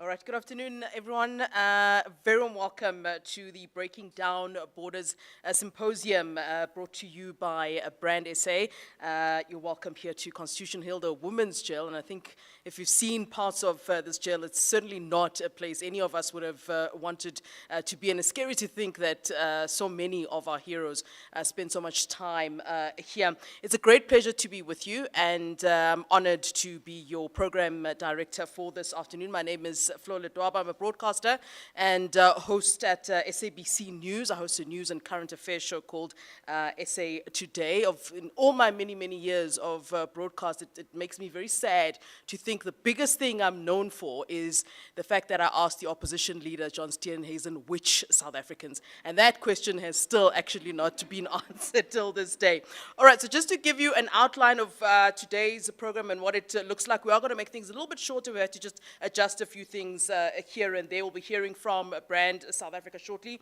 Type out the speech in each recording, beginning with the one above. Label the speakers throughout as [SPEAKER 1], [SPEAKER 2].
[SPEAKER 1] All right, good afternoon, everyone. Very warm welcome to the Breaking Down Borders Symposium brought to you by Brand SA. You're welcome here to Constitution Hill, the women's jail, and I think if you've seen parts of this jail, it's certainly not a place any of us would have wanted to be, and it's scary to think that so many of our heroes spend so much time here. It's a great pleasure to be with you, and I'm honored to be your program director for this afternoon. My name is Flo Ledwaba. I'm a broadcaster and host at SABC News. I host a news and current affairs show called SA Today. In all my many years of broadcast, it makes me very sad to think the biggest thing I'm known for is the fact that I asked the opposition leader, John Steenhuisen, which South Africans? And that question has still actually not been answered till this day. All right, so just to give you an outline of today's program and what it looks like, we are going to make things a little bit shorter. We have to just adjust a few things here and there. We'll be hearing from Brand South Africa shortly,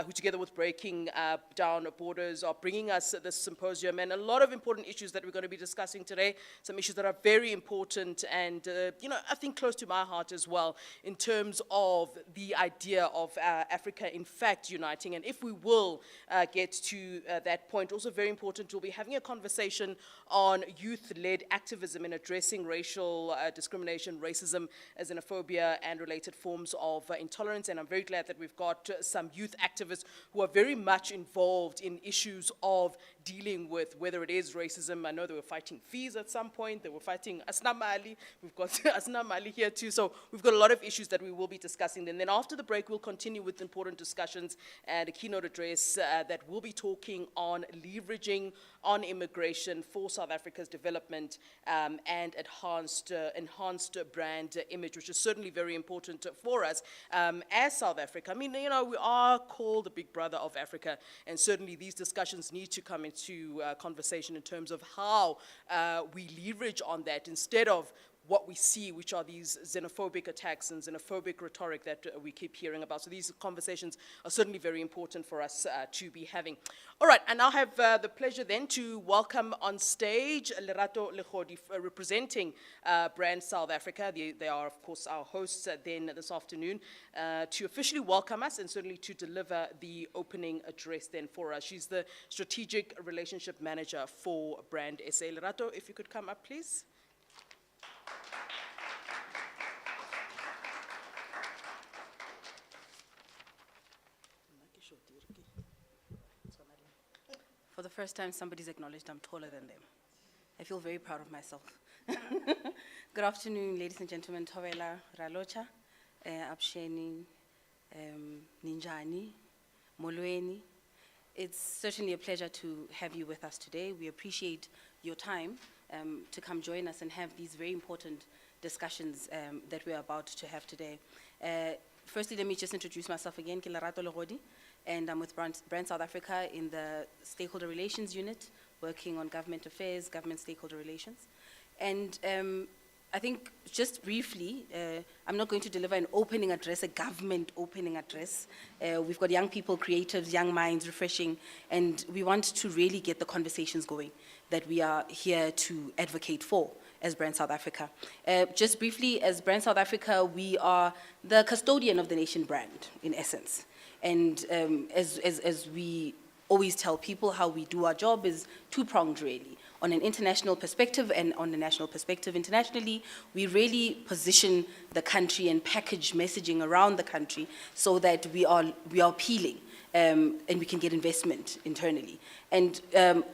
[SPEAKER 1] who together with Breaking Down Borders are bringing us this symposium and a lot of important issues that we're going to be discussing today, some issues that are very important and, I think close to my heart as well in terms of the idea of Africa in fact uniting. And if we will get to that point, also very important, we'll be having a conversation on youth-led activism in addressing racial discrimination, racism, xenophobia, and related forms of intolerance. And I'm very glad that we've got some youth activists who are very much involved in issues of dealing with whether it is racism. I know they were fighting fees at some point. They were fighting Asna Mali. We've got Asna Mali here too. So we've got a lot of issues that we will be discussing. And then after the break, we'll continue with important discussions and a keynote address that will be talking on leveraging on immigration for South Africa's development and enhanced brand image, which is certainly very important for us as South Africa. I mean, we are called the big brother of Africa, and certainly these discussions need to come into conversation in terms of how we leverage on that instead of what we see, which are these xenophobic attacks and xenophobic rhetoric that we keep hearing about. So these conversations are certainly very important for us to be having. All right, and I'll have the pleasure then to welcome on stage Lerato Legodi, representing Brand South Africa. They are, of course, our hosts then this afternoon to officially welcome us and certainly to deliver the opening address then for us. She's the Strategic Relationship Manager for Brand SA. Lerato, if you could come up, please.
[SPEAKER 2] For the first time, somebody's acknowledged I'm taller than them. I feel very proud of myself. Good afternoon, ladies and gentlemen. Thobela Ralocha, Absheni, Ninjani, Molweni. It's certainly a pleasure to have you with us today. We appreciate your time to come join us and have these very important discussions that we're about to have today. Firstly, let me just introduce myself again, Lerato Legodi, and I'm with Brand South Africa in the Stakeholder Relations Unit, working on government affairs, government stakeholder relations. And I think just briefly, I'm not going to deliver an opening address, a government opening address. We've got young people, creatives, young minds, refreshing, and we want to really get the conversations going that we are here to advocate for as Brand South Africa. Just briefly, as Brand South Africa, we are the custodian of the nation brand, in essence. And as we always tell people, how we do our job is two-pronged, really. On an international perspective and on a national perspective. Internationally, we really position the country and package messaging around the country so that we are appealing and we can get investment internally. And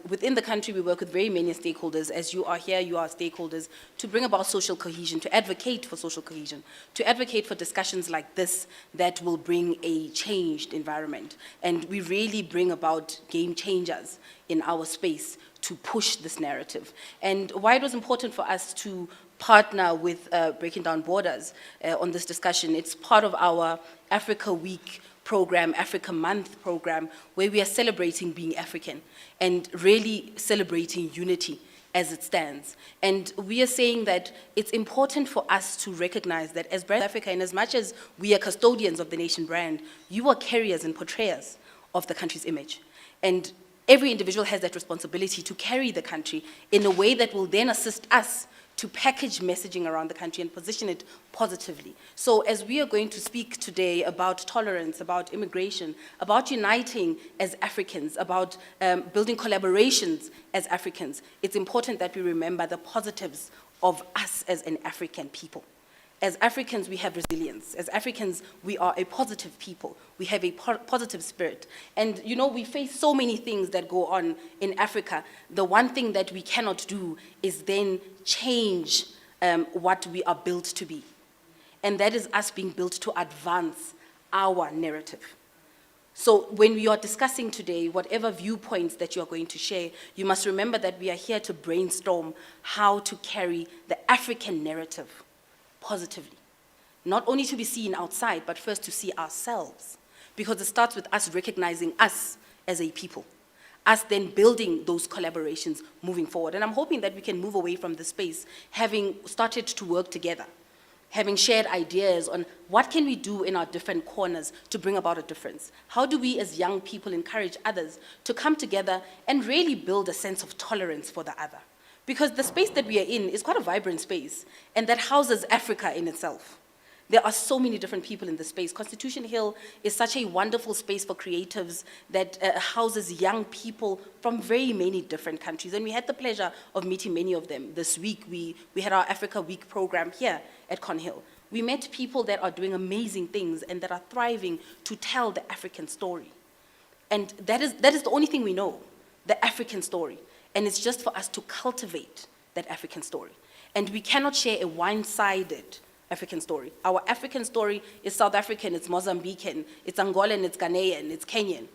[SPEAKER 2] within the country, we work with very many stakeholders. As you are here, you are stakeholders, to bring about social cohesion, to advocate for social cohesion, to advocate for discussions like this that will bring a changed environment. And we really bring about game changers in our space to push this narrative. And why it was important for us to partner with Breaking Down Borders on this discussion, it's part of our Africa Week program, Africa Month program, where we are celebrating being African and really celebrating unity as it stands. And we are saying that it's important for us to recognize that as Brand Africa, and as much as we are custodians of the nation brand, you are carriers and portrayers of the country's image. And every individual has that responsibility to carry the country in a way that will then assist us to package messaging around the country and position it positively. So as we are going to speak today about tolerance, about immigration, about uniting as Africans, about building collaborations as Africans, it's important that we remember the positives of us as an African people. As Africans, we have resilience. As Africans, we are a positive people. We have a positive spirit. And, you know, we face so many things that go on in Africa. The one thing that we cannot do is then change what we are built to be. And that is us being built to advance our narrative. So when we are discussing today, whatever viewpoints that you are going to share, you must remember that we are here to brainstorm how to carry the African narrative positively. Not only to be seen outside, but first to see ourselves. Because it starts with us recognizing us as a people. Us then building those collaborations moving forward. And I'm hoping that we can move away from this space, having started to work together, having shared ideas on what can we do in our different corners to bring about a difference. How do we as young people encourage others to come together and really build a sense of tolerance for the other? Because the space that we are in is quite a vibrant space, and that houses Africa in itself. There are so many different people in the space. Constitution Hill is such a wonderful space for creatives that houses young people from very many different countries. And we had the pleasure of meeting many of them. This week, we had our Africa Week program here at Con Hill. We met people that are doing amazing things and that are thriving to tell the African story. And that is the only thing we know, the African story. And it's just for us to cultivate that African story. And we cannot share a one-sided African story. Our African story is South African, it's Mozambican, it's Angolan, it's Ghanaian, it's Kenyan.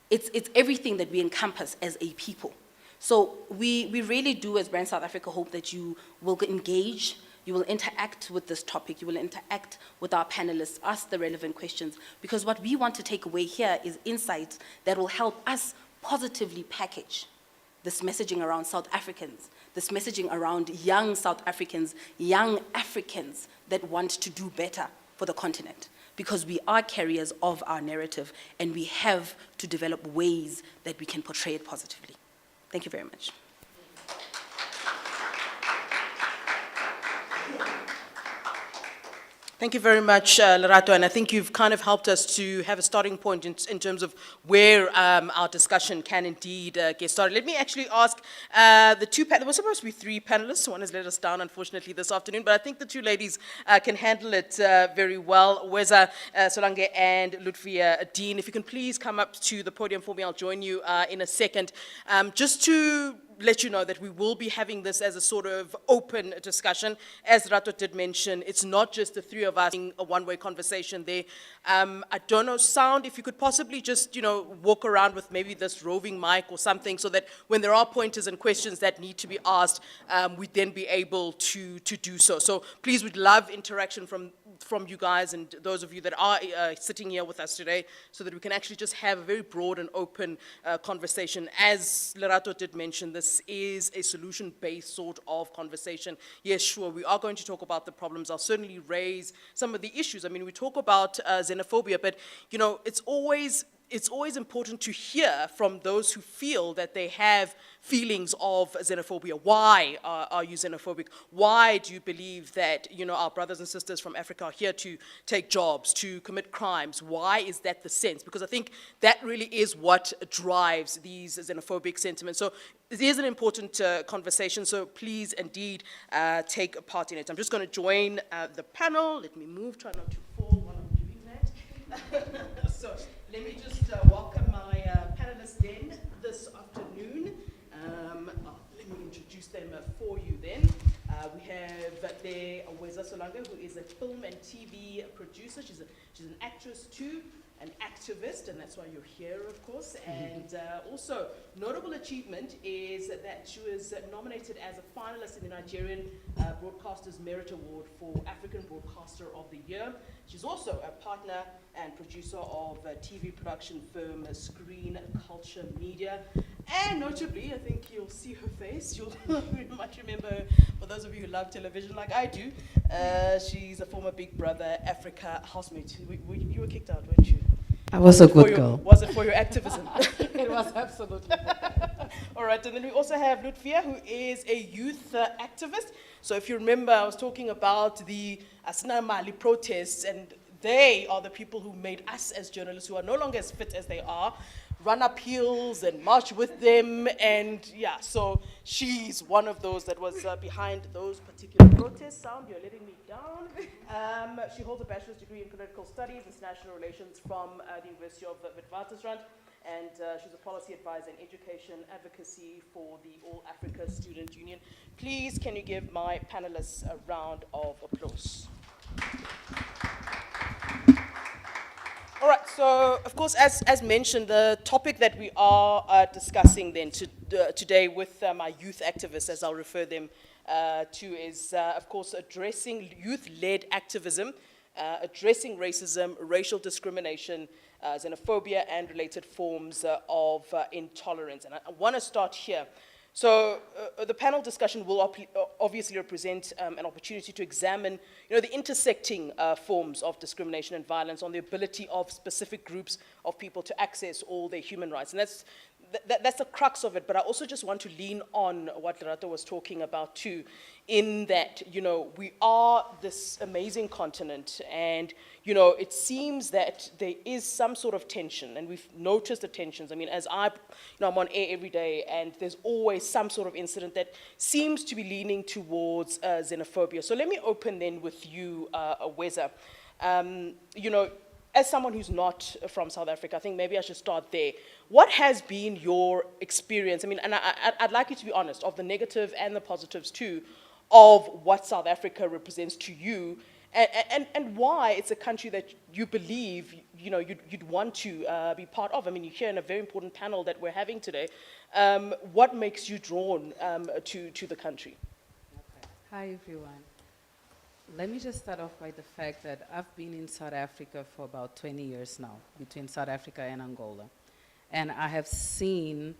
[SPEAKER 2] It's everything that we encompass as a people. So we really do, as Brand South Africa, hope that you will engage, you will interact with this topic, you will interact with our panelists, ask the relevant questions, because what we want to take away here is insights that will help us positively package this messaging around South Africans, this messaging around young South Africans, young Africans that want to do better for the continent. Because we are carriers of our narrative, and we have to develop ways that we can portray it positively. Thank you very much.
[SPEAKER 1] Thank you very much, Lerato, and I think you've kind of helped us to have a starting point in terms of where our discussion can indeed get started. Let me actually ask the two, there were supposed to be three panelists, one has let us down unfortunately this afternoon, but I think the two ladies can handle it very well. Weza Solange and Lutfia Dean, if you can please come up to the podium for me, I'll join you in a second. Just to let you know that we will be having this as a sort of open discussion. As Rato did mention, it's not just the three of us in a one-way conversation there. I don't know, sound, if you could possibly just, walk around with maybe this roving mic or something so that when there are pointers and questions that need to be asked, we'd then be able to do so. So please, we'd love interaction from you guys and those of you that are sitting here with us today so that we can actually just have a very broad and open conversation. As Lerato did mention, this is a solution-based sort of conversation. Yes, sure, we are going to talk about the problems. I'll certainly raise some of the issues. I mean, we talk about xenophobia, but, it's always important to hear from those who feel that they have feelings of xenophobia. Why are you xenophobic? Why do you believe that, our brothers and sisters from Africa are here to take jobs, to commit crimes? Why is that the sense? Because I think that really is what drives these xenophobic sentiments. So it is an important conversation, so please indeed take part in it. I'm just going to join the panel. Let me move, try not to fall while I'm doing that. So let me just welcome my panelists then this afternoon. Let me introduce them for you then. We have there Weza Solange, who is a film and TV producer. She's an actress too, an activist, and that's why you're here, of course. And also, notable achievement is that she was nominated as a finalist in the Nigerian Broadcasters Merit Award for African Broadcaster of the Year. She's also a partner and producer of TV production firm Screen Culture Media. And notably, I think you'll see her face. You'll very much remember her, for those of you who love television like I do. She's a former Big Brother Africa housemate. You were kicked out, weren't you?
[SPEAKER 3] I was a good girl.
[SPEAKER 1] Was it for your activism?
[SPEAKER 3] It was absolutely.
[SPEAKER 1] All right, and then we also have Lutvia, who is a youth activist. So if you remember, I was talking about the Asna Mali protests, and they are the people who made us as journalists, who are no longer as fit as they are, run up hills and march with them. And yeah, so she's one of those that was behind those particular protests. Sound, you're letting me down. She holds a bachelor's degree in political studies, international relations from the University of Witwatersrand. And she's a policy advisor in education advocacy for the All Africa Student Union. Please, can you give my panelists a round of applause? All right, so of course, as mentioned, the topic that we are discussing then today with my youth activists, as I'll refer them to, is of course addressing youth-led activism, addressing racism, racial discrimination, xenophobia, and related forms of intolerance. And I want to start here. So the panel discussion will obviously represent an opportunity to examine, the intersecting forms of discrimination and violence on the ability of specific groups of people to access all their human rights. And that's the crux of it, but I also just want to lean on what Lerato was talking about too, in that, we are this amazing continent, and, it seems that there is some sort of tension, and we've noticed the tensions. I mean, as I'm on air every day, and there's always some sort of incident that seems to be leaning towards xenophobia. So let me open then with you, Weza. As someone who's not from South Africa, I think maybe I should start there. What has been your experience? I mean, and I'd like you to be honest, of the negative and the positives too, of what South Africa represents to you, and why it's a country that you believe, you'd want to be part of. I mean, you're here in a very important panel that we're having today. What makes you drawn to the country?
[SPEAKER 3] Okay. Hi, everyone. Let me just start off by the fact that I've been in South Africa for about 20 years now, between South Africa and Angola. And I have seen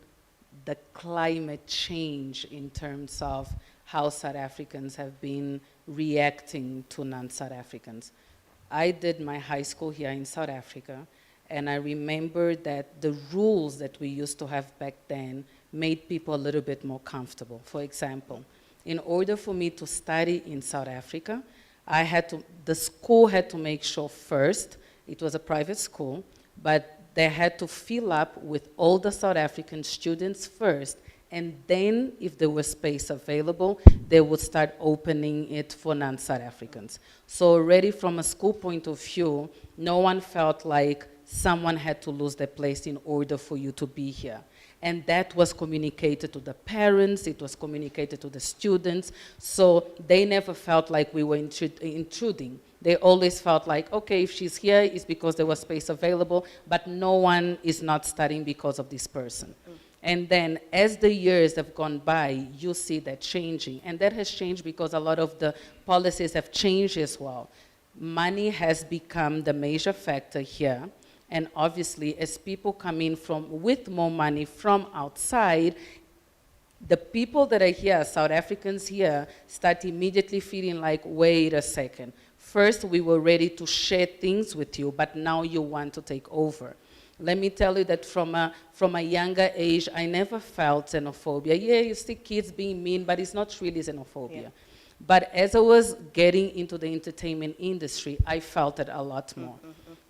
[SPEAKER 3] the climate change in terms of how South Africans have been reacting to non-South Africans. I did my high school here in South Africa, and I remember that the rules that we used to have back then made people a little bit more comfortable. For example, in order for me to study in South Africa, the school had to make sure first, it was a private school, but they had to fill up with all the South African students first, and then if there was space available, they would start opening it for non-South Africans. So already from a school point of view, no one felt like someone had to lose their place in order for you to be here. And that was communicated to the parents, it was communicated to the students, so they never felt like we were intruding. They always felt like, okay, if she's here, it's because there was space available, but no one is not studying because of this person. And then as the years have gone by, you see that changing. And that has changed because a lot of the policies have changed as well. Money has become the major factor here. And obviously, as people come in with more money from outside, the people that are here, South Africans here, start immediately feeling like, wait a second. First, we were ready to share things with you, but now you want to take over. Let me tell you that from a younger age, I never felt xenophobia. Yeah, you see kids being mean, but it's not really xenophobia. Yeah. But as I was getting into the entertainment industry, I felt it a lot more.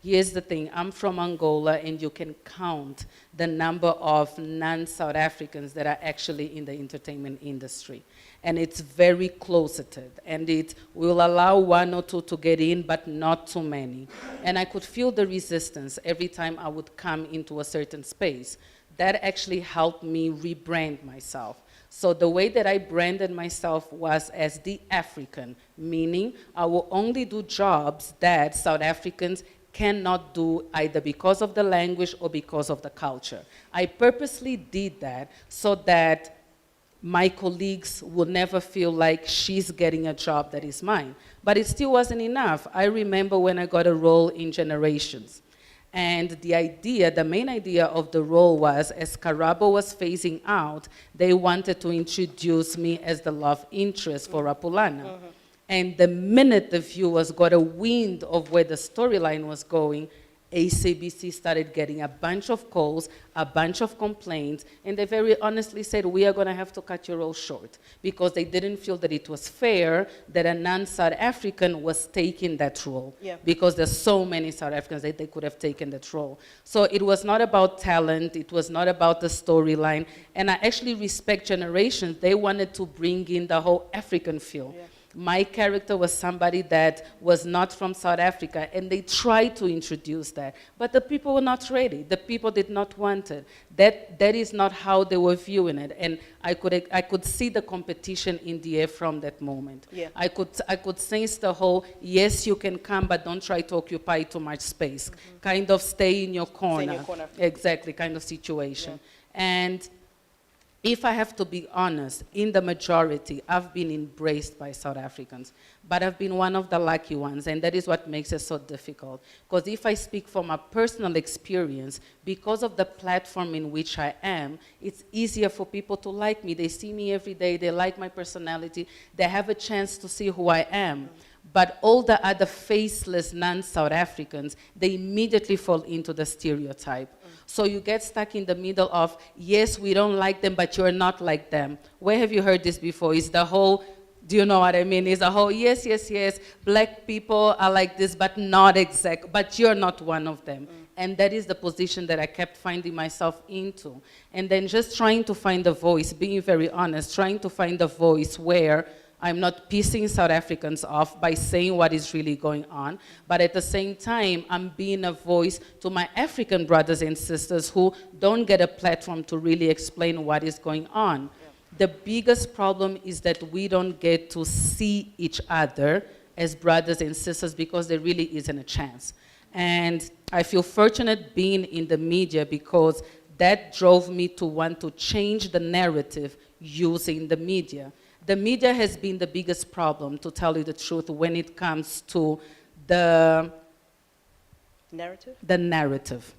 [SPEAKER 3] Here's the thing, I'm from Angola, and you can count the number of non-South Africans that are actually in the entertainment industry. And it's very closeted, and it will allow one or two to get in, but not too many. And I could feel the resistance every time I would come into a certain space. That actually helped me rebrand myself. So the way that I branded myself was as the African, meaning I will only do jobs that South Africans cannot do either because of the language or because of the culture. I purposely did that so that my colleagues will never feel like she's getting a job that is mine. But it still wasn't enough. I remember when I got a role in Generations. And the main idea of the role was, as Karabo was phasing out, they wanted to introduce me as the love interest for Rapulana. And the minute the viewers got a wind of where the storyline was going, ACBC started getting a bunch of calls, a bunch of complaints, and they very honestly said, we are going to have to cut your role short, because they didn't feel that it was fair that a non-South African was taking that role, because there's so many South Africans that they could have taken that role. So it was not about talent, it was not about the storyline, and I actually respect generations. They wanted to bring in the whole African feel. My character was somebody that was not from South Africa, and they tried to introduce that. But the people were not ready. The people did not want it. That is not how they were viewing it. And I could see the competition in the air from that moment. I could sense the whole, yes, you can come, but don't try to occupy too much space. Kind of stay in your corner.
[SPEAKER 1] Stay in your corner.
[SPEAKER 3] Exactly, kind of situation. And if I have to be honest, in the majority, I've been embraced by South Africans, but I've been one of the lucky ones, and that is what makes it so difficult. Because if I speak from a personal experience, because of the platform in which I am, it's easier for people to like me. They see me every day, they like my personality, they have a chance to see who I am. But all the other faceless non-South Africans, they immediately fall into the stereotype. So you get stuck in the middle of, yes, we don't like them, but you're not like them. Where have you heard this before? Is the whole, do you know what I mean? Is the whole, yes, yes, yes, black people are like this, but not exact, but you're not one of them. And that is the position that I kept finding myself into. And then just trying to find a voice, being very honest, trying to find a voice where I'm not pissing South Africans off by saying what is really going on, but at the same time, I'm being a voice to my African brothers and sisters who don't get a platform to really explain what is going on. The biggest problem is that we don't get to see each other as brothers and sisters because there really isn't a chance. And I feel fortunate being in the media because that drove me to want to change the narrative using the media. The media has been the biggest problem, to tell you the truth, when it comes to the
[SPEAKER 1] narrative.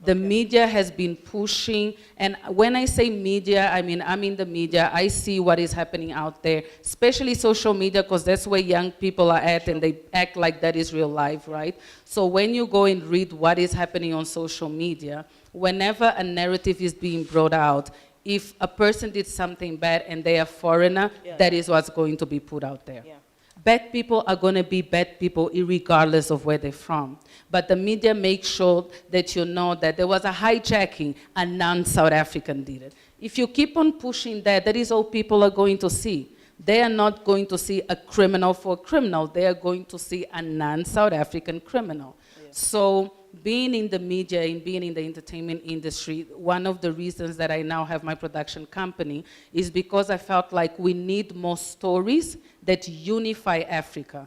[SPEAKER 3] The media has been pushing, and when I say media, I mean, I'm in the media, I see what is happening out there, especially social media, because that's where young people are at, and they act like that is real life, right? So when you go and read what is happening on social media, whenever a narrative is being brought out, if a person did something bad and they are foreigner, that is what's going to be put out there. Bad people are going to be bad people regardless of where they're from. But the media makes sure that you know that there was a hijacking, a non-South African did it. If you keep on pushing that, that is all people are going to see. They are not going to see a criminal for a criminal. They are going to see a non-South African criminal. So being in the media and being in the entertainment industry, one of the reasons that I now have my production company is because I felt like we need more stories that unify Africa.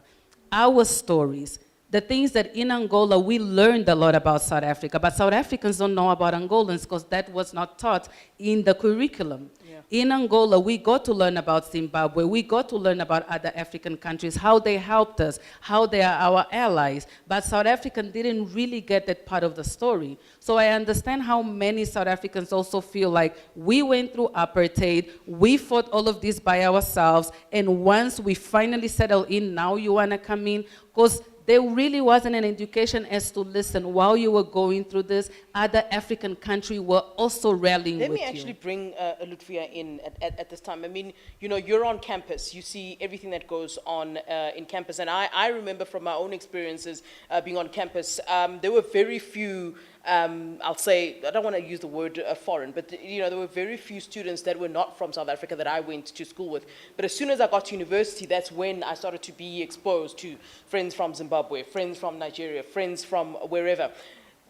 [SPEAKER 3] Our stories, the things that in Angola, we learned a lot about South Africa, but South Africans don't know about Angolans because that was not taught in the curriculum. In Angola, we got to learn about Zimbabwe, we got to learn about other African countries, how they helped us, how they are our allies, but South Africans didn't really get that part of the story. So I understand how many South Africans also feel like we went through apartheid, we fought all of this by ourselves, and once we finally settle in, now you wanna come in, because there really wasn't an education as to listen, while you were going through this, other African countries were also rallying with you.
[SPEAKER 1] Let me actually bring Lutfia in at this time. I mean, you know, you're on campus. You see everything that goes on in campus. And I remember from my own experiences being on campus, there were very few I'll say, I don't want to use the word foreign, but you know, there were very few students that were not from South Africa that I went to school with. But as soon as I got to university, that's when I started to be exposed to friends from Zimbabwe, friends from Nigeria, friends from wherever.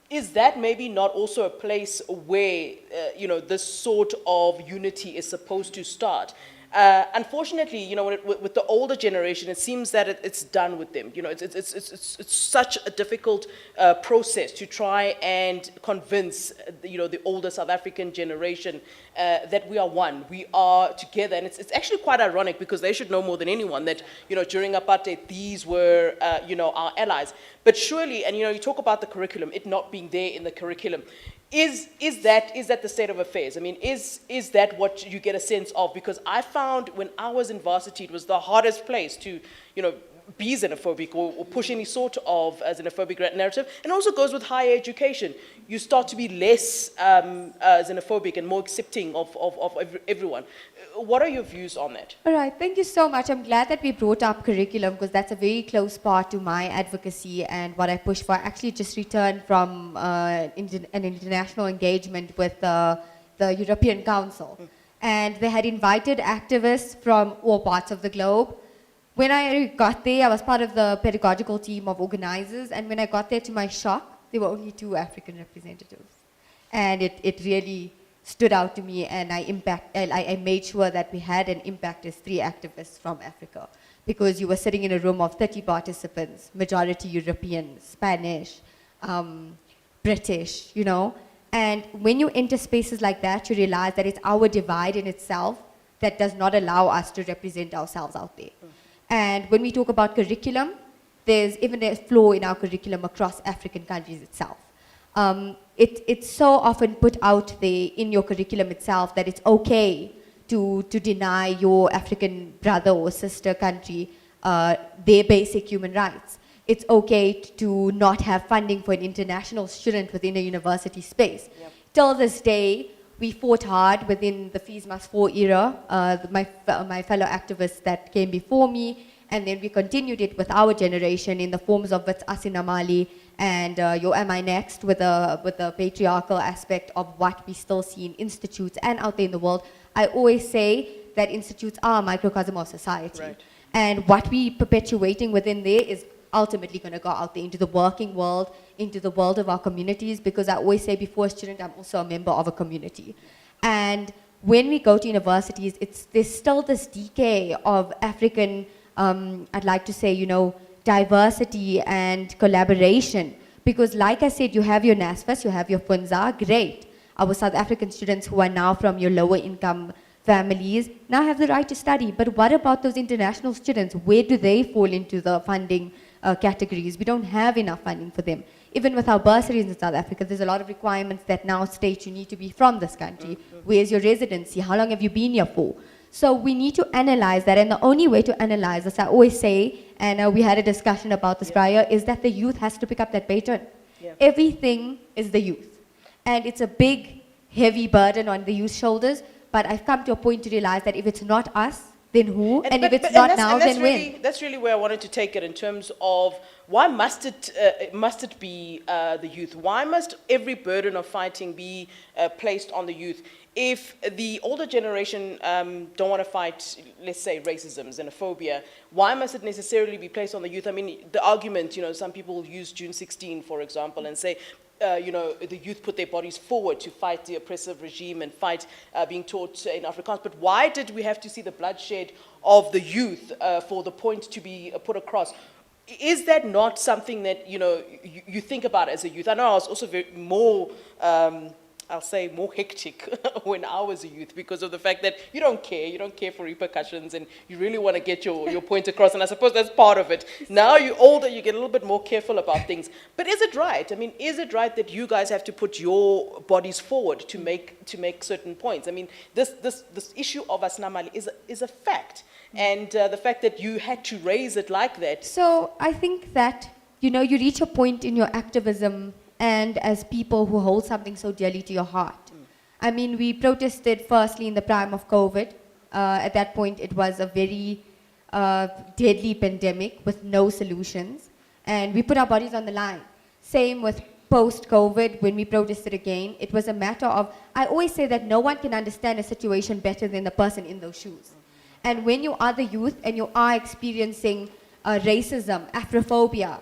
[SPEAKER 1] Is that maybe not also a place where, you know, this sort of unity is supposed to start? Unfortunately, you know, with the older generation, it seems that it's done with them. You know, it's such a difficult process to try and convince, you know, the older South African generation that we are one, we are together. And it's actually quite ironic because they should know more than anyone that, you know, during apartheid, these were, you know, our allies. But surely, and you know, you talk about the curriculum, it not being there in the curriculum. Is that the state of affairs? I mean, is that what you get a sense of? Because I found when I was in varsity, it was the hardest place to, you know, be xenophobic or push any sort of xenophobic narrative. And also goes with higher education. You start to be less xenophobic and more accepting of everyone. What are your views on that?
[SPEAKER 4] All right, thank you so much. I'm glad that we brought up curriculum because that's a very close part to my advocacy and what I push for. I actually just returned from an international engagement with the European Council. And they had invited activists from all parts of the globe. When I got there, I was part of the pedagogical team of organizers. And when I got there, to my shock, there were only 2 African representatives. And it really stood out to me, and I made sure that we had an impact as 3 activists from Africa, because you were sitting in a room of 30 participants, majority European, Spanish, British, you know. And when you enter spaces like that, you realize that it's our divide in itself that does not allow us to represent ourselves out there. And when we talk about curriculum, there's even a flaw in our curriculum across African countries itself. It's so often put out there in your curriculum itself that it's okay to deny your African brother or sister country their basic human rights. It's okay to not have funding for an international student within a university space. Yep. Till this day, we fought hard within the Fees Must Fall era, my fellow activists that came before me, and then we continued it with our generation in the forms of What's Us in Amali and Your Am I Next, with the patriarchal aspect of what we still see in institutes and out there in the world. I always say that institutes are a microcosm of society. Right. And what we perpetuating within there is ultimately going to go out there into the working world, into the world of our communities, because I always say before a student, I'm also a member of a community. And when we go to universities, there's still this decay of African, I'd like to say, you know, diversity and collaboration. Because like I said, you have your NSFAS, you have your FUNZA, great. Our South African students who are now from your lower income families now have the right to study. But what about those international students? Where do they fall into the funding categories? We don't have enough funding for them. Even with our bursaries in South Africa, there's a lot of requirements that now state you need to be from this country. Where's your residency? How long have you been here for? So we need to analyze that, and the only way to analyze, as I always say, and we had a discussion about this prior, is that the youth has to pick up that baton. Yeah. Everything is the youth. And it's a big, heavy burden on the youth's shoulders, but I've come to a point to realize that if it's not us, then who? And if it's not now, then when?
[SPEAKER 1] That's really where I wanted to take it in terms of why must it be the youth? Why must every burden of fighting be placed on the youth? If the older generation don't want to fight, let's say, racism, xenophobia, why must it necessarily be placed on the youth? I mean, the argument, you know, some people use June 16, for example, and say, you know, the youth put their bodies forward to fight the oppressive regime and fight being taught in Afrikaans. But why did we have to see the bloodshed of the youth for the point to be put across? Is that not something that, you know, you think about as a youth? I know I was also more, I'll say, more hectic when I was a youth because of the fact that you don't care for repercussions, and you really want to get your point across, and I suppose that's part of it. Now you're older, you get a little bit more careful about things. But is it right? I mean, is it right that you guys have to put your bodies forward to make certain points? I mean, this issue of Asnamali is a fact, and the fact that you had to raise it like that.
[SPEAKER 4] So I think that, you know, you reach a point in your activism and as people who hold something so dearly to your heart. I mean, we protested firstly in the prime of COVID. At that point, it was a very deadly pandemic with no solutions. And we put our bodies on the line. Same with post-COVID, when we protested again. It was a matter of, I always say that no one can understand a situation better than the person in those shoes. And when you are the youth and you are experiencing racism, Afrophobia,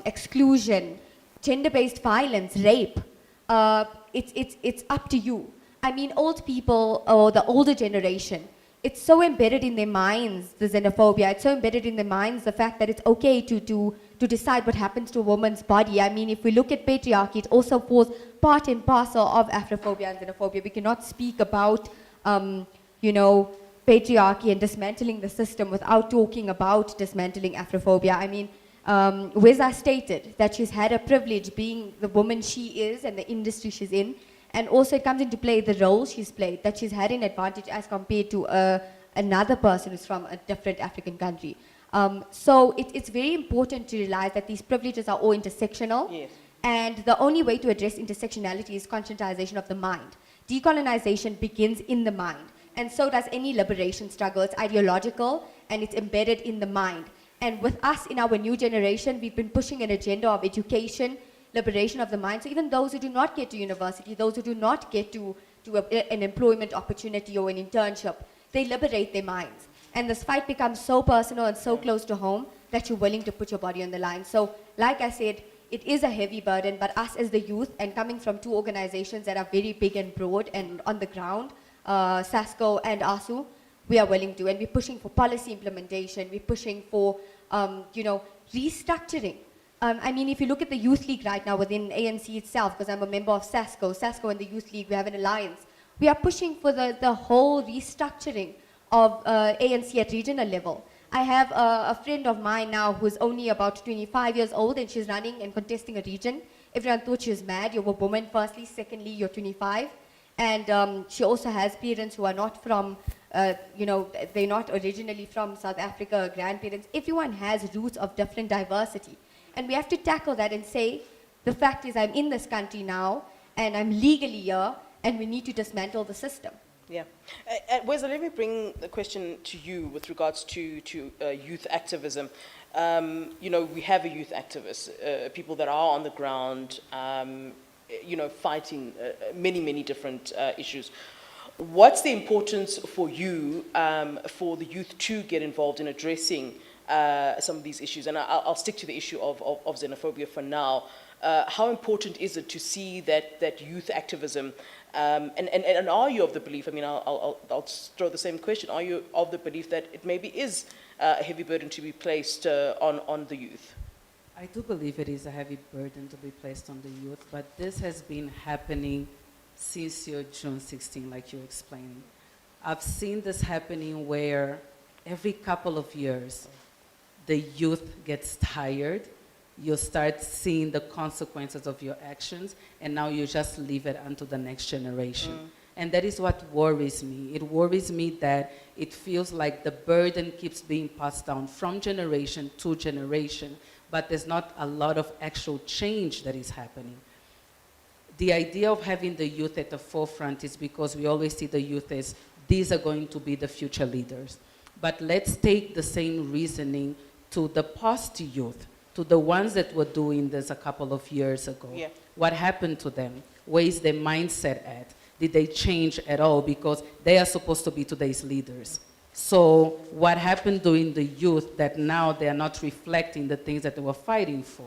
[SPEAKER 4] exclusion, gender-based violence, rape, it's up to you. I mean, old people or the older generation, it's so embedded in their minds, the xenophobia. It's so embedded in their minds, the fact that it's okay to decide what happens to a woman's body. I mean, if we look at patriarchy, it also falls part and parcel of Afrophobia and xenophobia. We cannot speak about, you know, patriarchy and dismantling the system without talking about dismantling Afrophobia. I mean, Weza stated that she's had a privilege being the woman she is and the industry she's in, and also it comes into play the role she's played, that she's had an advantage as compared to another person who's from a different African country. So it's very important to realize that these privileges are all intersectional.
[SPEAKER 1] Yes.
[SPEAKER 4] And the only way to address intersectionality is conscientization of the mind. Decolonization begins in the mind. And so does any liberation struggle. It's ideological and it's embedded in the mind. And with us in our new generation, we've been pushing an agenda of education, liberation of the mind. So even those who do not get to university, those who do not get to an employment opportunity or an internship, they liberate their minds. And this fight becomes so personal and so close to home that you're willing to put your body on the line. So like I said, it is a heavy burden, but us as the youth, and coming from two organizations that are very big and broad and on the ground, SASCO and ASU, we are willing to. And we're pushing for policy implementation. We're pushing for, restructuring. I mean, if you look at the Youth League right now within ANC itself, because I'm a member of SASCO and the Youth League, we have an alliance. We are pushing for the whole restructuring of ANC at regional level. I have a friend of mine now who's only about 25 years old, and she's running and contesting a region. Everyone thought she was mad. You're a woman, firstly. Secondly, you're 25. And she also has parents who are not from, they're not originally from South Africa, grandparents. Everyone has roots of different diversity. And we have to tackle that and say, the fact is I'm in this country now, and I'm legally here, and we need to dismantle the system.
[SPEAKER 1] Yeah. Wes, let me bring the question to you with regards to youth activism. We have a youth activist, people that are on the ground, fighting many different issues. What's the importance for you for the youth to get involved in addressing some of these issues? And I'll stick to the issue of xenophobia for now. How important is it to see that youth activism, and are you of the belief, I mean, I'll throw the same question, are you of the belief that it maybe is a heavy burden to be placed on the youth?
[SPEAKER 3] I do believe it is a heavy burden to be placed on the youth, but this has been happening since your June 16, like you're explaining. I've seen this happening where every couple of years, the youth gets tired, you start seeing the consequences of your actions, and now you just leave it unto the next generation. And that is what worries me. It worries me that it feels like the burden keeps being passed down from generation to generation, but there's not a lot of actual change that is happening. The idea of having the youth at the forefront is because we always see the youth as these are going to be the future leaders. But let's take the same reasoning to the past youth, to the ones that were doing this a couple of years ago.
[SPEAKER 1] Yeah.
[SPEAKER 3] What happened to them? Where is their mindset at? Did they change at all? Because they are supposed to be today's leaders. So what happened during the youth that now they are not reflecting the things that they were fighting for?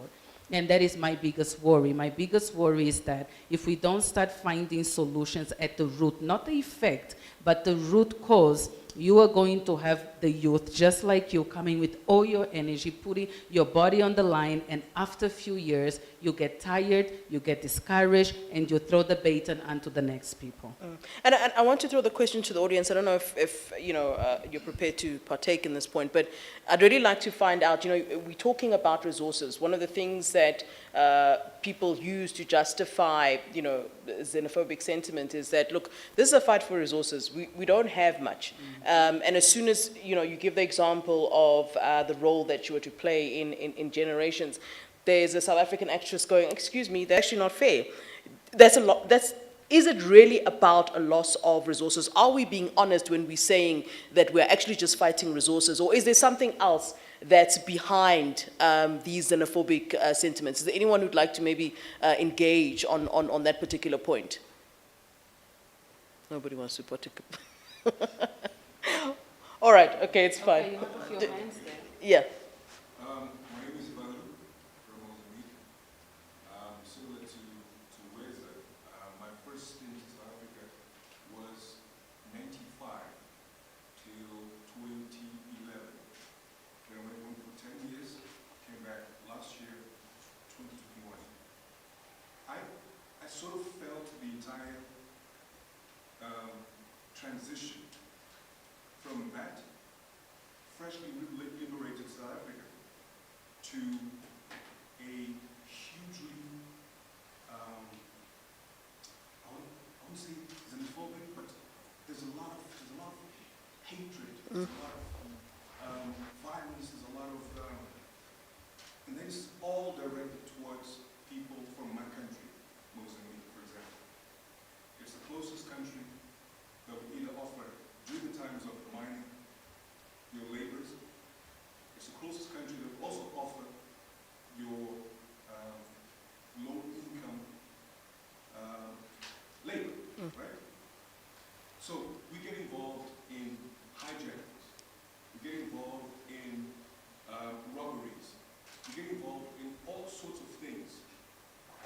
[SPEAKER 3] And that is my biggest worry. My biggest worry is that if we don't start finding solutions at the root, not the effect, but the root cause, you are going to have the youth, just like you, coming with all your energy, putting your body on the line, and after a few years, you get tired, you get discouraged, and you throw the baton onto the next people.
[SPEAKER 1] And I want to throw the question to the audience. I don't know if you're prepared to partake in this point, but I'd really like to find out, we're talking about resources. One of the things that people use to justify, xenophobic sentiment is that, look, this is a fight for resources. We don't have much. And as soon as, you give the example of the role that you were to play in generations, there's a South African actress going, excuse me, that's actually not fair. Is it really about a loss of resources? Are we being honest when we're saying that we're actually just fighting resources? Or is there something else that's behind these xenophobic sentiments? Is there anyone who'd like to maybe engage on that particular point? Nobody wants to participate. All right, okay, it's fine.
[SPEAKER 3] You have to put your hands there.
[SPEAKER 1] Yeah.
[SPEAKER 5] My name is Balu from Mozambique. Similar to Weza, my first stint in South Africa was 95 till 2011. Then I went for 10 years, came back last year, 2021. I sort of felt the entire transition from that freshly liberated South Africa to a hugely, I wouldn't say xenophobic, but there's a lot of hatred, there's a lot of violence, there's a lot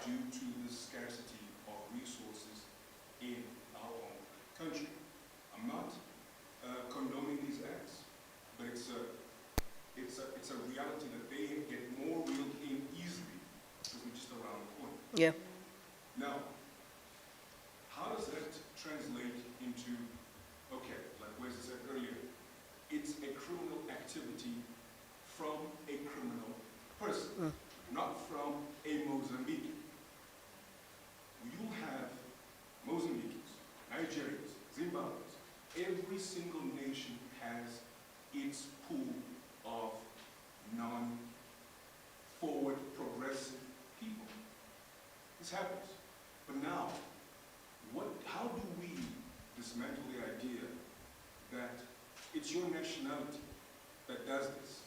[SPEAKER 5] due to the scarcity of resources in our own country. I'm not condoning these acts, but it's a reality that they get more reeled in easily because we're just around the corner.
[SPEAKER 1] Yeah.
[SPEAKER 5] Now, how does that translate into, okay, like Wes said earlier, it's a criminal activity from a criminal person, not from a Mozambican. You have Mozambicans, Nigerians, Zimbabweans. Every single nation has its pool of non-forward progressive people. This happens. But now, how do we dismantle the idea that it's your nationality that does this,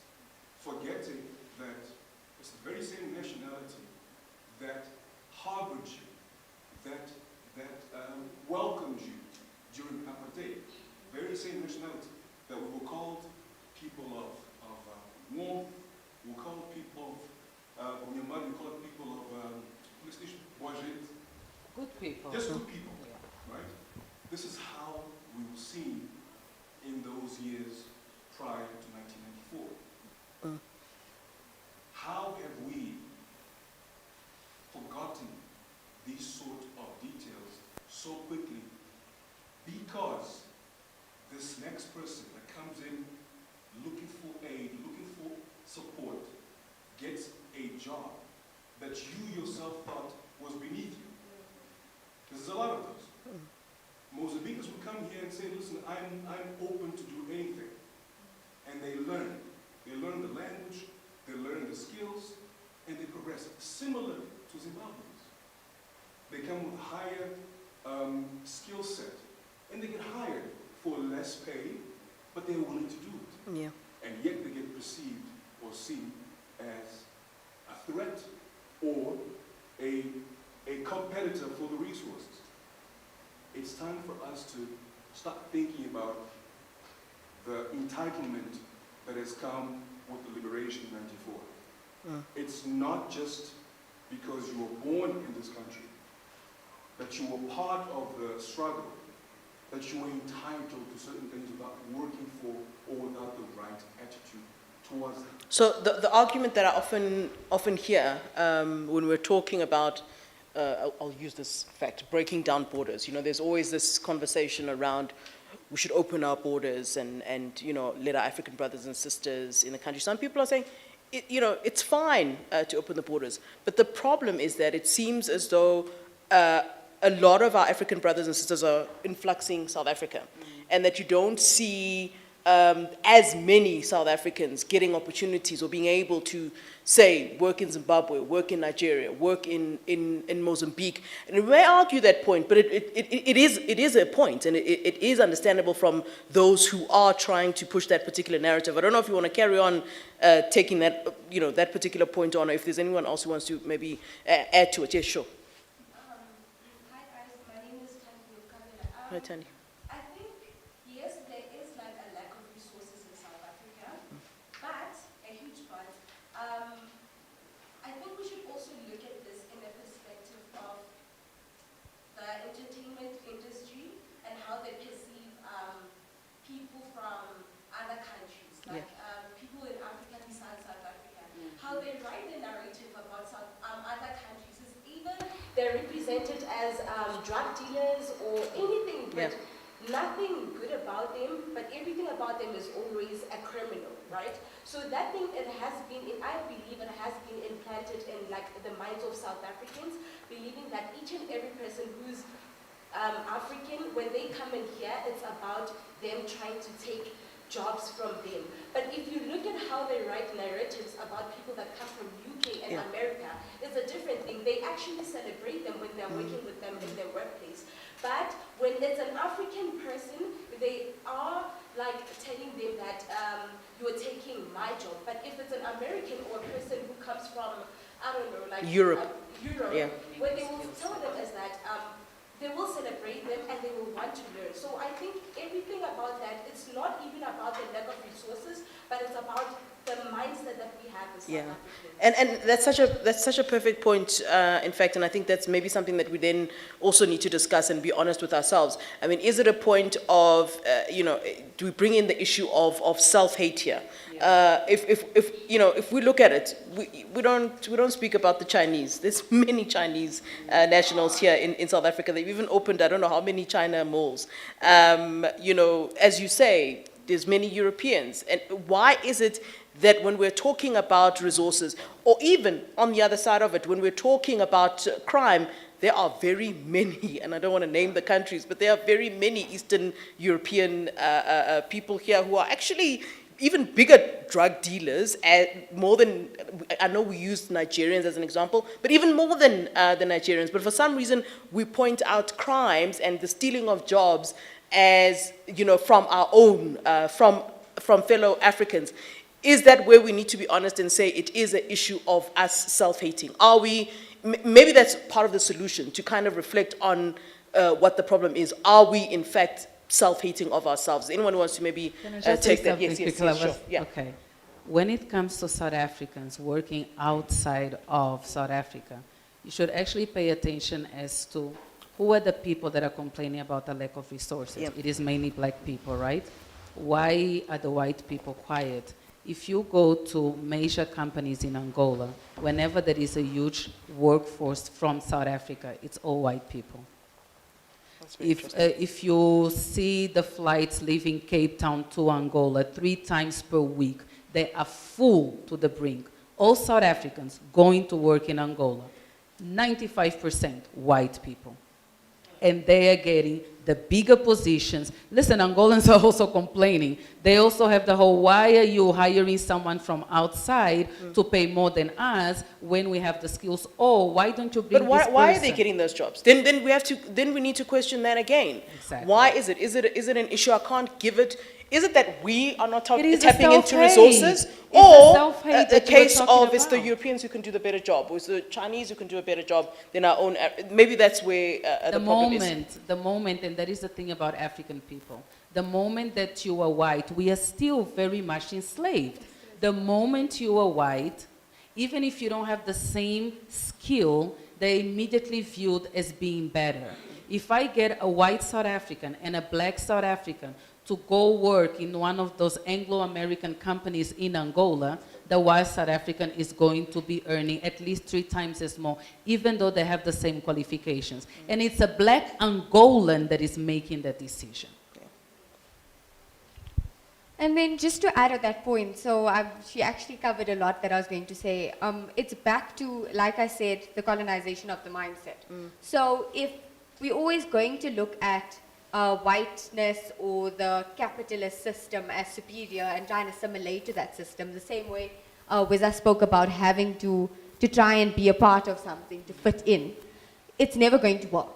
[SPEAKER 5] forgetting that it's the very same nationality that harbored you, that welcomed you during apartheid, very same nationality that we were called people of warmth, we were called people of, when your mother called people of,
[SPEAKER 3] Good people.
[SPEAKER 5] just good people,
[SPEAKER 3] Yeah.
[SPEAKER 5] right? This is how we were seen in those years prior to 1994. How have we forgotten these sort of details so quickly? Because this next person that comes in looking for aid, looking for support, gets a job that you yourself thought was beneath you. There's a lot of those. Mozambicans would come here and say, listen, I'm open to do anything. And they learn. They learn the language, they learn the skills, and they progress. Similar to Zimbabweans. They come with a higher skill set, and they get hired for less pay, but they're willing to do it.
[SPEAKER 1] Yeah.
[SPEAKER 5] And yet they get perceived or seen as a threat or a competitor for the resources. It's time for us to start thinking about the entitlement that has come with the liberation in '94. It's not just because you were born in this country, that you were part of the struggle, that you were entitled to certain things without working for or without the right attitude towards them.
[SPEAKER 1] So the argument that I often hear when we're talking about, I'll use this fact, breaking down borders. You know, there's always this conversation around we should open our borders and you know, let our African brothers and sisters in the country. Some people are saying, you know, it's fine to open the borders. But the problem is that it seems as though a lot of our African brothers and sisters are influxing South Africa, and that you don't see as many South Africans getting opportunities or being able to, say, work in Zimbabwe, work in Nigeria, work in Mozambique. And we may argue that point, but it is a point, and it is understandable from those who are trying to push that particular narrative. I don't know if you want to carry on taking that, you know, that particular point on, or if there's anyone else who wants to maybe add to it. Yes, sure.
[SPEAKER 6] Hi guys, my name is Tani Kamila.
[SPEAKER 1] Hi, Tani.
[SPEAKER 6] I think, yes, there is like a lack of resources in South Africa, but, a huge but, I think we should also look at this in a perspective of the entertainment industry and how they perceive people from other countries, like people in Africa besides South Africa. How they write the narrative about other countries is either they're represented as drug dealers or anything, but nothing good about them, but everything about them is always a criminal, right? So that thing, it has been, I believe it has been implanted in like the minds of South Africans, believing that each and every person who's African, when they come in here, it's about them trying to take jobs from them. But if you look at how they write narratives about people that come from UK and America, it's a different thing. They actually celebrate them when they're working with them in their workplace. But when it's an African person, they are like telling them that you are taking my job. But if it's an American or a person who comes from, I don't know, like
[SPEAKER 1] Europe.
[SPEAKER 6] what they will tell them is that they will celebrate them and they will want to learn. So I think everything about that, it's not even about the lack of resources, but it's about the mindset that we have as South
[SPEAKER 1] Yeah.
[SPEAKER 6] Africans.
[SPEAKER 1] And that's such a perfect point, in fact, and I think that's maybe something that we then also need to discuss and be honest with ourselves. I mean, is it a point of, do we bring in the issue of self-hate here? If we look at it, we don't speak about the Chinese. There's many Chinese nationals here in South Africa. They've even opened, I don't know how many China malls. As you say, there's many Europeans. And why is it that when we're talking about resources, or even on the other side of it, when we're talking about crime, there are very many, and I don't want to name the countries, but there are very many Eastern European people here who are actually even bigger drug dealers, more than, I know we used Nigerians as an example, but even more than the Nigerians. But for some reason, we point out crimes and the stealing of jobs as, from our own, from fellow Africans. Is that where we need to be honest and say it is an issue of us self-hating? Are we, maybe that's part of the solution, to kind of reflect on what the problem is. Are we, in fact, self-hating of ourselves? Anyone who wants to maybe
[SPEAKER 3] Can I just say
[SPEAKER 1] take that?
[SPEAKER 3] something
[SPEAKER 1] Yes,
[SPEAKER 3] quickly?
[SPEAKER 1] sure. Yeah.
[SPEAKER 3] Okay. When it comes to South Africans working outside of South Africa, you should actually pay attention as to who are the people that are complaining about the lack of resources.
[SPEAKER 1] Yeah.
[SPEAKER 3] It is mainly black people, right? Why are the white people quiet? If you go to major companies in Angola, whenever there is a huge workforce from South Africa, it's all white people.
[SPEAKER 1] That's very
[SPEAKER 3] If you see the flights leaving Cape Town to Angola 3 times per week, they are full to the brink. All South Africans going to work in Angola, 95% white people. And they are getting the bigger positions. Listen, Angolans are also complaining. They also have the whole, why are you hiring someone from outside to pay more than us when we have the skills? Oh, why don't you bring
[SPEAKER 1] But
[SPEAKER 3] this
[SPEAKER 1] why are they
[SPEAKER 3] person?
[SPEAKER 1] getting those jobs? Then we need to question that again.
[SPEAKER 3] Exactly.
[SPEAKER 1] Why is it? Is it an issue I can't give it? Is it that we are not
[SPEAKER 3] It is a
[SPEAKER 1] tapping into
[SPEAKER 3] self-hate.
[SPEAKER 1] resources?
[SPEAKER 3] It's a
[SPEAKER 1] Or
[SPEAKER 3] self-hate
[SPEAKER 1] a
[SPEAKER 3] that you were
[SPEAKER 1] case
[SPEAKER 3] talking
[SPEAKER 1] of it's the
[SPEAKER 3] about.
[SPEAKER 1] Europeans who can do the better job, or it's the Chinese who can do a better job than our own? Maybe that's where the problem is.
[SPEAKER 3] The moment, and that is the thing about African people, the moment that you are white, we are still very much enslaved. The moment you are white, even if you don't have the same skill, they're immediately viewed as being better. If I get a white South African and a black South African to go work in one of those Anglo-American companies in Angola, the white South African is going to be earning at least 3 times as more, even though they have the same qualifications. And it's a black Angolan that is making that decision.
[SPEAKER 4] And then just to add at that point, she actually covered a lot that I was going to say. It's back to, like I said, the colonization of the mindset. So if we're always going to look at whiteness or the capitalist system as superior and trying to assimilate to that system, the same way Wiza spoke about having to try and be a part of something, to fit in, it's never going to work.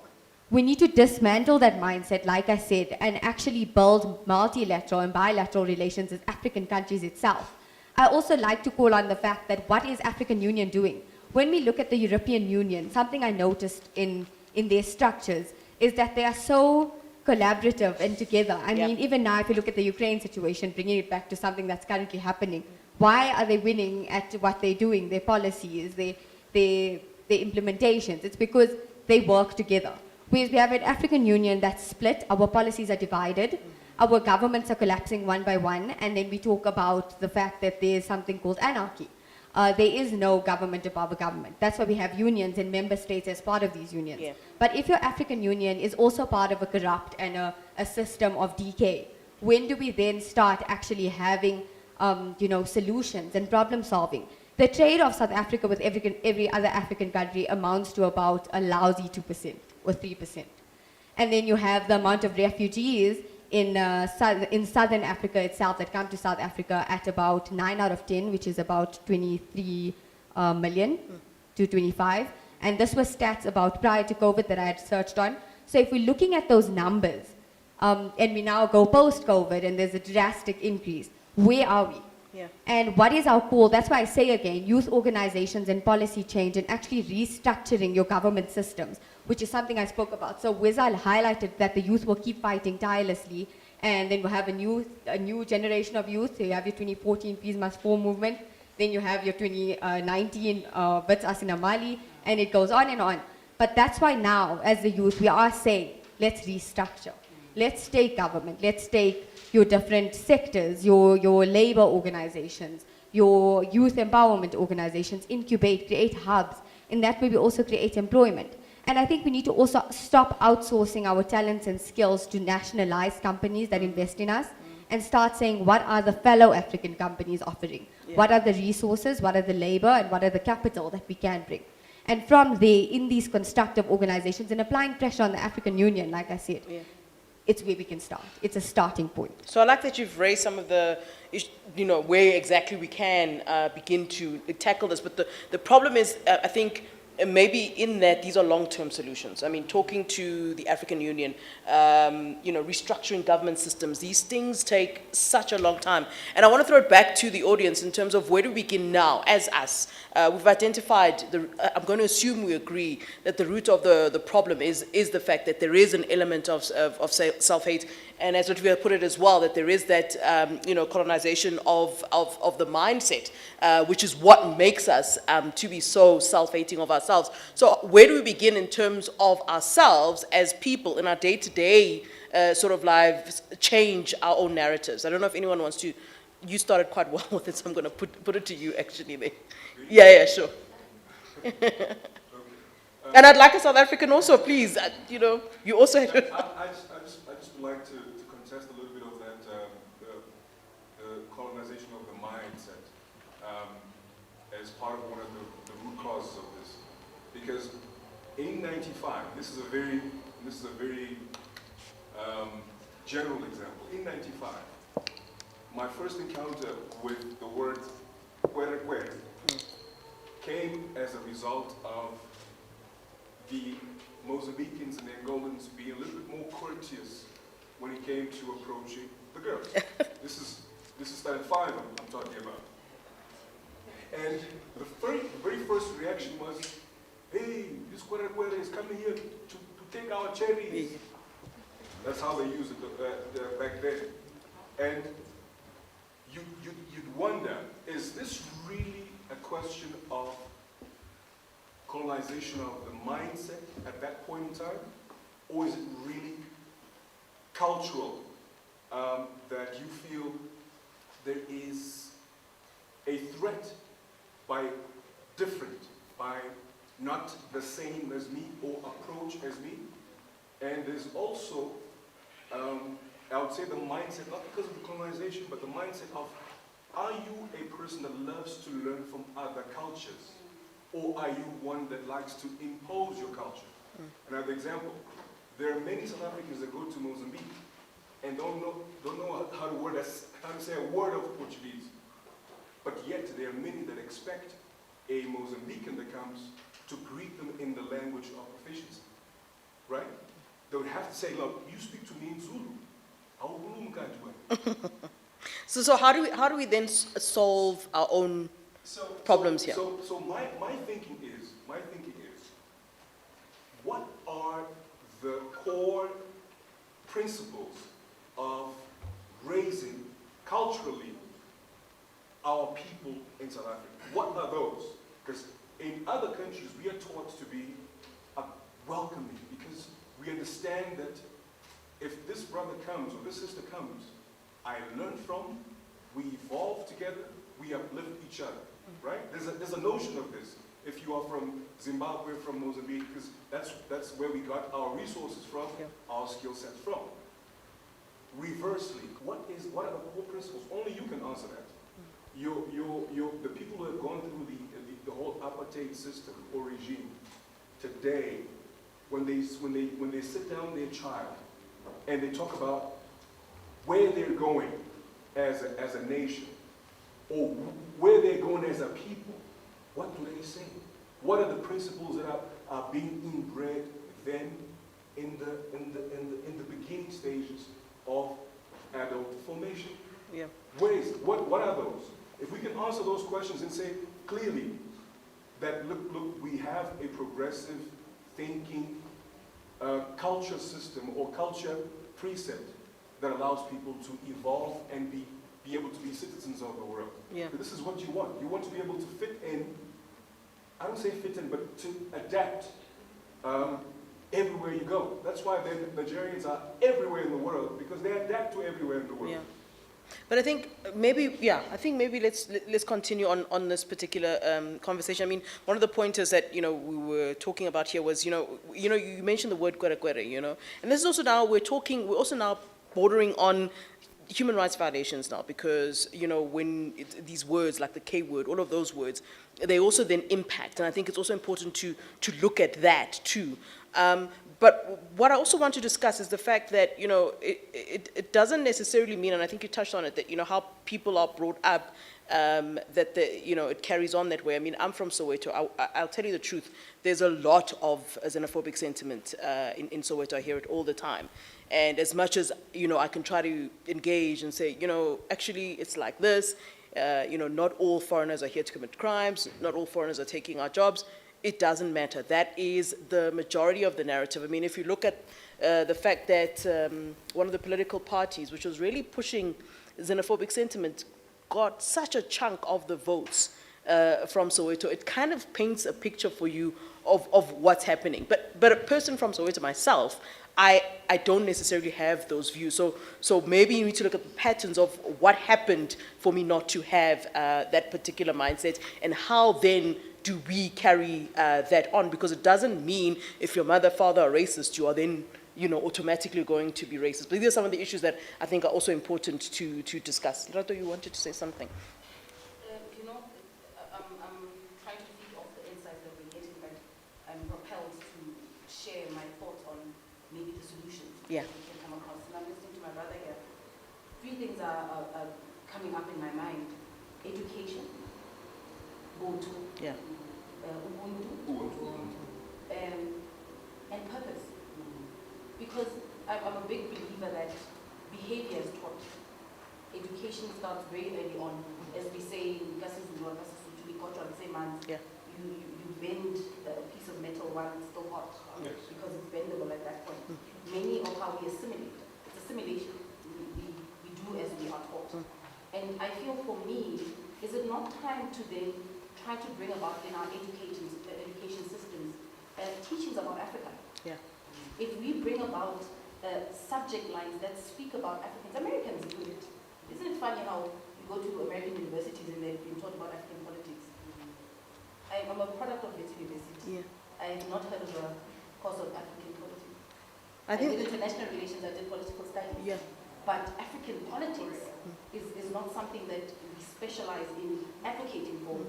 [SPEAKER 4] We need to dismantle that mindset, like I said, and actually build multilateral and bilateral relations with African countries itself. I also like to call on the fact that what is African Union doing? When we look at the European Union, something I noticed in their structures is that they are so collaborative and together. I mean, even now, if you look at the Ukraine situation, bringing it back to something that's currently happening, why are they winning at what they're doing, their policies, their implementations? It's because they work together. Whereas we have an African Union that's split, our policies are divided, our governments are collapsing one by one, and then we talk about the fact that there's something called anarchy. There is no government above a government. That's why we have unions and member states as part of these unions.
[SPEAKER 1] Yeah.
[SPEAKER 4] But if your African Union is also part of a corrupt and a system of decay, when do we then start actually having solutions and problem solving? The trade of South Africa with every other African country amounts to about a lousy 2% or 3%. And then you have the amount of refugees in Southern Africa itself that come to South Africa at about 9 out of 10, which is about 23 million to 25. And this was stats about prior to COVID that I had searched on. So if we're looking at those numbers, and we now go post-COVID and there's a drastic increase, where are we?
[SPEAKER 1] Yeah.
[SPEAKER 4] And what is our call? That's why I say again, youth organizations and policy change and actually restructuring your government systems, which is something I spoke about. So Wizal highlighted that the youth will keep fighting tirelessly, and then we'll have a new generation of youth. So you have your 2014 Peace Must Fall movement. Then you have your 2019 Bits Asina Mali, and it goes on and on. But that's why now, as the youth, we are saying, let's restructure. Let's take government, let's take your different sectors, your labor organizations, your youth empowerment organizations, incubate, create hubs. In that way, we also create employment. And I think we need to also stop outsourcing our talents and skills to nationalized companies that invest in us and start saying, what are the fellow African companies offering?
[SPEAKER 1] Yeah.
[SPEAKER 4] What are the resources, what are the labor, and what are the capital that we can bring? And from there, in these constructive organizations, and applying pressure on the African Union, like I said,
[SPEAKER 1] Yeah.
[SPEAKER 4] it's where we can start. It's a starting point.
[SPEAKER 1] So I like that you've raised some of the, where exactly we can begin to tackle this. But the problem is, I think, maybe in that these are long-term solutions. I mean, talking to the African Union, restructuring government systems, these things take such a long time. And I want to throw it back to the audience in terms of where do we begin now as us? We've identified, I'm going to assume we agree that the root of the problem is the fact that there is an element of self-hate. And as Lutfi put it as well, that there is that, colonization of the mindset, which is what makes us to be so self-hating of ourselves. So where do we begin in terms of ourselves as people in our day-to-day sort of lives, change our own narratives? I don't know if anyone wants to. You started quite well with it, so I'm going to put it to you actually there. Yeah, sure. And I'd like a South African also, please. You also had.
[SPEAKER 5] I just would like to contest a little bit of that, the colonization of the mindset as part of one of the root causes of this. Because in '95, this is a very general example. In '95, my first encounter with the word kwere came as a result of the Mozambicans and Angolans being a little bit more courteous when it came to approaching the girls. This is stand 5 I'm talking about. And the very first reaction was, hey, this kwere is coming here to take our cherries. That's how they used it back then. And you'd wonder, is this really a question of colonization of the mindset at that point in time? Or is it really cultural, that you feel there is a threat by different, by not the same as me or approach as me? And there's also, I would say the mindset, not because of the colonization, but the mindset of, are you a person that loves to learn from other cultures? Or are you one that likes to impose your culture? Another example, there are many South Africans that go to Mozambique and don't know how to say a word of Portuguese. But yet there are many that expect a Mozambican that comes to greet them in the language of proficiency, right? They would have to say, look, you speak to me in Zulu.
[SPEAKER 1] So how do we then solve our own problems here?
[SPEAKER 5] So my thinking is, what are the core principles of raising culturally our people in South Africa? What are those? Because in other countries we are taught to be welcoming, because we understand that if this brother comes or this sister comes, I learn from, we evolve together, we uplift each other, right? There's a notion of this. If you are from Zimbabwe, from Mozambique, because that's where we got our resources from, our skill sets from. Reversely, what are the core principles? Only you can answer that. The people who have gone through the whole apartheid system or regime today, when they sit down their child and they talk about where they're going as a nation, or where they're going as a people, what do they say? What are the principles that are being inbred then in the beginning stages of adult formation?
[SPEAKER 1] Yeah.
[SPEAKER 5] What are those? If we can answer those questions and say clearly that look, we have a progressive thinking culture system or culture precept that allows people to evolve and be be able to be citizens of the world.
[SPEAKER 1] Yeah.
[SPEAKER 5] This is what you want. You want to be able to fit in, I don't say fit in, but to adapt everywhere you go. That's why the Nigerians are everywhere in the world, because they adapt to everywhere in the world.
[SPEAKER 1] Yeah. But I think maybe, let's continue on this particular conversation. I mean, one of the pointers that, we were talking about here was, you mentioned the word kwere, and this is also now, we're also now bordering on human rights violations now, because, when these words, like the K word, all of those words, they also then impact, and I think it's also important to look at that too. But what I also want to discuss is the fact that, it doesn't necessarily mean, and I think you touched on it, that, how people are brought up, that, it carries on that way. I mean, I'm from Soweto. I'll tell you the truth. There's a lot of xenophobic sentiment in Soweto. I hear it all the time. And as much as, I can try to engage and say, actually, it's like this. Not all foreigners are here to commit crimes. Not all foreigners are taking our jobs. It doesn't matter. That is the majority of the narrative. I mean, if you look at the fact that one of the political parties, which was really pushing xenophobic sentiment, got such a chunk of the votes from Soweto, it kind of paints a picture for you of what's happening. But a person from Soweto myself, I don't necessarily have those views. So maybe you need to look at the patterns of what happened for me not to have that particular mindset, and how then do we carry that on? Because it doesn't mean if your mother, father are racist, you are then, automatically going to be racist. But these are some of the issues that I think are also important to discuss. Rato, you wanted to say something?
[SPEAKER 2] I'm trying to feed off the insights that we're getting, but I'm propelled to share my thoughts on maybe the solutions
[SPEAKER 1] Yeah.
[SPEAKER 2] that we can come across. And I'm listening to my brother here. Three things are coming up in my mind: education, Ubuntu,
[SPEAKER 1] Yeah.
[SPEAKER 2] And purpose. Because I'm a big believer that behavior is taught. Education starts very early on. As we say, you bend a piece of metal while it's still hot,
[SPEAKER 5] Yes.
[SPEAKER 2] because it's bendable at that point. Many of how we assimilate, it's assimilation. We do as we are taught. And I feel, for me, is it not time to then try to bring about in our education systems teachings about Africa?
[SPEAKER 1] Yeah.
[SPEAKER 2] If we bring about subject lines that speak about Africans, Americans do it. Isn't it funny how you go to American universities and they've been taught about African politics? I'm a product of this university.
[SPEAKER 1] Yeah.
[SPEAKER 2] I have not heard of a course of African politics.
[SPEAKER 1] I think.
[SPEAKER 2] did international relations, I did political studies.
[SPEAKER 1] Yeah.
[SPEAKER 2] But African politics is not something that we specialize in advocating for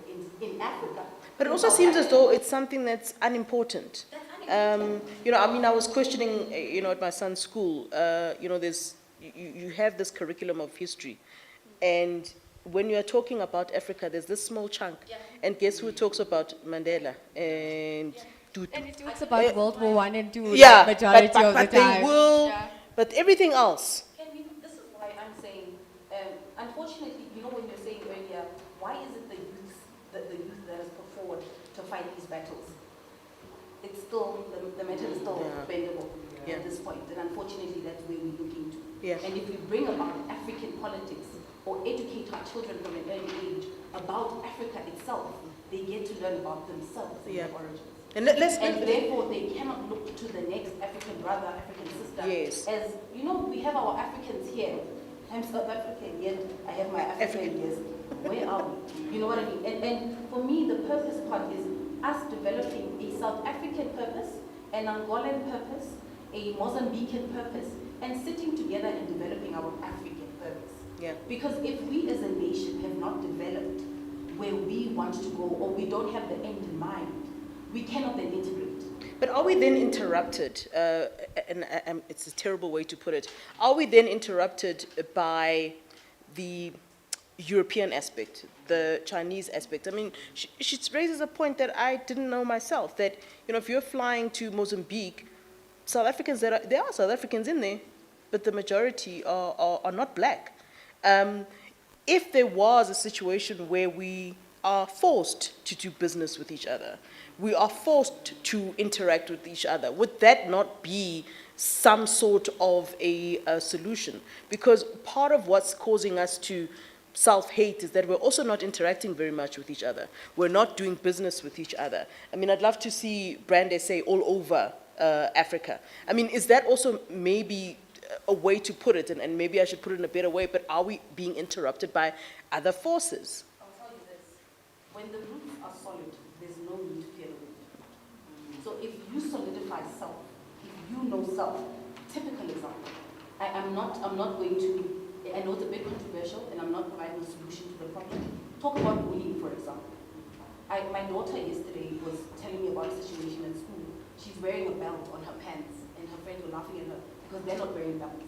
[SPEAKER 2] in Africa.
[SPEAKER 1] But it also seems as though it's something that's unimportant. I was questioning, at my son's school, you have this curriculum of history, and when you are talking about Africa, there's this small chunk, and guess who talks about Mandela and Tutu?
[SPEAKER 4] And it talks about World War I and II,
[SPEAKER 1] Yeah,
[SPEAKER 4] like majority
[SPEAKER 1] but
[SPEAKER 4] of the time.
[SPEAKER 1] they will,
[SPEAKER 4] Yeah.
[SPEAKER 1] but everything else.
[SPEAKER 2] This is why I'm saying, unfortunately, when you're saying earlier, why is it the youth that has put forward to fight these battles? It's still, the metal is still bendable at this point, and unfortunately that's where we look into.
[SPEAKER 1] Yeah.
[SPEAKER 2] And if we bring about African politics, or educate our children from an early age about Africa itself, they get to learn about themselves and their origins.
[SPEAKER 1] And
[SPEAKER 2] And therefore, they cannot look to the next African brother, African sister.
[SPEAKER 1] Yes.
[SPEAKER 2] As, we have our Africans here. I'm South African, yet I have my African years. Where are we? You know what I mean? And for me, the purpose part is us developing a South African purpose, an Angolan purpose, a Mozambican purpose, and sitting together and developing our African purpose.
[SPEAKER 1] Yeah.
[SPEAKER 2] Because if we as a nation have not developed where we want to go, or we don't have the end in mind, we cannot then integrate.
[SPEAKER 1] But are we then interrupted, and it's a terrible way to put it, are we then interrupted by the European aspect, the Chinese aspect? I mean, she raises a point that I didn't know myself, that, if you're flying to Mozambique, South Africans, there are South Africans in there, but the majority are not black. If there was a situation where we are forced to do business with each other. We are forced to interact with each other. Would that not be some sort of a solution? Because part of what's causing us to self-hate is that we're also not interacting very much with each other. We're not doing business with each other. I mean, I'd love to see Brand SA all over Africa. I mean, is that also maybe a way to put it, and maybe I should put it in a better way, but are we being interrupted by other forces?
[SPEAKER 3] I'll tell you this. When the roots are solid, there's no need to fear the wind. So if you solidify self, if you know self, typical example, I'm not going to, I know it's a bit controversial and I'm not providing a solution to the problem. Talk about bullying, for example. My daughter yesterday was telling me about a situation at school. She's wearing a belt on her pants and her friends were laughing at her because they're not wearing belts.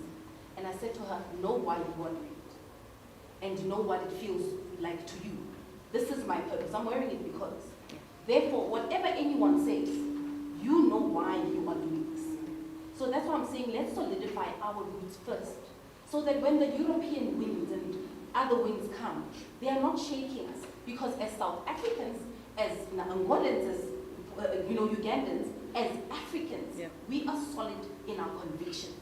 [SPEAKER 3] And I said to her, know why you are doing it and know what it feels like to you. This is my purpose. I'm wearing it because. Therefore, whatever anyone says, you know why you are doing this. So that's why I'm saying let's solidify our roots first, so that when the European winds and other winds come, they are not shaking us. Because as South Africans, as Angolans, as Ugandans, as Africans, we are solid in our convictions.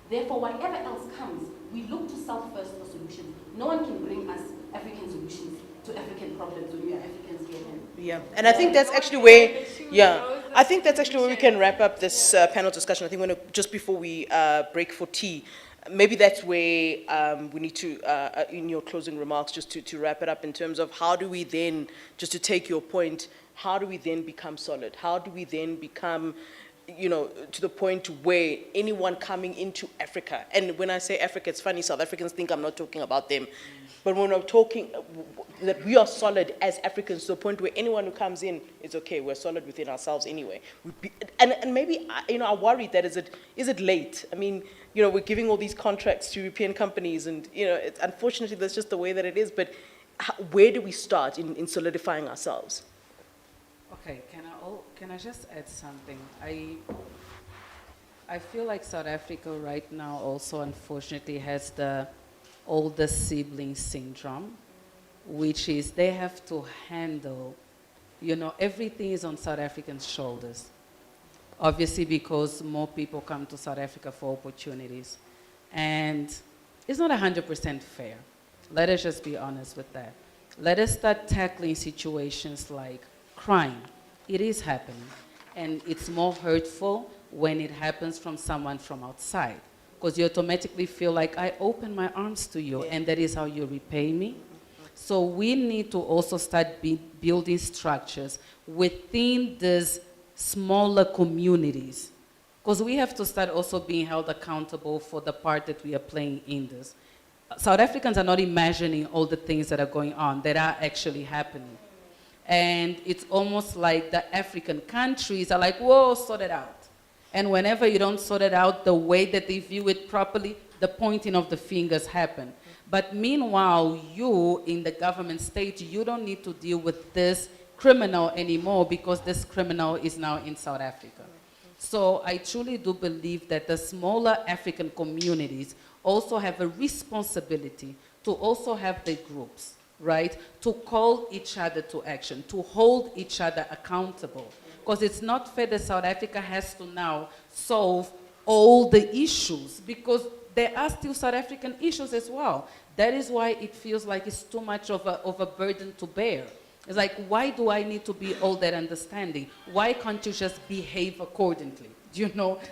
[SPEAKER 3] Therefore, whatever else comes, we look to self first for solutions. No one can bring us African solutions to African problems when we are Africans here.
[SPEAKER 1] Yeah, and I think that's actually where, I think that's actually where we can wrap up this panel discussion. I think just before we break for tea, maybe that's where we need to, in your closing remarks, just to wrap it up in terms of how do we then, just to take your point, how do we then become solid? How do we then become, to the point where anyone coming into Africa, and when I say Africa, it's funny, South Africans think I'm not talking about them, but when I'm talking that we are solid as Africans to the point where anyone who comes in is okay, we're solid within ourselves anyway. And maybe, I worry that is it late? I mean, we're giving all these contracts to European companies and, unfortunately that's just the way that it is, but where do we start in solidifying ourselves?
[SPEAKER 3] Okay, can I just add something? I feel like South Africa right now also unfortunately has the older sibling syndrome, which is they have to handle, everything is on South Africans' shoulders. Obviously because more people come to South Africa for opportunities. And it's not 100% fair. Let us just be honest with that. Let us start tackling situations like crime. It is happening. And it's more hurtful when it happens from someone from outside. Because you automatically feel like, I open my arms to you, and that is how you repay me. So we need to also start building structures within these smaller communities. Because we have to start also being held accountable for the part that we are playing in this. South Africans are not imagining all the things that are going on, that are actually happening. And it's almost like the African countries are like, whoa, sort it out. And whenever you don't sort it out the way that they view it properly, the pointing of the fingers happen. But meanwhile, you in the government state, you don't need to deal with this criminal anymore because this criminal is now in South Africa. So I truly do believe that the smaller African communities also have a responsibility to also have their groups, right? To call each other to action, to hold each other accountable. Because it's not fair that South Africa has to now solve all the issues, because there are still South African issues as well. That is why it feels like it's too much of a burden to bear. It's like, why do I need to be all that understanding? Why can't you just behave accordingly?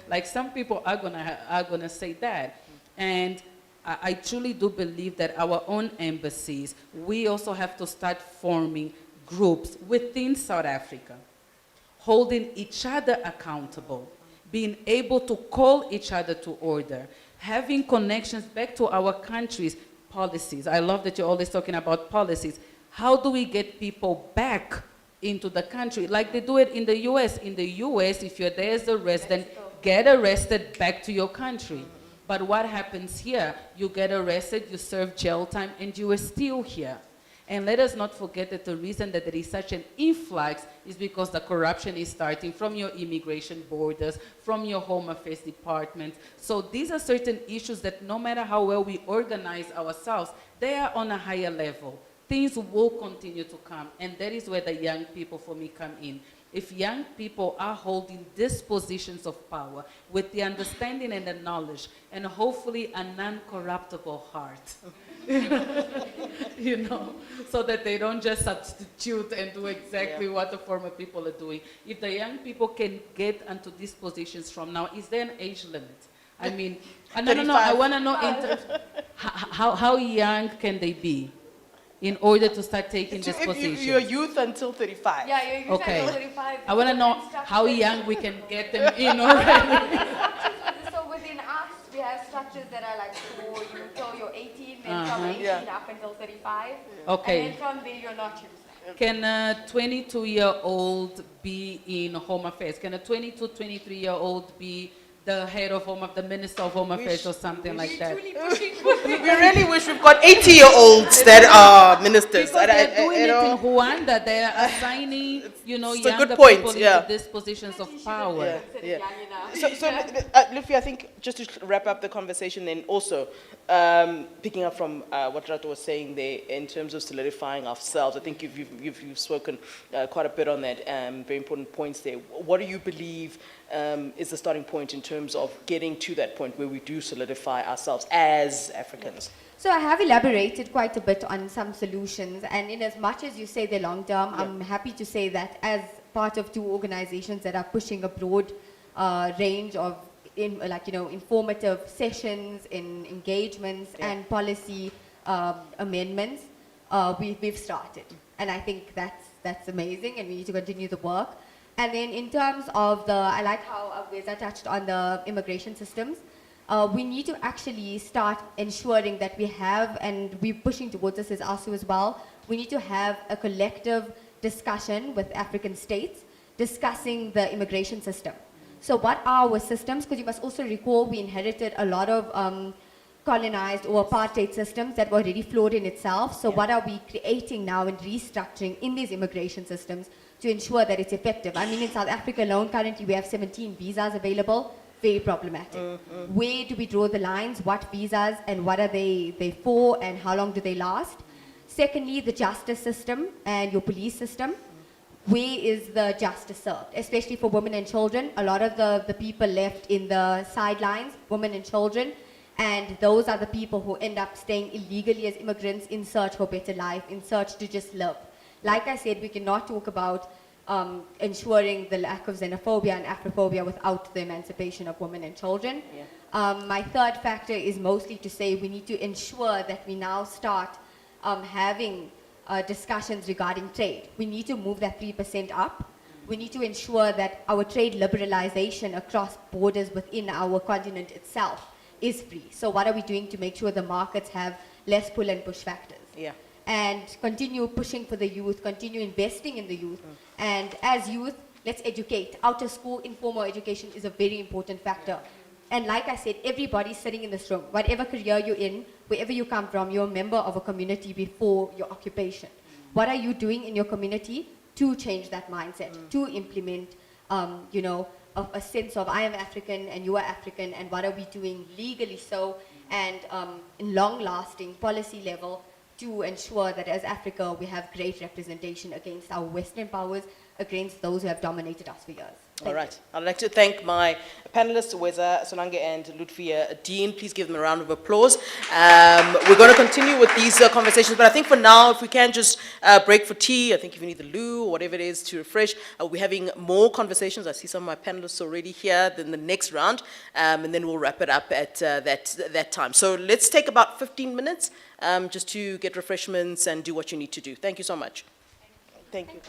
[SPEAKER 3] Like some people are gonna say that. And I truly do believe that our own embassies, we also have to start forming groups within South Africa, holding each other accountable, being able to call each other to order, having connections back to our countries, policies. I love that you're always talking about policies. How do we get people back into the country? Like they do it in the US. In the US, if you're there as a resident, get arrested, back to your country. But what happens here? You get arrested, you serve jail time, and you are still here. And let us not forget that the reason that there is such an influx is because the corruption is starting from your immigration borders, from your home affairs department. So these are certain issues that no matter how well we organize ourselves, they are on a higher level. things will continue to come. And that is where the young people for me come in. If young people are holding these positions of power with the understanding and the knowledge, and hopefully a non-corruptible heart, you know, so that they don't just substitute and do exactly what the former people are doing. If the young people can get into these positions from now, is there an age limit? I mean, no, I want to know in terms, how young can they be in order to start taking this position?
[SPEAKER 1] Your youth until 35.
[SPEAKER 4] Yeah, you're
[SPEAKER 3] Okay.
[SPEAKER 4] 35.
[SPEAKER 3] I want to know how young we can get them in already.
[SPEAKER 4] So within us, we have structures that are like for you until you're 18, then from 18 up until 35.
[SPEAKER 3] Okay.
[SPEAKER 4] And then from there, you're not used.
[SPEAKER 3] Can a 22-year-old be in Home Affairs? Can a 22, 23-year-old be the head of the Minister of Home Affairs or something like that?
[SPEAKER 1] We really wish we've got 80-year-olds that are ministers.
[SPEAKER 3] Because they're doing it in Rwanda. They're assigning, you know,
[SPEAKER 1] It's a
[SPEAKER 3] younger
[SPEAKER 1] good point,
[SPEAKER 3] people
[SPEAKER 1] yeah.
[SPEAKER 3] into these positions of power.
[SPEAKER 1] Yeah. So Luffy, I think just to wrap up the conversation then also, picking up from what Rato was saying there in terms of solidifying ourselves, I think you've spoken quite a bit on that, very important points there. What do you believe is the starting point in terms of getting to that point where we do solidify ourselves as Africans?
[SPEAKER 4] So I have elaborated quite a bit on some solutions, and in as much as you say they're long term, I'm happy to say that as part of two organizations that are pushing a broad range of informative sessions, in engagements and policy amendments, we've started, and I think that's amazing, and we need to continue the work. And then in terms of I like how Weza touched on the immigration systems. We need to actually start ensuring that we have, and we're pushing towards this as ASU as well, we need to have a collective discussion with African states discussing the immigration system. So what are our systems? Because you must also recall we inherited a lot of colonized or apartheid systems that were already flawed in itself. So what are we creating now and restructuring in these immigration systems to ensure that it's effective? I mean, in South Africa alone, currently we have 17 visas available. Very problematic. Where do we draw the lines? What visas and what are they for, and how long do they last? Secondly, the justice system and your police system. Where is the justice served? Especially for women and children. A lot of the people left in the sidelines, women and children, and those are the people who end up staying illegally as immigrants in search for better life, in search to just live. Like I said, we cannot talk about ensuring the lack of xenophobia and Afrophobia without the emancipation of women and children. My third factor is mostly to say we need to ensure that we now start having discussions regarding trade. We need to move that 3% up. We need to ensure that our trade liberalization across borders within our continent itself is free. So what are we doing to make sure the markets have less pull and push factors? And continue pushing for the youth, continue investing in the youth. And as youth, let's educate. Out of school, informal education is a very important factor. And like I said, everybody sitting in this room, whatever career you're in, wherever you come from, you're a member of a community before your occupation. What are you doing in your community to change that mindset, to implement, a sense of I am African and you are African, and what are we doing legally so, and in long-lasting policy level, to ensure that as Africa we have great representation against our Western powers, against those who have dominated us for years.
[SPEAKER 1] All right. I'd like to thank my panelists, Weza, Sonange, and Lutfia Dean. Please give them a round of applause. We're going to continue with these conversations, but I think for now, if we can just break for tea, I think if you need the loo or whatever it is to refresh, we'll be having more conversations. I see some of my panelists already here, then the next round, and then we'll wrap it up at that time. So let's take about 15 minutes just to get refreshments and do what you need to do. Thank you so much. Thank you.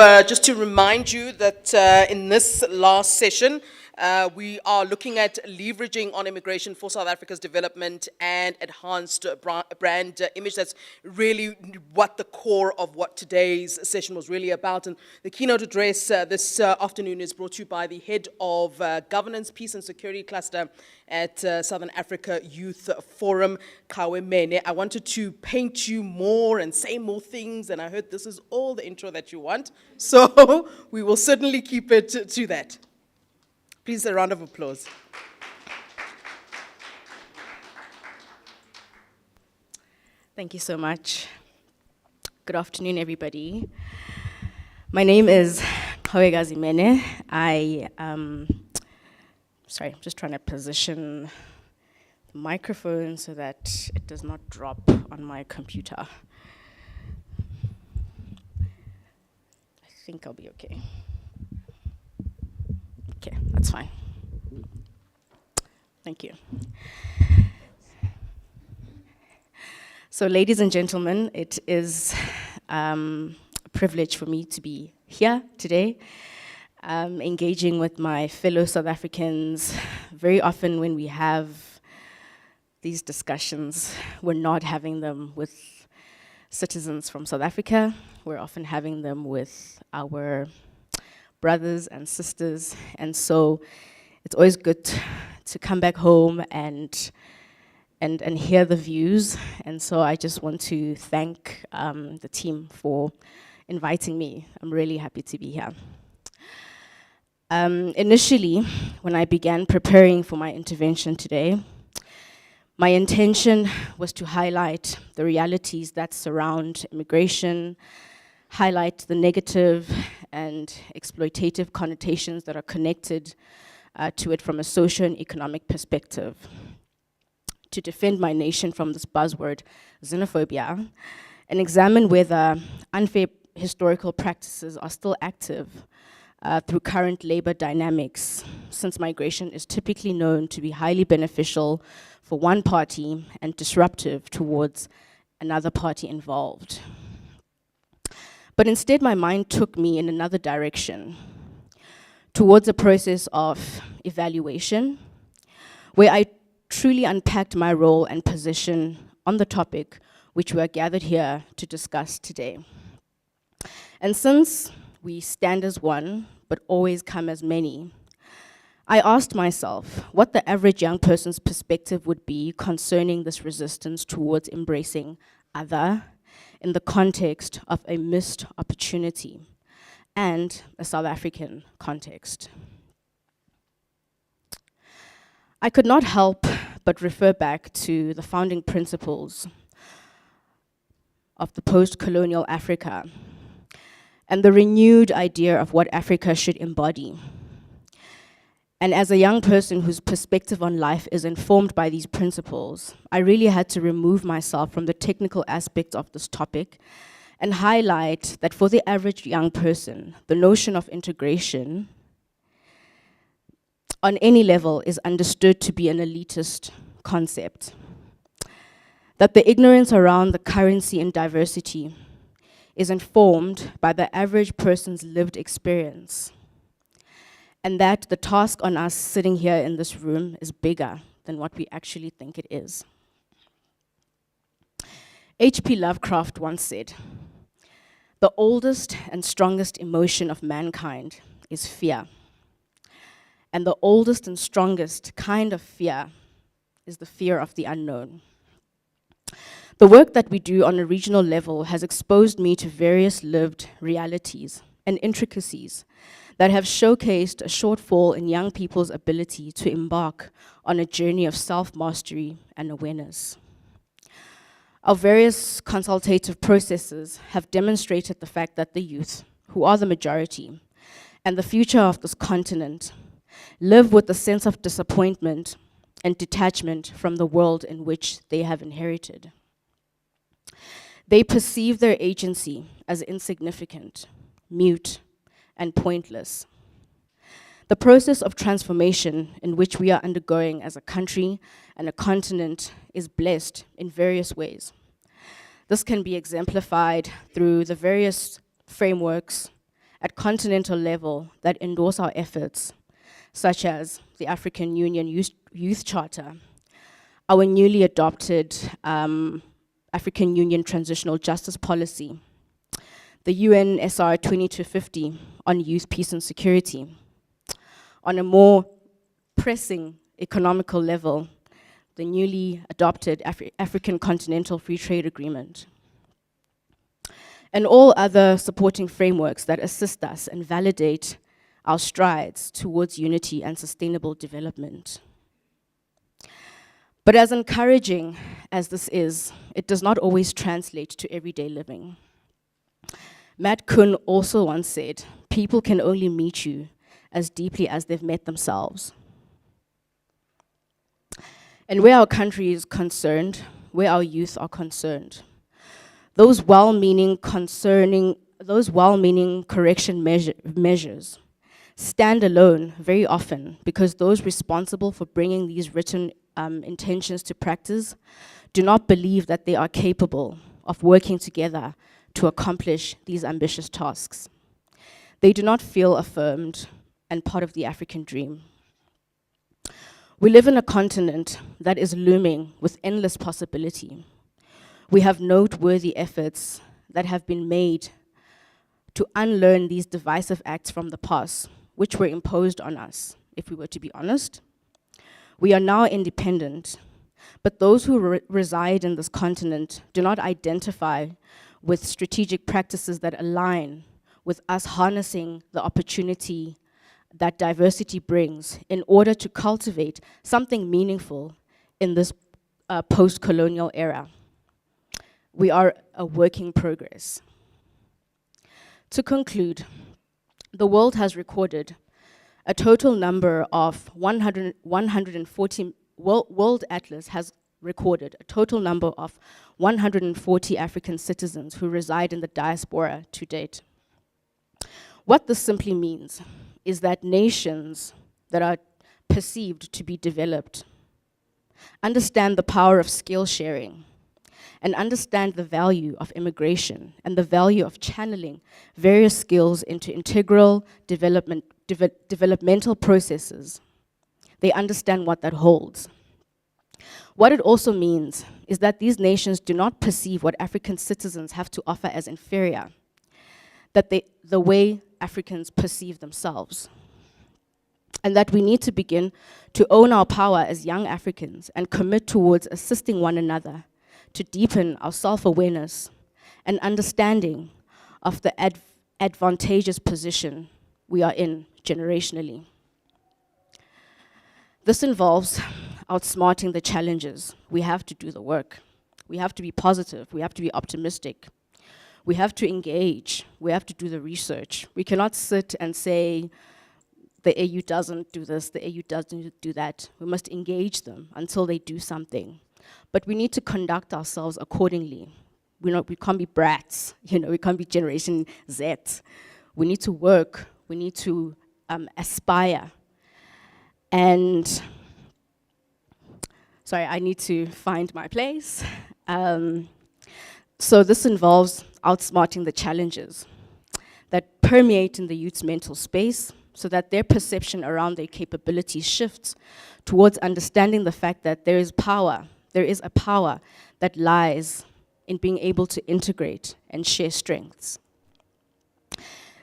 [SPEAKER 1] just to remind you that in this last session, we are looking at leveraging on immigration for South Africa's development and enhanced brand image. That's really what the core of what today's session was really about. And the keynote address this afternoon is brought to you by the head of Governance, Peace and Security Cluster at Southern Africa Youth Forum, Kawe Mene. I wanted to paint you more and say more things, and I heard this is all the intro that you want. So we will certainly keep it to that. Please, a round of applause.
[SPEAKER 2] Thank you so much. Good afternoon, everybody. My name is Kawega Mene. Sorry, I'm just trying to position the microphone so that it does not drop on my computer. I think I'll be okay. Okay, that's fine. Thank you. So, ladies and gentlemen, it is a privilege for me to be here today, engaging with my fellow South Africans. Very often when we have these discussions, we're not having them with citizens from South Africa. We're often having them with our brothers and sisters. And so it's always good to come back home and hear the views. And so I just want to thank the team for inviting me. I'm really happy to be here. Initially, when I began preparing for my intervention today, my intention was to highlight the realities that surround immigration, highlight the negative and exploitative connotations that are connected to it from a social and economic perspective, to defend my nation from this buzzword, xenophobia, and examine whether unfair historical practices are still active through current labor dynamics, since migration is typically known to be highly beneficial for one party and disruptive towards another party involved. But instead, my mind took me in another direction, towards a process of evaluation, where I truly unpacked my role and position on the topic which we are gathered here to discuss today. And since we stand as one, but always come as many, I asked myself what the average young person's perspective would be concerning this resistance towards embracing other in the context of a missed opportunity and a South African context. I could not help but refer back to the founding principles of the post-colonial Africa and the renewed idea of what Africa should embody. And as a young person whose perspective on life is informed by these principles, I really had to remove myself from the technical aspects of this topic and highlight that for the average young person, the notion of integration on any level is understood to be an elitist concept. That the ignorance around the currency and diversity is informed by the average person's lived experience, and that the task on us sitting here in this room is bigger than what we actually think it is. H.P. Lovecraft once said, "The oldest and strongest emotion of mankind is fear. And the oldest and strongest kind of fear is the fear of the unknown." The work that we do on a regional level has exposed me to various lived realities and intricacies that have showcased a shortfall in young people's ability to embark on a journey of self-mastery and awareness. Our various consultative processes have demonstrated the fact that the youth, who are the majority, and the future of this continent, live with a sense of disappointment and detachment from the world in which they have inherited. They perceive their agency as insignificant, mute, and pointless. The process of transformation in which we are undergoing as a country and a continent is blessed in various ways. This can be exemplified through the various frameworks
[SPEAKER 7] at continental level that endorse our efforts, such as the African Union Youth Charter, our newly adopted African Union Transitional Justice Policy, the UN SR 2250 on youth, peace and security. On a more pressing economical level, the newly adopted African Continental Free Trade Agreement, and all other supporting frameworks that assist us and validate our strides towards unity and sustainable development. But as encouraging as this is, it does not always translate to everyday living. Matt Kuhn also once said, people can only meet you as deeply as they've met themselves. And where our country is concerned, where our youth are concerned, those well-meaning correction measures stand alone very often because those responsible for bringing these written intentions to practice do not believe that they are capable of working together to accomplish these ambitious tasks. They do not feel affirmed and part of the African dream. We live in a continent that is looming with endless possibility. We have noteworthy efforts that have been made to unlearn these divisive acts from the past, which were imposed on us, if we were to be honest. We are now independent, but those who reside in this continent do not identify with strategic practices that align with us harnessing the opportunity that diversity brings in order to cultivate something meaningful in this post-colonial era. We are a work in progress. To conclude, the world has recorded a total number of 140, World Atlas has recorded a total number of 140 African citizens who reside in the diaspora to date. What this simply means is that nations that are perceived to be developed understand the power of skill sharing and understand the value of immigration and the value of channeling various skills into integral developmental processes. They understand what that holds. What it also means is that these nations do not perceive what African citizens have to offer as inferior, that the way Africans perceive themselves. And that we need to begin to own our power as young Africans and commit towards assisting one another to deepen our self-awareness and understanding of the advantageous position we are in generationally. This involves outsmarting the challenges. We have to do the work. We have to be positive. We have to be optimistic. We have to engage. We have to do the research. We cannot sit and say, the AU doesn't do this, the AU doesn't do that. We must engage them until they do something. But we need to conduct ourselves accordingly. We can't be brats, we can't be Generation Z. We need to work, we need to aspire. And, sorry, I need to find my place. So this involves outsmarting the challenges that permeate in the youth's mental space so that their perception around their capabilities shifts towards understanding the fact that there is a power that lies in being able to integrate and share strengths.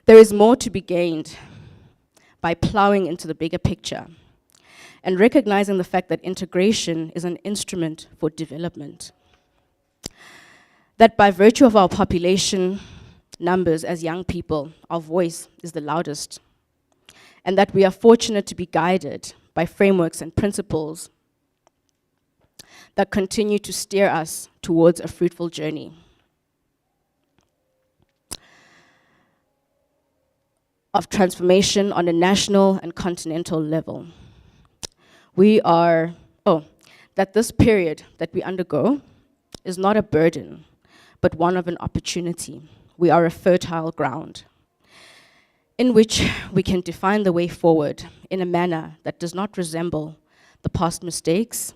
[SPEAKER 7] There is more to be gained by plowing into the bigger picture and recognizing the fact that integration is an instrument for development. That by virtue of our population numbers as young people, our voice is the loudest, and that we are fortunate to be guided by frameworks and principles that continue to steer us towards a fruitful journey. Of transformation on a national and continental level. That this period that we undergo is not a burden, but one of an opportunity. We are a fertile ground in which we can define the way forward in a manner that does not resemble the past mistakes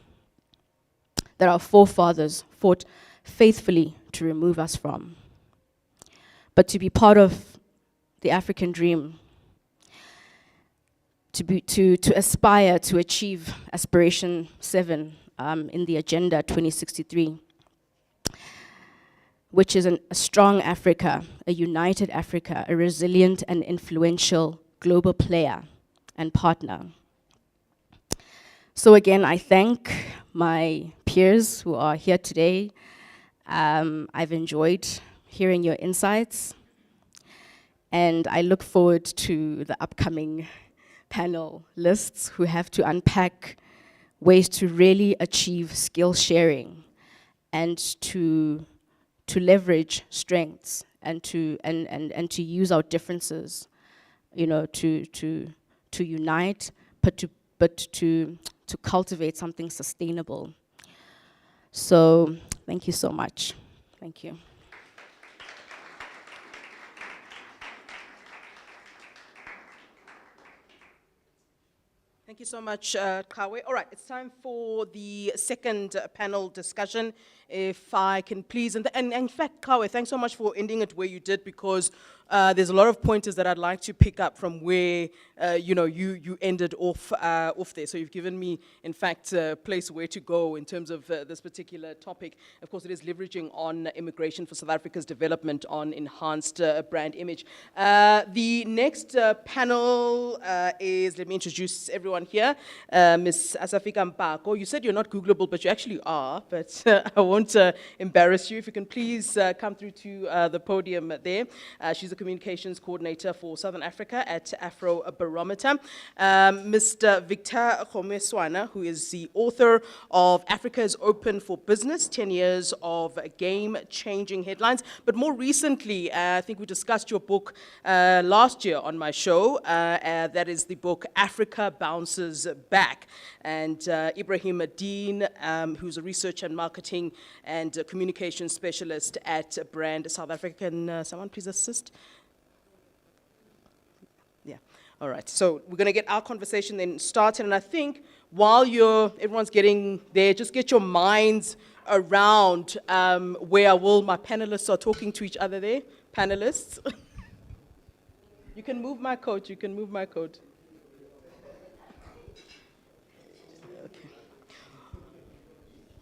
[SPEAKER 7] that our forefathers fought faithfully to remove us from, but to be part of the African dream, to aspire to achieve Aspiration 7 in the Agenda 2063, which is a strong Africa, a united Africa, a resilient and influential global player and partner. So again, I thank my peers who are here today. I've enjoyed hearing your insights, and I look forward to the upcoming panel lists who have to unpack ways to really achieve skill sharing and to leverage strengths and to use our differences, you know, to unite, but to cultivate something sustainable. So thank you so much. Thank you.
[SPEAKER 1] Thank you so much, Kawe. All right, it's time for the second panel discussion. If I can please, and in fact, Kawe, thanks so much for ending it where you did, because there's a lot of pointers that I'd like to pick up from where you ended off there. So you've given me, in fact, a place where to go in terms of this particular topic. Of course, it is leveraging on immigration for South Africa's development on enhanced brand image. The next panel is, let me introduce everyone here, Ms. Asafika Mpako. You said you're not Googleable, but you actually are, but I won't embarrass you. If you can please come through to the podium there. She's a communications coordinator for Southern Africa at Afro Barometer. Mr. Victor Khomeswana, who is the author of Africa is Open for Business, 10 years of game-changing headlines. But more recently, I think we discussed your book last year on my show. That is the book Africa Bounces Back. And Ibrahim Dean, who's a research and marketing and communication specialist at Brand South Africa. Can someone please assist? Yeah, all right. So we're going to get our conversation then started. And I think while everyone's getting there, just get your minds around where my panelists are talking to each other there. Panelists. You can move my coat. You can move my coat.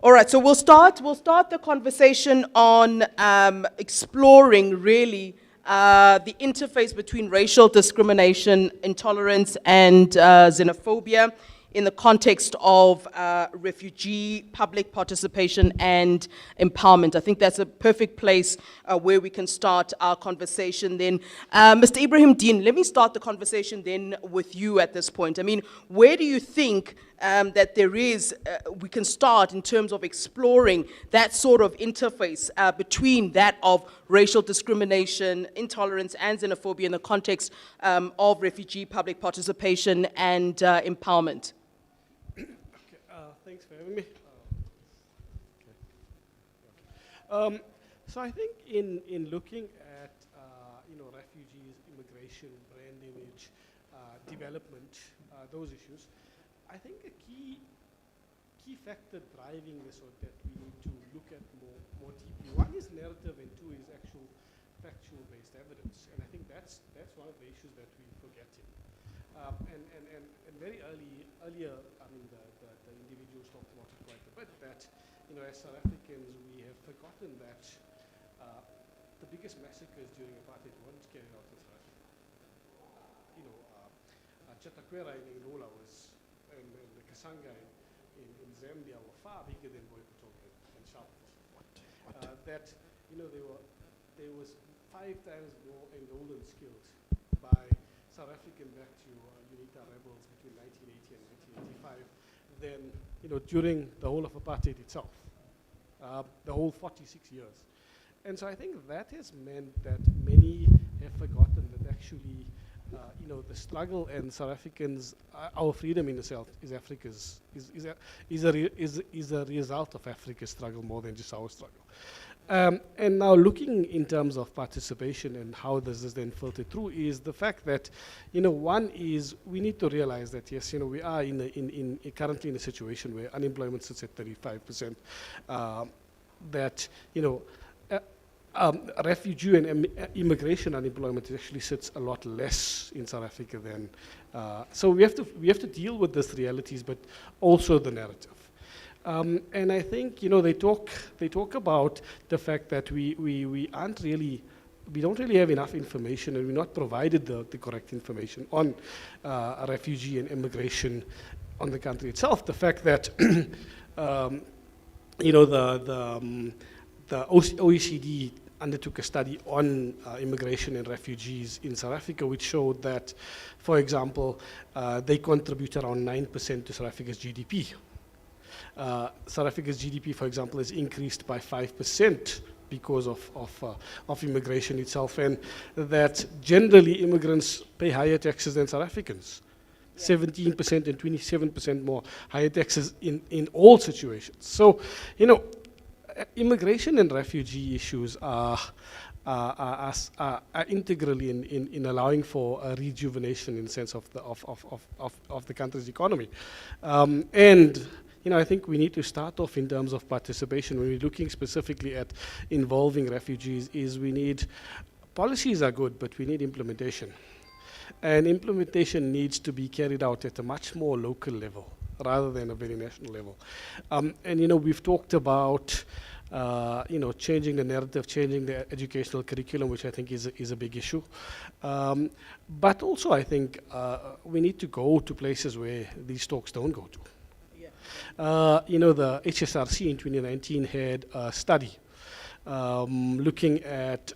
[SPEAKER 1] All right, so we'll start the conversation on exploring really the interface between racial discrimination, intolerance, and xenophobia in the context of refugee public participation and empowerment. I think that's a perfect place where we can start our conversation then. Mr. Ibrahim Dean, let me start the conversation then with you at this point. I mean, where do you think that we can start in terms of exploring that sort of interface between that of racial discrimination, intolerance, and xenophobia in the context of refugee public participation and empowerment?
[SPEAKER 8] Thanks for having me. So I think in looking at refugees, immigration, brand image, development, those issues, I think a key factor driving this, or that we need to look at more deeply. One is narrative, and two is actual factual-based evidence. And I think that's one of the issues that we're forgetting. And very earlier, I mean, the individuals talked about it quite a bit, that, as South Africans, we have forgotten that the biggest massacres during apartheid weren't carried out in South Africa. Chatakwera in Angola was, and the Kasanga in Zambia were far bigger than Boykotoga and South. There was 5 times more Angolan killed by South African back to UNITA rebels between 1980 and 1985 than during the whole of apartheid itself, the whole 46 years. And so I think that has meant that many have forgotten that actually the struggle and South Africans, our freedom in itself is Africa's is a result of Africa's struggle more than just our struggle. And now looking in terms of participation and how does this then filter through is the fact that, one is we need to realize that, yes, we are currently in a situation where unemployment sits at 35%, that, refugee and immigration unemployment actually sits a lot less in South Africa than. So we have to deal with these realities, but also the narrative. And I think they talk about the fact that we don't really have enough information, and we're not provided the correct information on refugee and immigration on the country itself. The fact that the OECD undertook a study on immigration and refugees in South Africa, which showed that, for example, they contribute around 9% to South Africa's GDP. South Africa's GDP, for example, has increased by 5% because of immigration itself, and that generally immigrants pay higher taxes than South Africans. 17% and 27% more higher taxes in all situations. So, immigration and refugee issues are integrally in allowing for a rejuvenation in the sense of the country's economy. And I think we need to start off in terms of participation. When we're looking specifically at involving refugees, we need, policies are good, but we need implementation. And implementation needs to be carried out at a much more local level rather than a very national level. And we've talked about changing the narrative, changing the educational curriculum, which I think is a big issue. But also I think we need to go to places where these talks don't go to. The HSRC in 2019 had a study looking at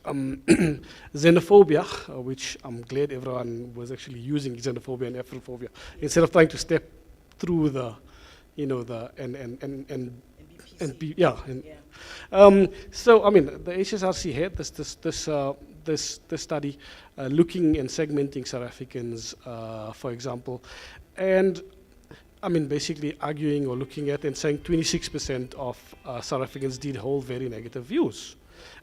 [SPEAKER 8] xenophobia, which I'm glad everyone was actually using xenophobia and Afrophobia instead of trying to step through the, So I mean, the HSRC had this study looking and segmenting South Africans, for example, and I mean, basically arguing or looking at and saying 26% of South Africans did hold very negative views.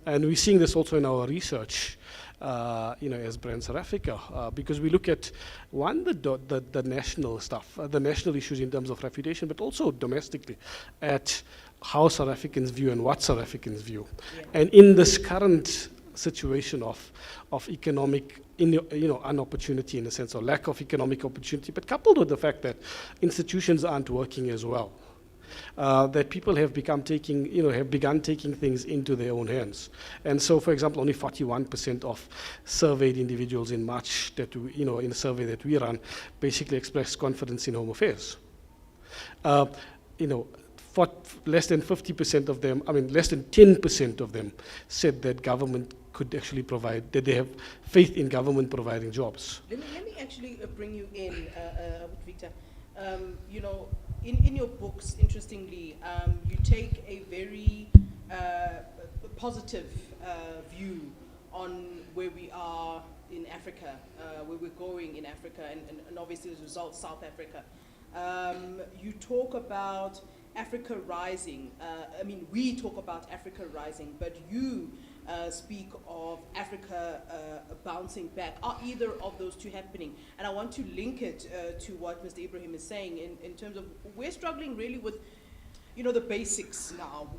[SPEAKER 8] And we're seeing this also in our research, as Brand South Africa, because we look at, one, the national stuff, the national issues in terms of reputation, but also domestically at how South Africans view and what South Africans view. Yeah. And in this current situation of economic unopportunity, in the sense of lack of economic opportunity, but coupled with the fact that institutions aren't working as well, that people have begun taking things into their own hands. And so, for example, only 41% of surveyed individuals in March in a survey that we run basically expressed confidence in Home Affairs. For less than 50% of them, less than 10% of them said that government could actually provide, that they have faith in government providing jobs.
[SPEAKER 1] Let me actually bring you in, Victor. In your books, interestingly, you take a very positive view on where we are in Africa, where we're going in Africa, and obviously as a result, South Africa. You talk about Africa rising. We talk about Africa rising, but you speak of Africa bouncing back. Are either of those two happening? And I want to link it to what Mr. Ibrahim is saying in terms of we're struggling really with, the basics now.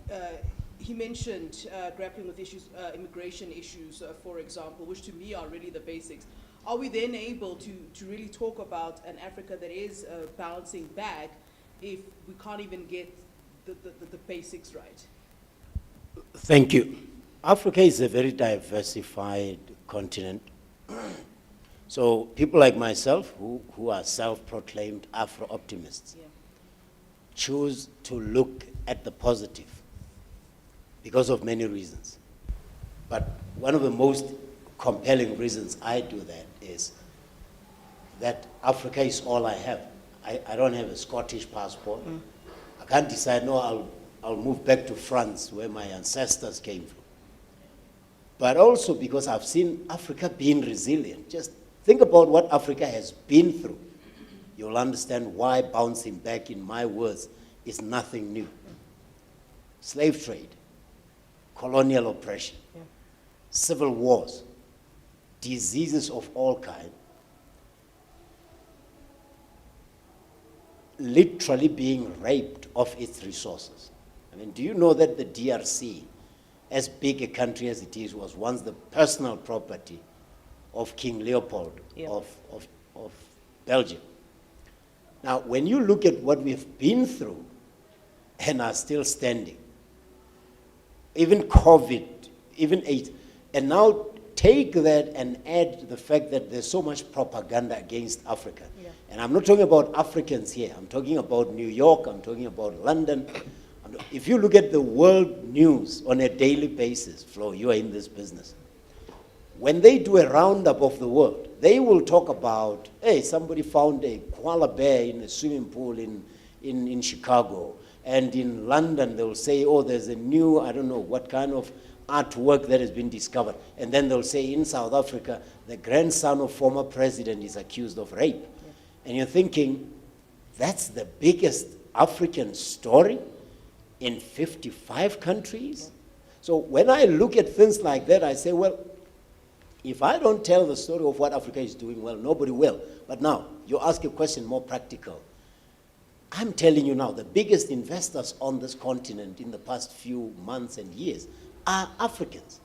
[SPEAKER 1] He mentioned grappling with issues, immigration issues, for example, which to me are really the basics. Are we then able to really talk about an Africa that is bouncing back if we can't even get the basics right?
[SPEAKER 9] Thank you. Africa is a very diversified continent. So people like myself, who are self-proclaimed Afro-optimists, choose to look at the positive because of many reasons. But one of the most compelling reasons I do that is that Africa is all I have. I don't have a Scottish passport. I can't decide, no, I'll move back to France where my ancestors came from. But also because I've seen Africa being resilient. Just think about what Africa has been through. You'll understand why bouncing back, in my words, is nothing new. Slave trade, colonial oppression, civil wars, diseases of all kinds, literally being raped of its resources. Do you know that the DRC as big a country as it is, was once the personal property of King Leopold
[SPEAKER 1] Yeah.
[SPEAKER 9] of Belgium. Now, when you look at what we've been through and are still standing, even COVID, even AIDS, and now take that and add the fact that there's so much propaganda against Africa.
[SPEAKER 1] Yeah.
[SPEAKER 9] And I'm not talking about Africans here. I'm talking about New York. I'm talking about London. If you look at the world news on a daily basis, Flo, you are in this business. When they do a roundup of the world, they will talk about, hey, somebody found a koala bear in a swimming pool in Chicago. And in London, they'll say, oh, there's a new, I don't know what kind of artwork that has been discovered. And then they'll say, in South Africa, the grandson of former president is accused of rape. Yeah. And you're thinking, that's the biggest African story in 55 countries? Yeah. So when I look at things like that, I say, well, if I don't tell the story of what Africa is doing well, nobody will. But now, you ask a question more practical. I'm telling you now, the biggest investors on this continent in the past few months and years are Africans.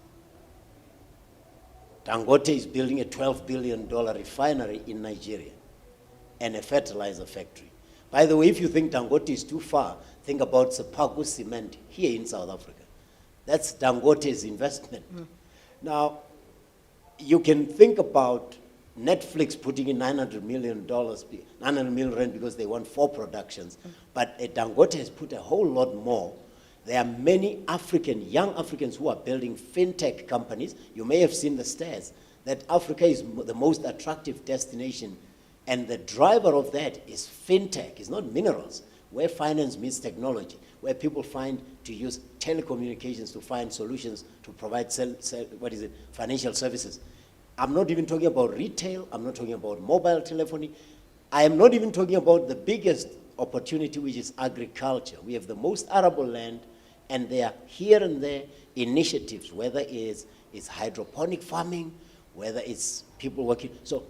[SPEAKER 9] Dangote is building a $12 billion refinery in Nigeria and a fertilizer factory. By the way, if you think Dangote is too far, think about Sepago Cement here in South Africa. That's Dangote's investment. Now, you can think about Netflix putting in $900 million because they want 4 productions. But Dangote has put a whole lot more. There are many young Africans who are building fintech companies. You may have seen the stats that Africa is the most attractive destination. And the driver of that is fintech. It's not minerals, where finance meets technology, where people find to use telecommunications to find solutions to provide financial services. I'm not even talking about retail. I'm not talking about mobile telephony. I am not even talking about the biggest opportunity, which is agriculture. We have the most arable land, and there are here and there initiatives, whether it's hydroponic farming, whether it's people working. So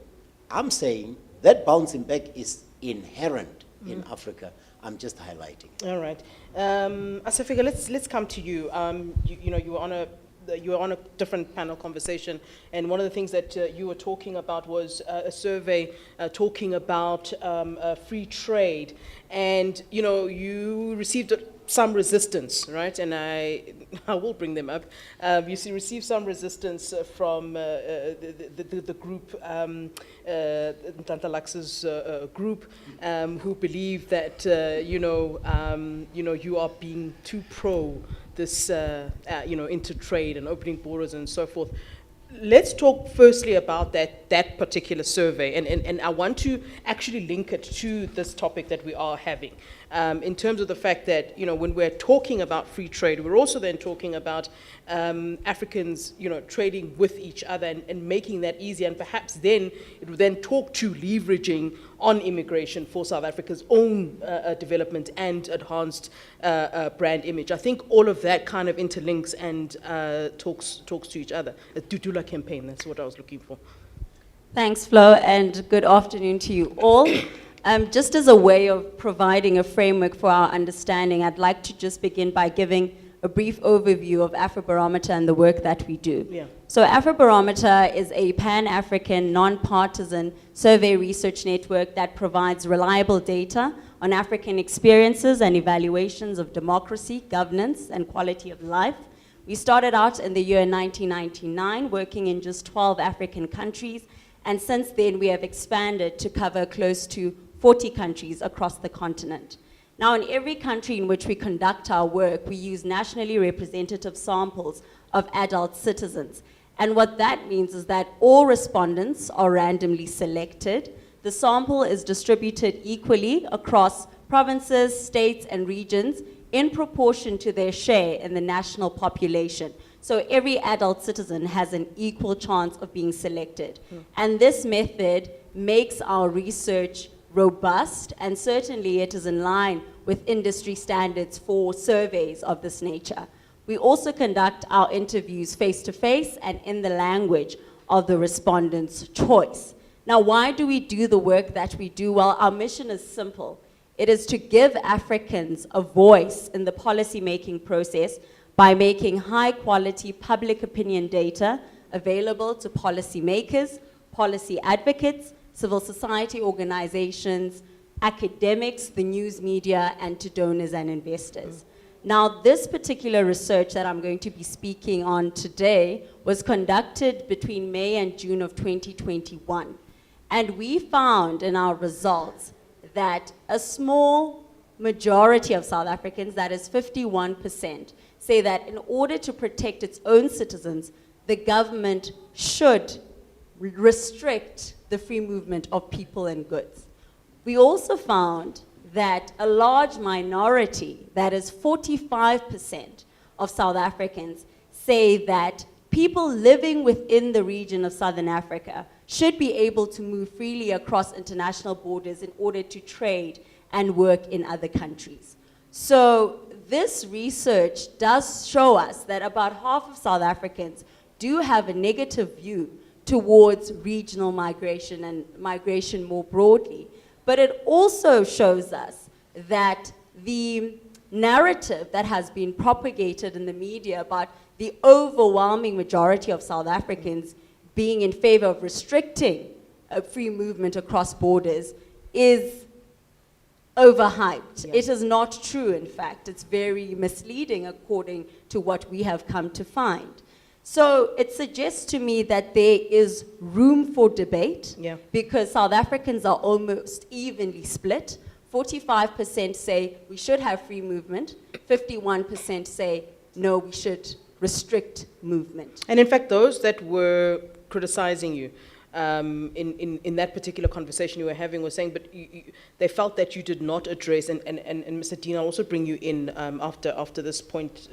[SPEAKER 9] I'm saying that bouncing back is inherent in Africa. I'm just highlighting.
[SPEAKER 1] All right. Asafika, let's come to you. You were on a different panel conversation, and one of the things that you were talking about was a survey talking about free trade, and you received some resistance, right? And I will bring them up. Received some resistance from the group, Ntantalax's group, who believe that you are being too pro this intertrade and opening borders and so forth. Let's talk firstly about that particular survey, and I want to actually link it to this topic that we are having, in terms of the fact that when we're talking about free trade, we're also then talking about Africans trading with each other and making that easier, and perhaps then it would then talk to leveraging on immigration for South Africa's own development and enhanced brand image. I think all of that kind of interlinks and talks to each other. A Dudula campaign, that's what I was looking for.
[SPEAKER 10] Thanks, Flo, and good afternoon to you all. Just as a way of providing a framework for our understanding, I'd like to just begin by giving a brief overview of Afrobarometer and the work that we do.
[SPEAKER 1] Yeah.
[SPEAKER 10] So Afrobarometer is a pan-African, non-partisan survey research network that provides reliable data on African experiences and evaluations of democracy, governance, and quality of life. We started out in the year 1999, working in just 12 African countries, and since then we have expanded to cover close to 40 countries across the continent. Now, in every country in which we conduct our work, we use nationally representative samples of adult citizens. And what that means is that all respondents are randomly selected. The sample is distributed equally across provinces, states, and regions in proportion to their share in the national population. So every adult citizen has an equal chance of being selected. And this method makes our research robust, and certainly it is in line with industry standards for surveys of this nature. We also conduct our interviews face-to-face and in the language of the respondent's choice. Now, why do we do the work that we do? Well, our mission is simple. It is to give Africans a voice in the policy-making process by making high-quality public opinion data available to policymakers, policy advocates, civil society organizations, academics, the news media, and to donors and investors. Now, this particular research that I'm going to be speaking on today was conducted between May and June of 2021. And we found in our results that a small majority of South Africans, that is 51%, say that in order to protect its own citizens, the government should restrict the free movement of people and goods. We also found that a large minority, that is 45% of South Africans, say that people living within the region of Southern Africa should be able to move freely across international borders in order to trade and work in other countries. So this research does show us that about half of South Africans do have a negative view towards regional migration and migration more broadly. But it also shows us that the narrative that has been propagated in the media about the overwhelming majority of South Africans being in favor of restricting free movement across borders is overhyped.
[SPEAKER 1] Yeah.
[SPEAKER 10] It is not true, in fact. It's very misleading according to what we have come to find. So it suggests to me that there is room for debate because South Africans are almost evenly split. 45% say we should have free movement. 51% say no, we should restrict movement.
[SPEAKER 1] And in fact, those that were criticizing you in that particular conversation you were having were saying, but they felt that you did not address, and Mr. Dean, I'll also bring you in after this point,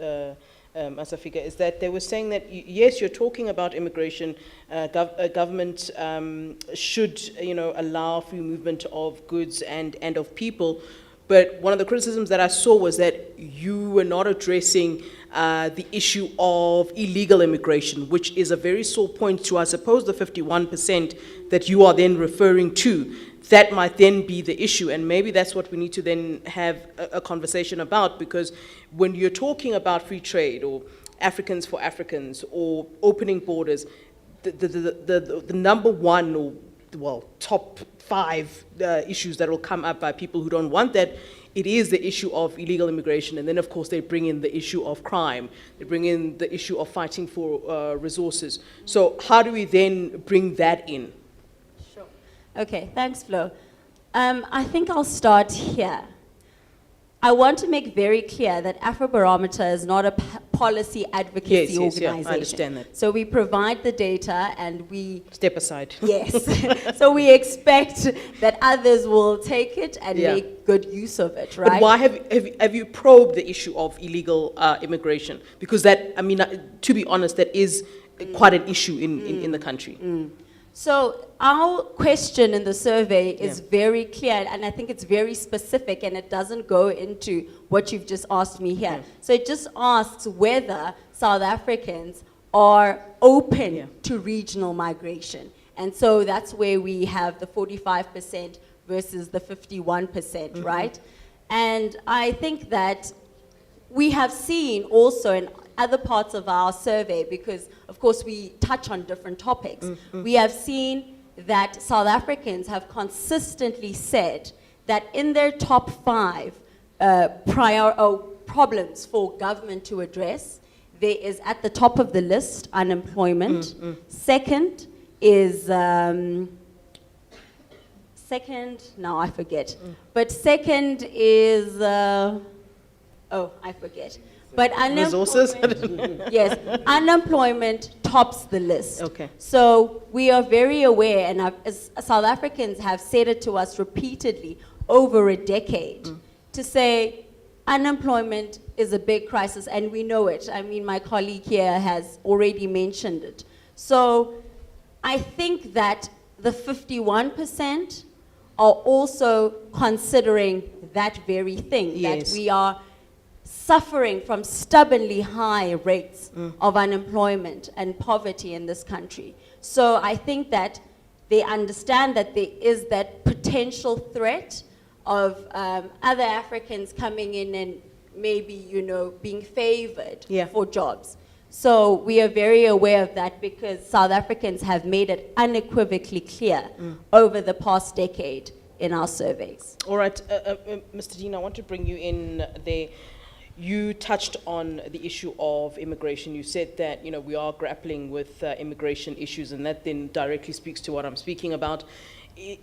[SPEAKER 1] Asafika, is that they were saying that, yes, you're talking about immigration, government should, allow free movement of goods and of people, but one of the criticisms that I saw was that you were not addressing the issue of illegal immigration, which is a very sore point to, I suppose, the 51% that you are then referring to. That might then be the issue, and maybe that's what we need to then have a conversation about, because when you're talking about free trade or Africans for Africans or opening borders, the number one or, well, top 5 issues that will come up by people who don't want that, it is the issue of illegal immigration, and then of course they bring in the issue of crime, they bring in the issue of fighting for resources. So how do we then bring that in?
[SPEAKER 10] Okay, thanks, Flo. I think I'll start here. I want to make very clear that Afrobarometer is not a policy advocacy organization.
[SPEAKER 1] Yes, I understand that.
[SPEAKER 10] So we provide the data and we...
[SPEAKER 1] Step aside.
[SPEAKER 10] Yes. So we expect that others will take it and make good use of it, right?
[SPEAKER 1] But why have you probed the issue of illegal immigration? Because that, I mean, to be honest, that is quite an issue in the country.
[SPEAKER 10] So our question in the survey is very clear, and I think it's very specific, and it doesn't go into what you've just asked me here. So it just asks whether South Africans are open to regional migration. And so that's where we have the 45% versus the 51%, right? And I think that we have seen also in other parts of our survey, because of course we touch on different topics, we have seen that South Africans have consistently said that in their top 5 problems for government to address, there is at the top of the list unemployment. Second is, now I forget, but second is, oh, I forget. But
[SPEAKER 1] resources?
[SPEAKER 10] Yes, unemployment tops the list.
[SPEAKER 1] Okay.
[SPEAKER 10] So we are very aware, and as South Africans have said it to us repeatedly over a decade, to say unemployment is a big crisis, and we know it. I mean, my colleague here has already mentioned it. So I think that the 51% are also considering that very thing, that we are suffering from stubbornly high rates of unemployment and poverty in this country. So I think that they understand that there is that potential threat of other Africans coming in and maybe, you know, being favored
[SPEAKER 1] Yeah.
[SPEAKER 10] for jobs. So we are very aware of that because South Africans have made it unequivocally clear over the past decade in our surveys.
[SPEAKER 1] All right, Mr. Dean, I want to bring you in there. You touched on the issue of immigration. You said that, you know, we are grappling with immigration issues, and that then directly speaks to what I'm speaking about.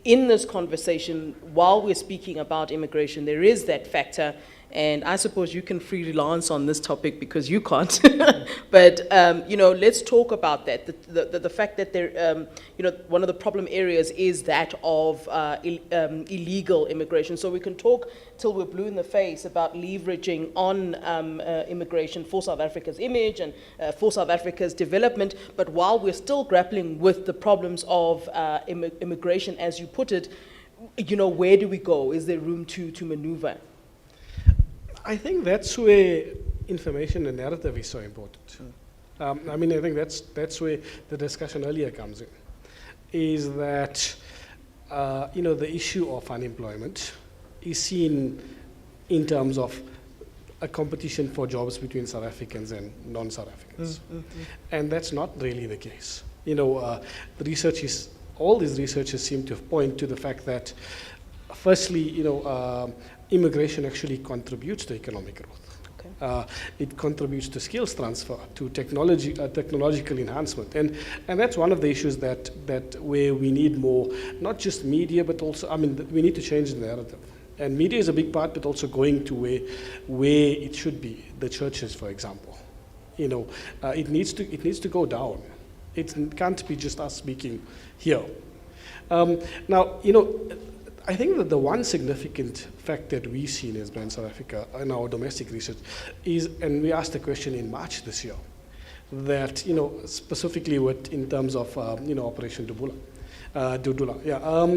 [SPEAKER 1] In this conversation, while we're speaking about immigration, there is that factor, and I suppose you can freelance on this topic because you can't. But, you know, let's talk about that. The fact that there, you know, one of the problem areas is that of illegal immigration. So we can talk till we're blue in the face about leveraging on immigration for South Africa's image and for South Africa's development. But while we're still grappling with the problems of immigration, as you put it, you know, where do we go? Is there room to maneuver?
[SPEAKER 8] I think that's where information and narrative is so important. I mean, I think that's where the discussion earlier comes in, is that, you know, the issue of unemployment is seen in terms of a competition for jobs between South Africans and non-South Africans. And that's not really the case. You know, the research is, all these researchers seem to point to the fact that, firstly, you know, immigration actually contributes to economic growth.
[SPEAKER 1] Okay.
[SPEAKER 8] It contributes to skills transfer, to technology, technological enhancement, and that's one of the issues that where we need more, not just media, but also, I mean, we need to change the narrative. And media is a big part, but also going to where it should be. The churches, for example, you know, it needs to go down. It can't be just us speaking here. Now, you know, I think that the one significant fact that we've seen as Brand South Africa in our domestic research is, and we asked the question in March this year, that, you know, specifically in terms of, you know, Operation Dudula, yeah,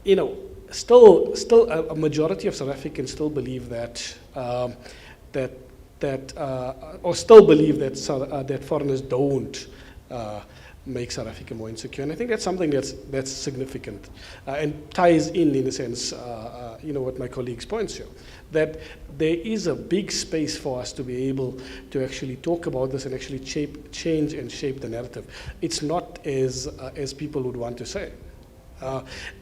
[SPEAKER 8] you know, still a majority of South Africans still believe that, or still believe that that foreigners don't make South Africa more insecure. And I think that's something that's significant and ties in a sense, you know, what my colleagues points here, that there is a big space for us to be able to actually talk about this and actually change and shape the narrative. It's not as people would want to say.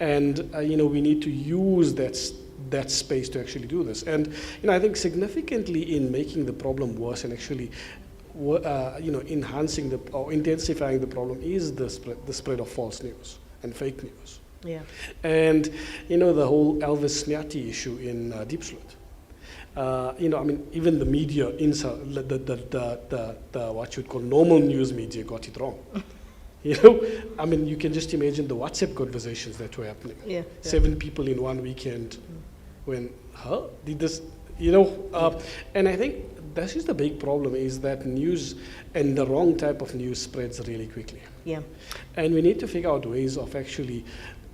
[SPEAKER 8] And you know, we need to use that space to actually do this. And you know, I think significantly in making the problem worse and actually you know, enhancing or intensifying the problem is the spread of false news and fake news.
[SPEAKER 1] Yeah.
[SPEAKER 8] And you know, the whole Elvis Snyati issue in Diepsloot. You know, I mean, even the media, the what you'd call normal news media, got it wrong. You know, I mean, you can just imagine the WhatsApp conversations that were happening.
[SPEAKER 1] Yeah.
[SPEAKER 8] 7 people in one weekend. When, did this? You know, and I think this is the big problem, is that news and the wrong type of news spreads really quickly.
[SPEAKER 1] Yeah.
[SPEAKER 8] And we need to figure out ways of actually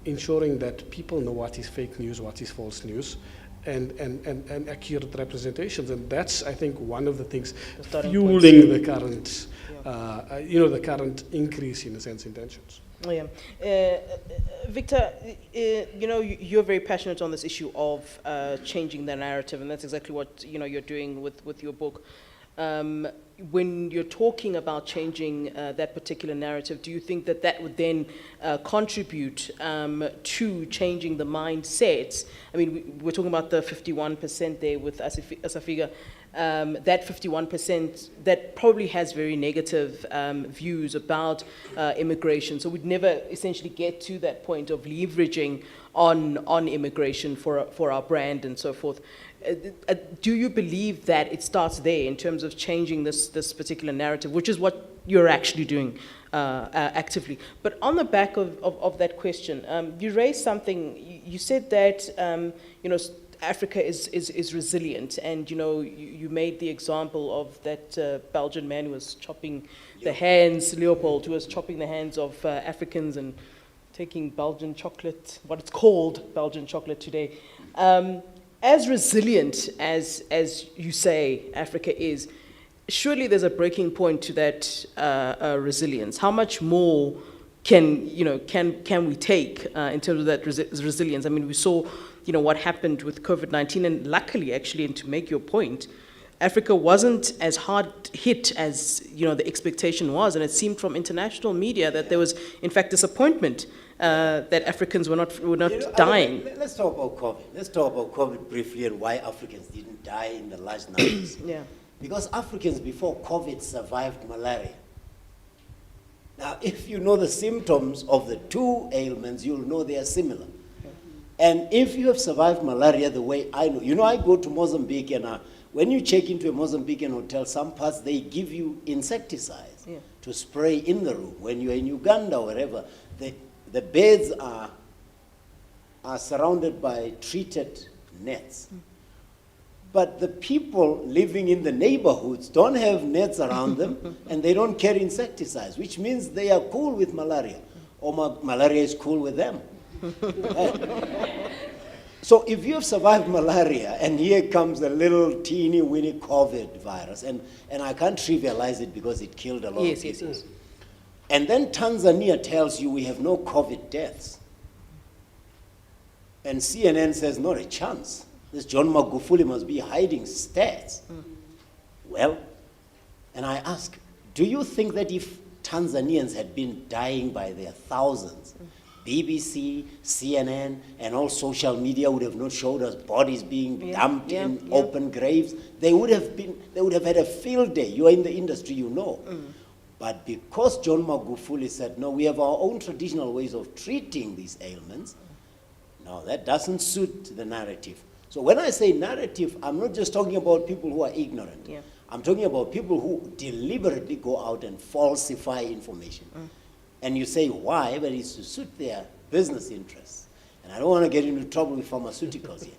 [SPEAKER 8] ensuring that people know what is fake news, what is false news, and accurate representations. And that's, I think, one of the things fueling the current, you know, the current increase, in a sense, in tensions.
[SPEAKER 1] Oh, yeah. Victor, you know, you're very passionate on this issue of changing the narrative, and that's exactly what, you know, you're doing with your book. When you're talking about changing that particular narrative, do you think that that would then contribute to changing the mindsets? I mean, we're talking about the 51% there with Asafiga. That 51% that probably has very negative views about immigration. So we'd never essentially get to that point of leveraging on immigration for our brand and so forth. Do you believe that it starts there in terms of changing this particular narrative, which is what you're actually doing actively? But on the back of that question, you raised something. You said that you know, Africa is resilient, and you know, you made the example of that Belgian man who was chopping the hands, Leopold, who was chopping the hands of Africans and taking Belgian chocolate, what it's called Belgian chocolate today. As resilient as you say Africa is, surely there's a breaking point to that resilience. How much more can we take in terms of that resilience? I mean, we saw, what happened with COVID-19, and luckily, actually, and to make your point, Africa wasn't as hard hit as, the expectation was, and it seemed from international media that there was, in fact, disappointment that Africans were not dying.
[SPEAKER 9] Let's talk about COVID. Let's talk about COVID briefly and why Africans didn't die in the large numbers.
[SPEAKER 1] Yeah.
[SPEAKER 9] Because Africans before COVID survived malaria. Now, if you know the symptoms of the two ailments, you'll know they are similar. And if you have survived malaria the way I know, I go to Mozambique, and when you check into a Mozambican hotel, some parts they give you insecticides to spray in the room. When you're in Uganda or wherever, the beds are surrounded by treated nets. But the people living in the neighborhoods don't have nets around them, and they don't carry insecticides, which means they are cool with malaria, or malaria is cool with them. So if you have survived malaria, and here comes a little teeny weeny COVID virus, and I can't trivialize it because it killed a lot of people. Yes. And then Tanzania tells you we have no COVID deaths. And CNN says, not a chance. This John Magufuli must be hiding stats. Well, and I ask, do you think that if Tanzanians had been dying by their thousands, BBC, CNN, and all social media would have not showed us bodies being dumped in open graves? They would have had a field day. You are in the industry, you know. But because John Magufuli said, no, we have our own traditional ways of treating these ailments, no, that doesn't suit the narrative. So when I say narrative, I'm not just talking about people who are ignorant. I'm talking about people who deliberately go out and falsify information. And you say, why? But it's to suit their business interests. And I don't want to get into trouble with pharmaceuticals here.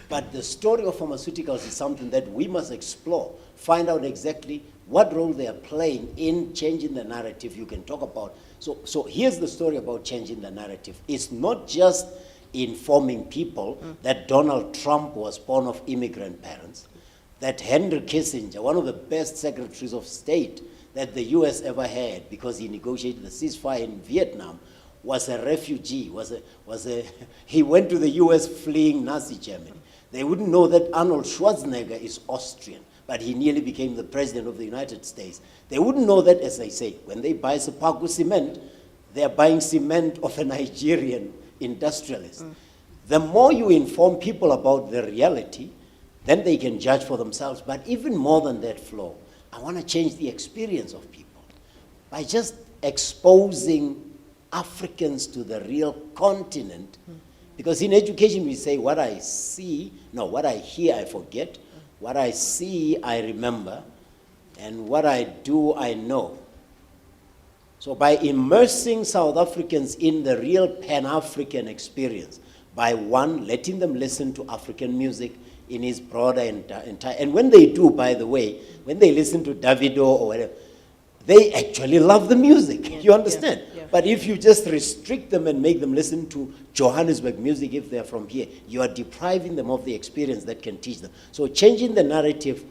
[SPEAKER 9] But the story of pharmaceuticals is something that we must explore, find out exactly what role they are playing in changing the narrative you can talk about. So here's the story about changing the narrative. It's not just informing people that Donald Trump was born of immigrant parents, that Henry Kissinger, one of the best secretaries of state that the US ever had because he negotiated the ceasefire in Vietnam, was a refugee, he went to the US fleeing Nazi Germany. They wouldn't know that Arnold Schwarzenegger is Austrian, but he nearly became the president of the United States. They wouldn't know that, as I say, when they buy Sepaku cement, they're buying cement of a Nigerian industrialist. The more you inform people about the reality, then they can judge for themselves. But even more than that, Flo, I want to change the experience of people by just exposing Africans to the real continent. Because in education we say, what I hear I forget, what I see I remember, and what I do I know. So by immersing South Africans in the real Pan-African experience, by one, letting them listen to African music in its broader entire, and when they do, by the way, when they listen to Davido or whatever, they actually love the music, you understand? But if you just restrict them and make them listen to Johannesburg music if they're from here, you are depriving them of the experience that can teach them. So changing the narrative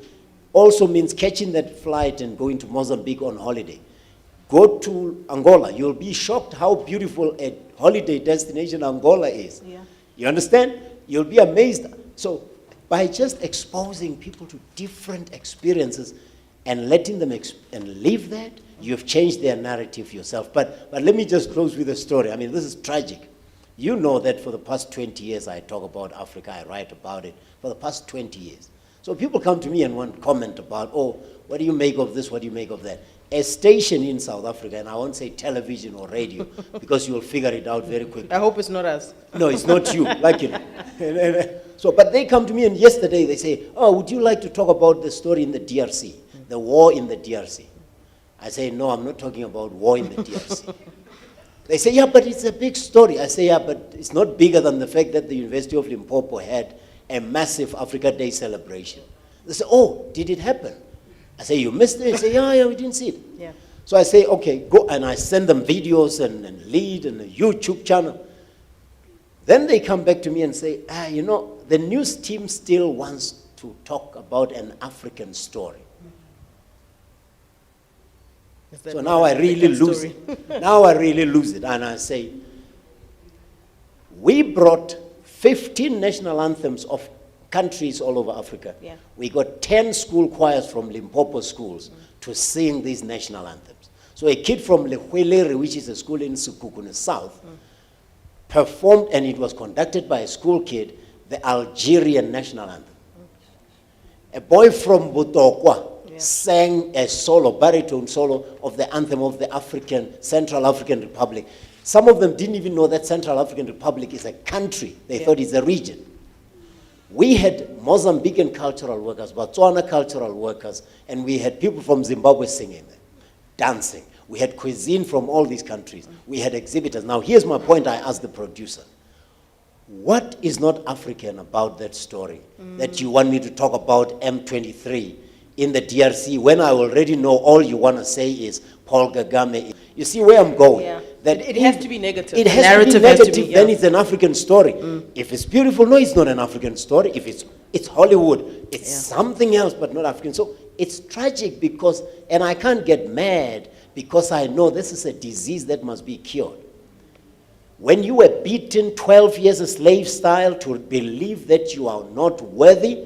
[SPEAKER 9] also means catching that flight and going to Mozambique on holiday. Go to Angola. You'll be shocked how beautiful a holiday destination Angola is. You understand? You'll be amazed. So by just exposing people to different experiences and letting them live that, you've changed their narrative yourself. But let me just close with a story. I mean, this is tragic. You know that for the past 20 years I talk about Africa, I write about it, for the past 20 years. So people come to me and want to comment about, oh, what do you make of this, what do you make of that? A station in South Africa, and I won't say television or radio, because you'll figure it out very quickly.
[SPEAKER 1] I hope it's not us.
[SPEAKER 9] No, it's not you, like you know. So, but they come to me, and yesterday they say, oh, would you like to talk about the story in the DRC, the war in the DRC? I say, no, I'm not talking about war in the DRC. They say, yeah, but it's a big story. I say, yeah, but it's not bigger than the fact that the University of Limpopo had a massive Africa Day celebration. They say, oh, did it happen? I say, you missed it? They say, yeah, we didn't see it. So I say, okay, go, and I send them videos and lead and a YouTube channel. Then they come back to me and say, you know, the news team still wants to talk about an African story.
[SPEAKER 1] Is that
[SPEAKER 9] So
[SPEAKER 1] not
[SPEAKER 9] now
[SPEAKER 1] an
[SPEAKER 9] I really
[SPEAKER 1] African
[SPEAKER 9] lose
[SPEAKER 1] story?
[SPEAKER 9] it. Now I really lose it. And I say, we brought 15 national anthems of countries all over Africa.
[SPEAKER 1] Yeah.
[SPEAKER 9] We got 10 school choirs from Limpopo schools to sing these national anthems. So a kid from Lehwelere, which is a school in Bdba-South, performed, and it was conducted by a school kid, the Algerian national anthem. A boy from Butokwa sang a solo, baritone solo of the anthem of the Central African Republic. Some of them didn't even know that Central African Republic is a country. They thought it's a region. We had Mozambican cultural workers, Botswana cultural workers, and we had people from Zimbabwe singing them, dancing. We had cuisine from all these countries. We had exhibitors. Now, here's my point I asked the producer. What is not African about that story that you want me to talk about M23 in the DRC when I already know all you want to say is Paul Kagame? You see where I'm going?
[SPEAKER 1] Yeah.
[SPEAKER 9] That
[SPEAKER 1] It has to be negative.
[SPEAKER 9] It
[SPEAKER 1] The
[SPEAKER 9] has to be
[SPEAKER 1] narrative has to
[SPEAKER 9] negative,
[SPEAKER 1] be,
[SPEAKER 9] then
[SPEAKER 1] yeah.
[SPEAKER 9] it's an African story. If it's beautiful, no, it's not an African story. If it's Hollywood, it's something else but not African. So it's tragic because, and I can't get mad because I know this is a disease that must be cured. When you were beaten 12 years a slave style to believe that you are not worthy,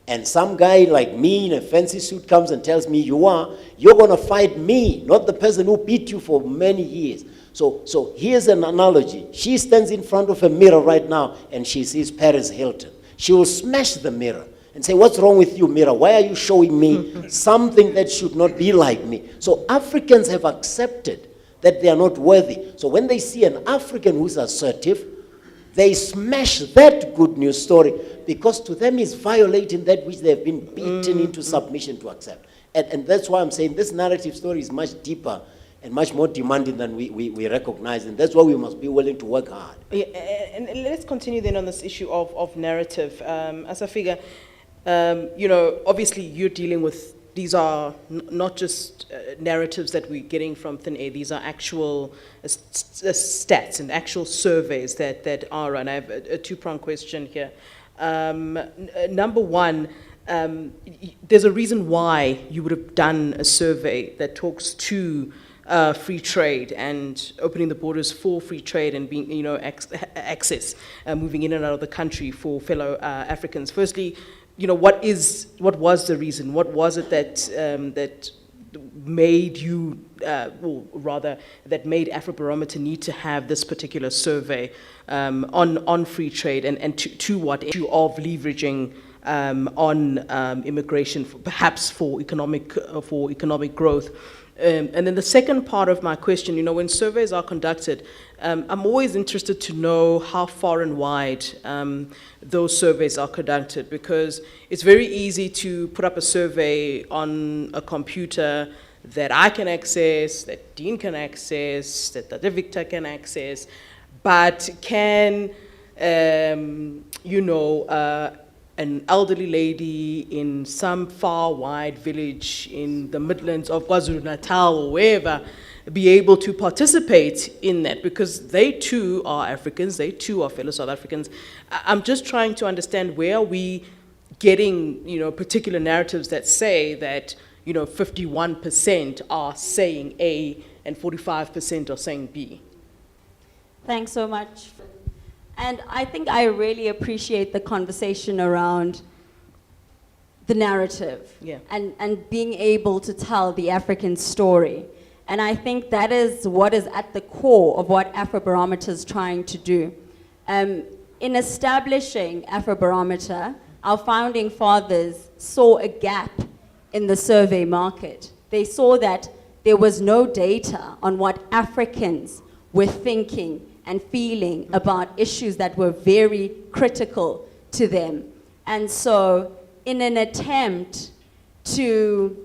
[SPEAKER 9] and some guy like me in a fancy suit comes and tells me you are, you're going to fight me, not the person who beat you for many years. So here's an analogy. She stands in front of a mirror right now and she sees Paris Hilton. She will smash the mirror and say, what's wrong with you, mirror? Why are you showing me something that should not be like me? So Africans have accepted that they are not worthy. So when they see an African who's assertive, they smash that good news story because to them it's violating that which they've been beaten into submission to accept. And that's why I'm saying this narrative story is much deeper and much more demanding than we recognize. And that's why we must be willing to work hard.
[SPEAKER 1] Yeah, and let's continue then on this issue of narrative. As I figure, obviously you're dealing with, these are not just narratives that we're getting from thin air, these are actual stats and actual surveys that are run. I have a two-pronged question here. Number one, there's a reason why you would have done a survey that talks to free trade and opening the borders for free trade and being, access, moving in and out of the country for fellow Africans. Firstly, what was the reason? What was it that made you, or rather, that made Afrobarometer need to have this particular survey on free trade and to what issue of leveraging on immigration, perhaps for economic growth? And then the second part of my question, when surveys are conducted, I'm always interested to know how far and wide those surveys are conducted, because it's very easy to put up a survey on a computer that I can access, that Dean can access, that Dr. Victor can access, but can, an elderly lady in some far wide village in the Midlands of KwaZulu-Natal or wherever be able to participate in that, because they too are Africans, they too are fellow South Africans. I'm just trying to understand, where are we getting, particular narratives that say that, 51% are saying A and 45% are saying B?
[SPEAKER 10] Thanks so much. And I think I really appreciate the conversation around the narrative and being able to tell the African story. And I think that is what is at the core of what Afrobarometer is trying to do. In establishing Afrobarometer, our founding fathers saw a gap in the survey market. They saw that there was no data on what Africans were thinking and feeling about issues that were very critical to them. And so in an attempt to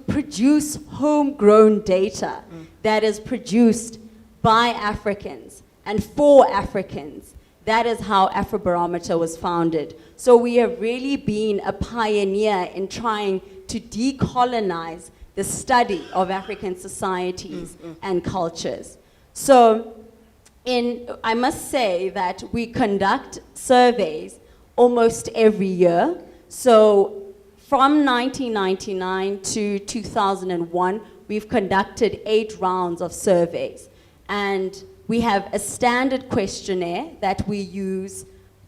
[SPEAKER 10] produce homegrown data that is produced by Africans and for Africans, that is how Afrobarometer was founded. So we have really been a pioneer in trying to decolonize the study of African societies and cultures. So I must say that we conduct surveys almost every year. So from 1999 to 2001, we've conducted 8 rounds of surveys. And we have a standard questionnaire that we use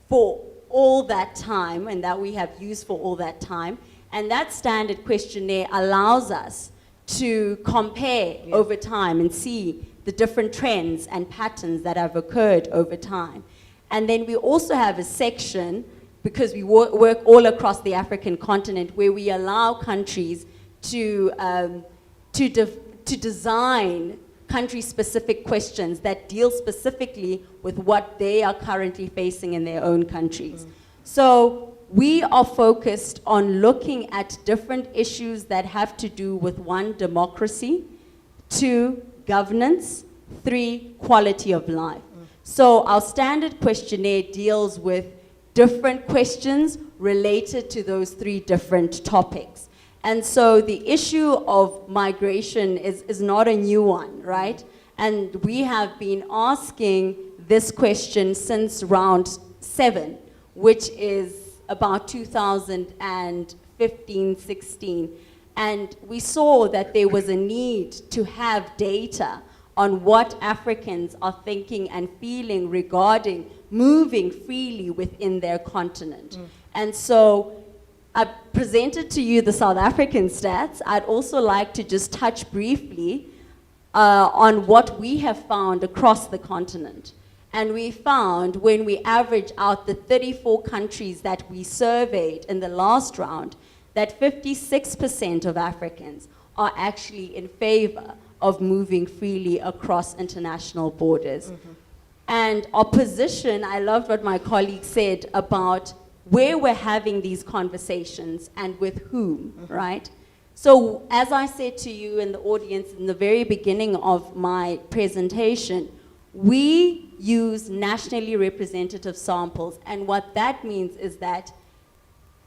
[SPEAKER 10] for all that time, and that we have used for all that time. And that standard questionnaire allows us to compare over time and see the different trends and patterns that have occurred over time. And then we also have a section, because we work all across the African continent, where we allow countries to design country-specific questions that deal specifically with what they are currently facing in their own countries. So we are focused on looking at different issues that have to do with 1, democracy, 2, governance, 3, quality of life. So our standard questionnaire deals with different questions related to those 3 different topics. And so the issue of migration is not a new one, right? And we have been asking this question since round 7, which is about 2015, 16. And we saw that there was a need to have data on what Africans are thinking and feeling regarding moving freely within their continent. And so I presented to you the South African stats. I'd also like to just touch briefly on what we have found across the continent. And we found, when we average out the 34 countries that we surveyed in the last round, that 56% of Africans are actually in favor of moving freely across international borders. And our position, I loved what my colleague said about where we're having these conversations and with whom, right? So as I said to you in the audience in the very beginning of my presentation, we use nationally representative samples. And what that means is that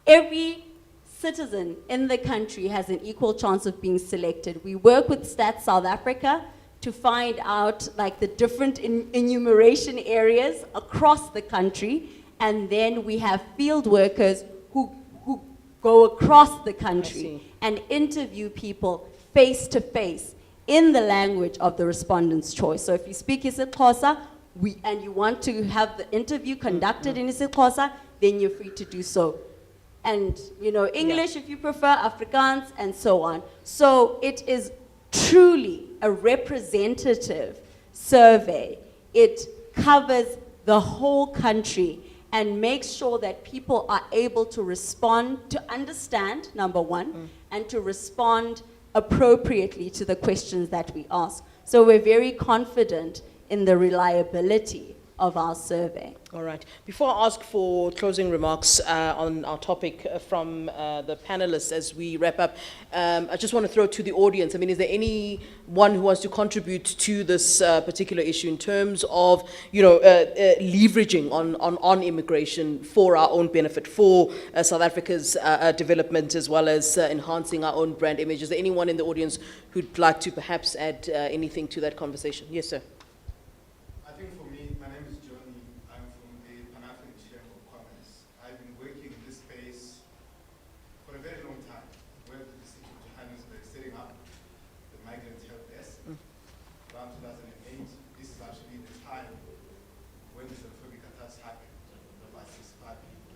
[SPEAKER 10] every citizen in the country has an equal chance of being selected. We work with Stats South Africa to find out like the different enumeration areas across the country, and then we have field workers who go across the country and interview people face to face in the language of the respondent's choice. So if you speak isiXhosa and you want to have the interview conducted in isiXhosa, then you're free to do so. And you know, English if you prefer, Afrikaans, and so on. So it is truly a representative survey. It covers the whole country and makes sure that people are able to respond, to understand, number 1, and to respond appropriately to the questions that we ask. So we're very confident in the reliability of our survey.
[SPEAKER 1] All right. Before I ask for closing remarks on our topic from the panelists as we wrap up, I just want to throw to the audience. I mean, is there anyone who wants to contribute to this particular issue in terms of, you know, leveraging on immigration for our own benefit, for South Africa's development, as well as enhancing our own brand image? Is there anyone in the audience who'd like to perhaps add anything to that conversation? Yes, sir.
[SPEAKER 5] I think for me, my name is Johnny. I'm from the Pan-African Chamber of Commerce. I've been working in this space for a very long time. Worked with the city of Johannesburg setting up the Migrant Help Desk around 2008. This is actually the time when the xenophobic attacks happened. About 65 people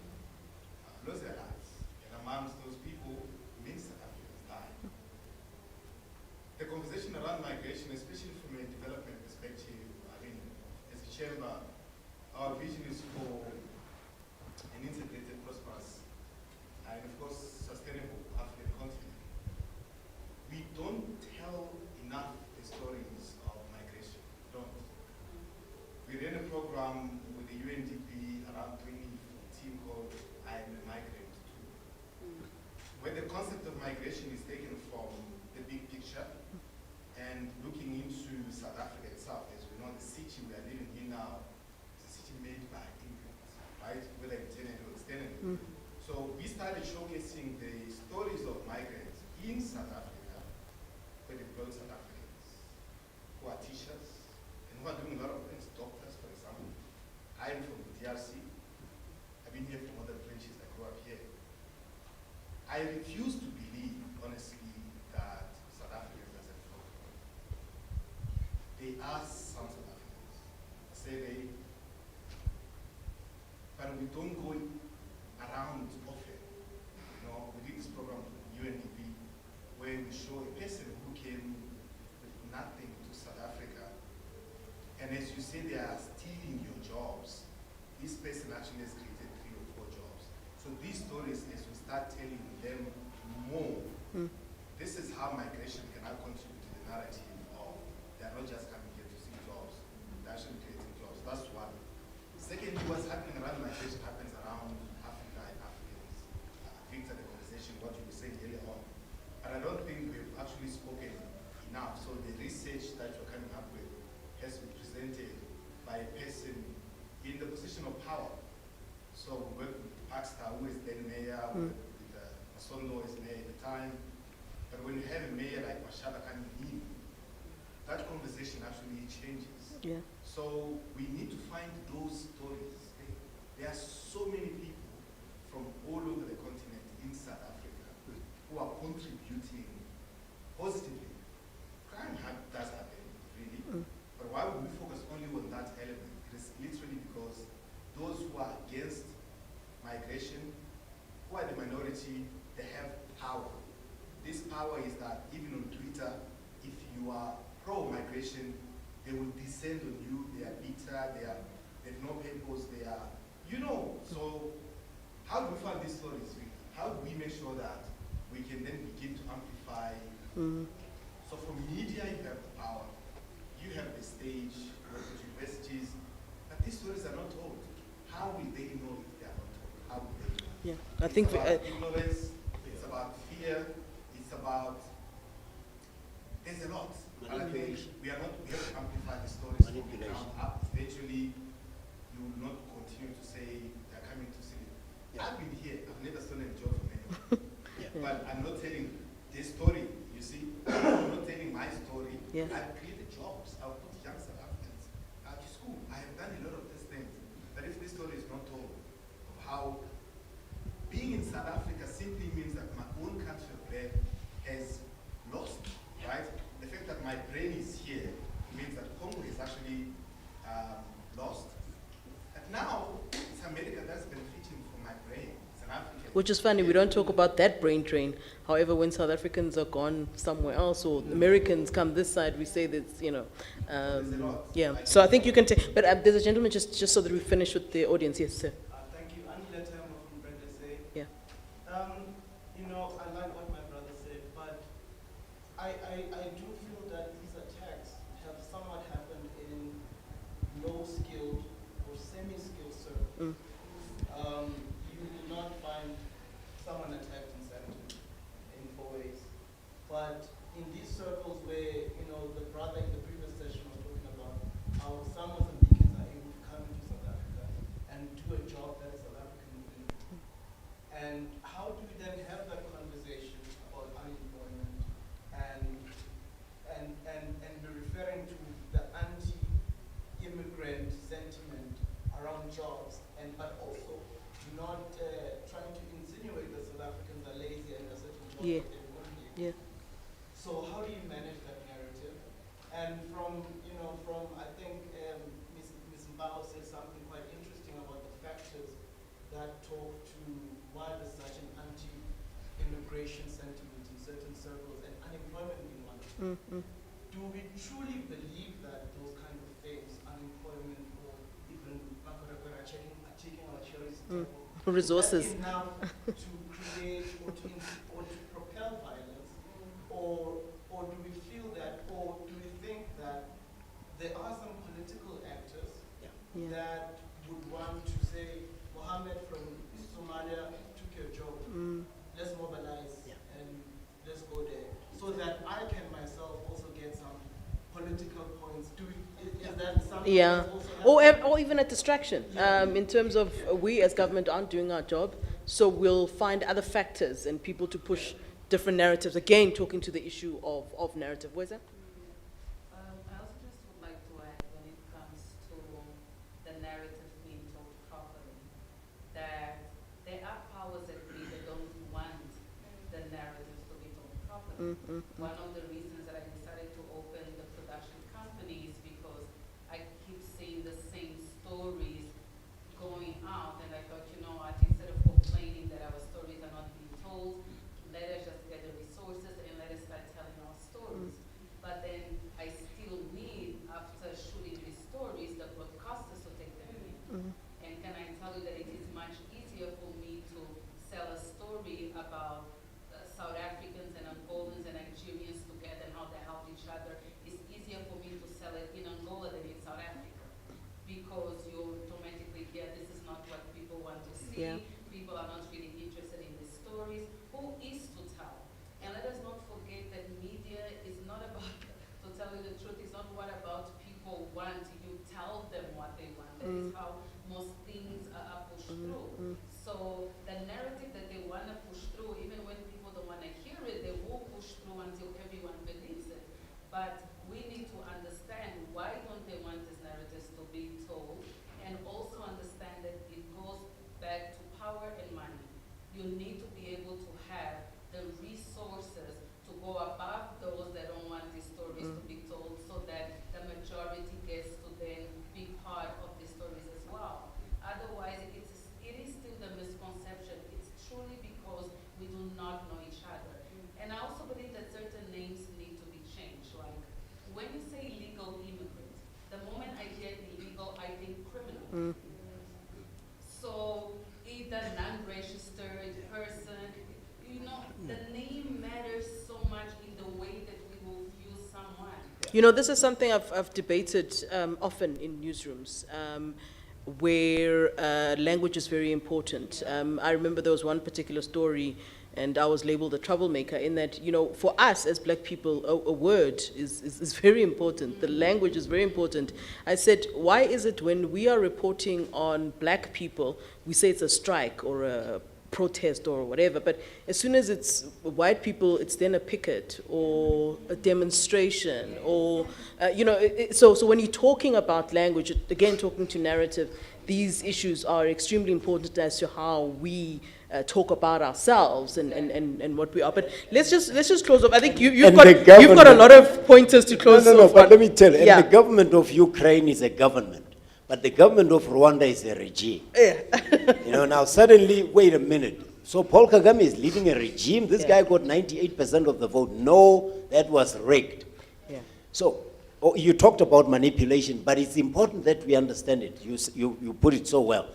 [SPEAKER 5] lost their lives. And amongst those people, many South Africans died. The conversation around migration, especially from a development perspective, I mean, as a chamber, our vision is for an integrated, prosperous, and of course, sustainable African continent. We don't tell enough the stories of migration. We don't. We ran a program with the UNDP around 2014 called I Am a Migrant Too, where the concept of migration is taken from the big picture and looking into South Africa itself. As we know, the city we are living in now is a city made by immigrants, right? Whether internally or externally. So we started showcasing the stories of migrants in South Africa, but employed South Africans who are teachers and who are doing a lot of things, doctors, for example. I am from the DRC. I've been here from other places. I grew up here. I refuse to believe, honestly, that South Africans are xenophobic.
[SPEAKER 11] they are some South Africans. Say they, but we don't go around often. You know, we did this program with UNDP where we show a person who came with nothing to South Africa, and as you say, they are stealing your jobs. This person actually has created 3 or 4 jobs. So these stories, as we start telling them more, this is how migration can now contribute to the narrative of they're not just coming here to see jobs, they're actually creating jobs. That's one. Secondly, what's happening around migration happens around Africa and Africans. Victor, the conversation, what you were saying earlier on. But I don't think we've actually spoken enough. So the research that you're coming up with has been presented by a person in the position of power. So we worked with Paxter, who is then mayor, with Masondo is mayor at the time. But when you have a mayor like Mashaba coming in, that conversation actually changes.
[SPEAKER 1] Yeah.
[SPEAKER 11] So we need to find those stories. There are so many people from all over the continent in South Africa who are contributing positively. Crime does happen, really. But why would we focus only on that element? It is literally because those who are against migration, who are the minority, they have power. This power is that even on Twitter, if you are pro-migration, they will descend on you. They are bitter. They have no papers. They are, you know. So how do we find these stories? How do we make sure that we can then begin to amplify? So for media, you have the power. You have the stage, you have the universities, but these stories are not told. How will they know if they are not told? How will they know?
[SPEAKER 1] Yeah, I think
[SPEAKER 11] it's about ignorance. It's about fear. It's about. There's a lot.
[SPEAKER 9] Manipulation.
[SPEAKER 11] We have to amplify the stories from the ground up. Eventually, you will not continue to say they're coming to see it. I've been here. I've never stolen a job from anyone. But I'm not telling this story. You see, I'm not telling my story.
[SPEAKER 1] Yeah.
[SPEAKER 11] I've created jobs. I've put young South Africans out of school. I have done a lot of these things. But if this story is not told of how being in South Africa simply means that my own country of birth has lost, right? The fact that my brain is here means that Congo is actually lost. But now, it's America that's benefiting from my brain. It's an African.
[SPEAKER 1] Which is funny, we don't talk about that brain drain. However, when South Africans are gone somewhere else or Americans come this side, we say that, you know, yeah. So I think you can take, but there's a gentleman, just so that we finish with the audience. Yes, sir.
[SPEAKER 12] Thank you. Angela Tamo from Bdba-South.
[SPEAKER 1] Yeah.
[SPEAKER 12] You know, I like what my brother said, but I do feel that these attacks have somewhat happened in low-skilled or semi-skilled circles. You will not find someone attacked in Sandton in 4 ways. But in these circles where, you know, the brother in the previous session was talking about how some Mozambicans are able to come into South Africa and do a job that is South African within. And how do we then have that conversation about unemployment and be referring to the anti-immigrant sentiment around jobs, and but also not trying to insinuate that South Africans are lazy and are certain jobs
[SPEAKER 1] Yeah.
[SPEAKER 12] that they won't be able to
[SPEAKER 1] Yeah.
[SPEAKER 12] do. So how do you manage that narrative? And from, you know, I think Ms. Mbao said something quite interesting about the factors that talk to why there's such an anti-immigration sentiment in certain circles, and unemployment being one of them. Do we truly believe that those kind of things, unemployment or even taking our cherries
[SPEAKER 1] Resources.
[SPEAKER 12] is enough to create or to propel violence, or do we feel that, or do we think that there are some political actors that would want to say, Mohammed from Somalia took your job, let's mobilize and let's go there, so that I can myself also get some political points. Is that something
[SPEAKER 1] Yeah,
[SPEAKER 12] that's also happening?
[SPEAKER 1] or even a distraction in terms of we as government aren't doing our job, so we'll find other factors and people to push different narratives. Again, talking to the issue of narrative. Where's that?
[SPEAKER 3] I also just would like to add, when it comes to the narrative being told properly, that there are powers that really don't want the narratives to be told properly. One of the reasons that I decided to open the production company companies because I keep seeing the same stories going out, and I thought, you know what, instead of complaining that our stories are not being told, let us just get the resources and let us start telling our stories. But then I still need, after shooting these stories, the broadcasters to take them in. And can I tell you that it is much easier for me to sell a story about South Africans and Angolans and Nigerians together and how they help each other. It's easier for me to sell it in Angola than in South Africa, because you automatically get this is not what people want to see.
[SPEAKER 1] Yeah.
[SPEAKER 3] People are not really interested in the stories. Who is to tell? And let us not forget that media is not about, to tell you the truth, it's not what about people want. You tell them what they want. That is how most things are pushed through. So the narrative that they want to push through, even when people don't want to hear it, they will push through until everyone believes it. But we need to understand why don't they want these narratives to be told, and also understand that it goes back to power and money. You need to be able to have the resources to go above those that don't want these stories to be told, so that the majority gets to then be part of the stories as well. Otherwise, it is still the misconception. It's truly because we do not know each other. And I also believe that certain names need to be changed. Like, when you say legal immigrant, the moment I hear illegal, I think criminal. So either non-registered person, you know, the name matters so much in the way that we will view someone.
[SPEAKER 1] You know, this is something I've debated often in newsrooms, where language is very important. I remember there was one particular story, and I was labeled a troublemaker in that, you know, for us as black people, a word is very important. The language is very important. I said, why is it when we are reporting on black people, we say it's a strike or a protest or whatever, but as soon as it's white people, it's then a picket or a demonstration or, you know, so when you're talking about language, again, talking to narrative, these issues are extremely important as to how we talk about ourselves and what we are. But let's just close off. I think you've got a lot of pointers to close off.
[SPEAKER 9] No, but let me tell you,
[SPEAKER 1] Yeah.
[SPEAKER 9] and the government of Ukraine is a government, but the government of Rwanda is a regime.
[SPEAKER 1] Yeah.
[SPEAKER 9] You know, now suddenly, wait a minute. So Paul Kagame is leading a regime. This guy got 98% of the vote. No, that was rigged.
[SPEAKER 1] Yeah.
[SPEAKER 9] So you talked about manipulation, but it's important that we understand it. You put it so well.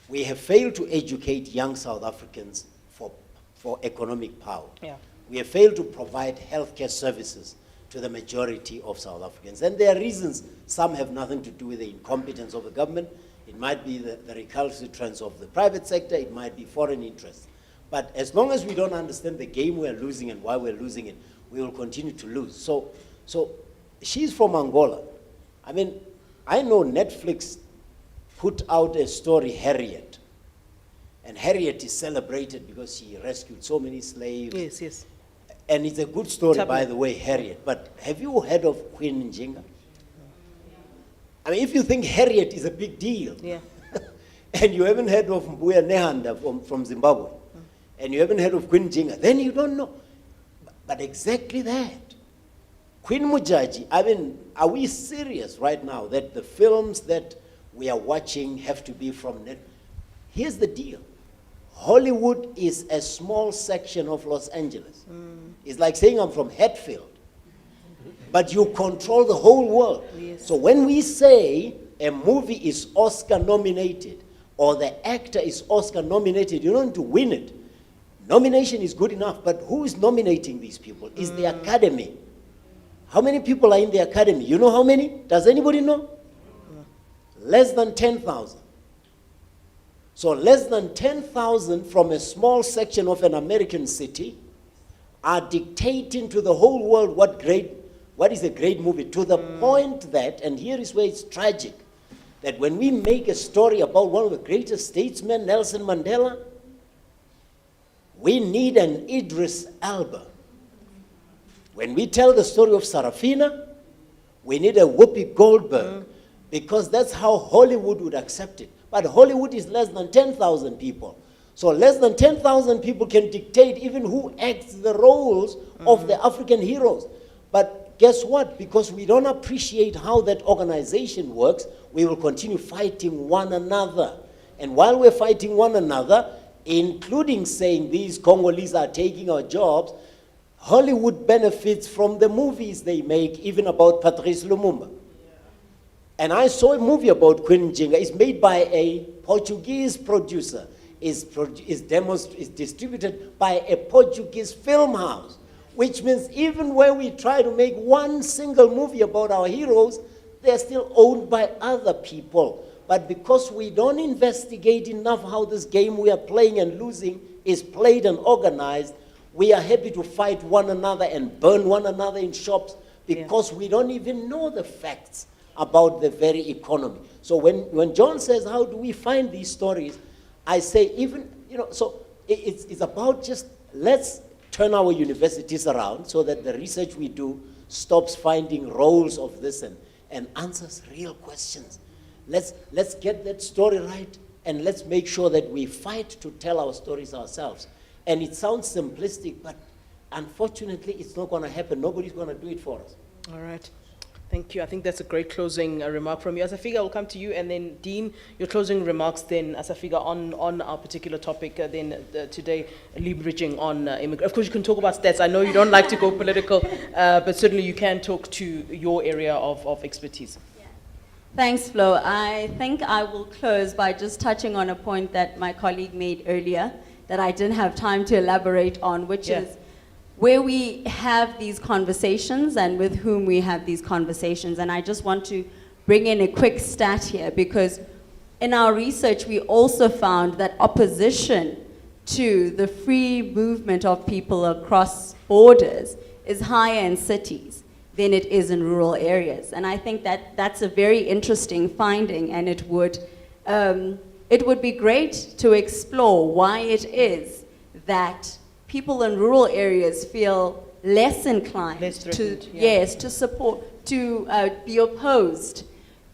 [SPEAKER 9] We have failed to educate young South Africans for economic power.
[SPEAKER 1] Yeah.
[SPEAKER 9] We have failed to provide healthcare services to the majority of South Africans. And there are reasons. Some have nothing to do with the incompetence of the government. It might be the recalcitrance of the private sector. It might be foreign interests. But as long as we don't understand the game we're losing and why we're losing it, we will continue to lose. So she's from Angola. I mean, I know Netflix put out a story, Harriet. And Harriet is celebrated because she rescued so many slaves.
[SPEAKER 1] Yes, yes.
[SPEAKER 9] And it's a good story,
[SPEAKER 1] Tell
[SPEAKER 9] by
[SPEAKER 1] me.
[SPEAKER 9] the way, Harriet. But have you heard of Queen Njinga? I mean, if you think Harriet is a big deal,
[SPEAKER 1] Yeah.
[SPEAKER 9] and you haven't heard of Mbuya Nehanda from Zimbabwe, and you haven't heard of Queen Njinga, then you don't know. But exactly that. Queen Mujaji, I mean, are we serious right now that the films that we are watching have to be from Net? Here's the deal. Hollywood is a small section of Los Angeles. It's like saying I'm from Hatfield. But you control the whole world.
[SPEAKER 1] Yes.
[SPEAKER 9] So when we say a movie is Oscar nominated or the actor is Oscar nominated, you don't need to win it. Nomination is good enough, but who is nominating these people? Is the Academy. How many people are in the Academy? You know how many? Does anybody know? Less than 10,000. So less than 10,000 from a small section of an American city are dictating to the whole world what is a great movie, to the point that, and here is where it's tragic, that when we make a story about one of the greatest statesmen, Nelson Mandela, we need an Idris Elba. When we tell the story of Sarafina, we need a Whoopi Goldberg, because that's how Hollywood would accept it. But Hollywood is less than 10,000 people. So less than 10,000 people can dictate even who acts the roles of the African heroes. But But guess what? Because we don't appreciate how that organization works, we will continue fighting one another. And while we're fighting one another, including saying these Congolese are taking our jobs, Hollywood benefits from the movies they make, even about Patrice Lumumba. And I saw a movie about Queen Njinga. It's made by a Portuguese producer. Is distributed by a Portuguese film house. Which means even when we try to make one single movie about our heroes, they're still owned by other people. But because we don't investigate enough how this game we are playing and losing is played and organized, we are happy to fight one another and burn one another in shops because we don't even know the facts about the very economy. So when John says, how do we find these stories? I say even, so it's about just let's turn our universities around so that the research we do stops finding roles of this and answers real questions. Let's get that story right, and let's make sure that we fight to tell our stories ourselves. And it sounds simplistic, but unfortunately, it's not going to happen. Nobody's going to do it for us.
[SPEAKER 1] All right. Thank you. I think that's a great closing remark from you. Asafika, I'll come to you, and then Dean, your closing remarks then, Asafika, on our particular topic today, leveraging on immigration. Of course, you can talk about stats. I know you don't like to go political, but certainly you can talk to your area of expertise.
[SPEAKER 10] Thanks, Flo. I think I will close by just touching on a point that my colleague made earlier that I didn't have time to elaborate on, which is where we have these conversations and with whom we have these conversations. And I just want to bring in a quick stat here, because in our research, we also found that opposition to the free movement of people across borders is higher in cities than it is in rural areas. And I think that that's a very interesting finding, and it would be great to explore why it is that people in rural areas feel less inclined to support, to be opposed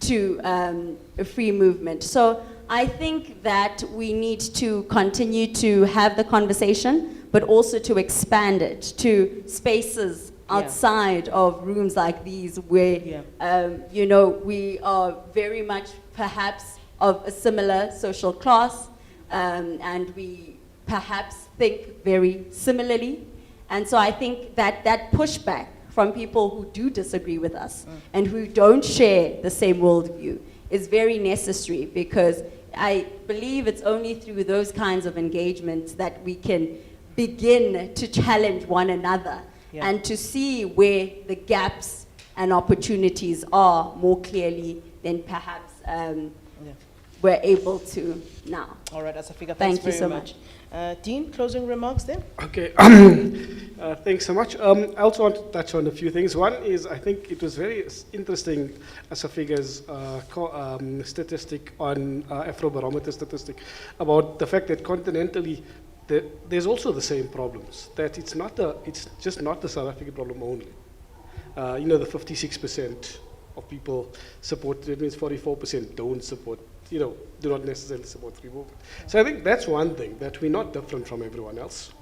[SPEAKER 10] to a free movement. So I think that we need to continue to have the conversation, but also to expand it to spaces outside of rooms like these where, we are very much perhaps of a similar social class, and we perhaps think very similarly. And so I think that that pushback from people who do disagree with us and who don't share the same worldview is very necessary, because I believe it's only through those kinds of engagements that we can begin to challenge one another and to see where the gaps and opportunities are more clearly than perhaps we're able to now.
[SPEAKER 1] All right, Asafika, thanks
[SPEAKER 10] Thank you
[SPEAKER 1] very
[SPEAKER 10] so
[SPEAKER 1] much. Dean, closing remarks there?
[SPEAKER 8] Okay, thanks so much. I also want to touch on a few things. One is, I think it was very interesting, Asafika's statistic on Afrobarometer statistic about the fact that continentally there's also the same problems. That it's just not the South African problem only. The 56% of people support, that means 44% don't support, do not necessarily support free movement. So I think that's one thing, that we're not different from everyone else.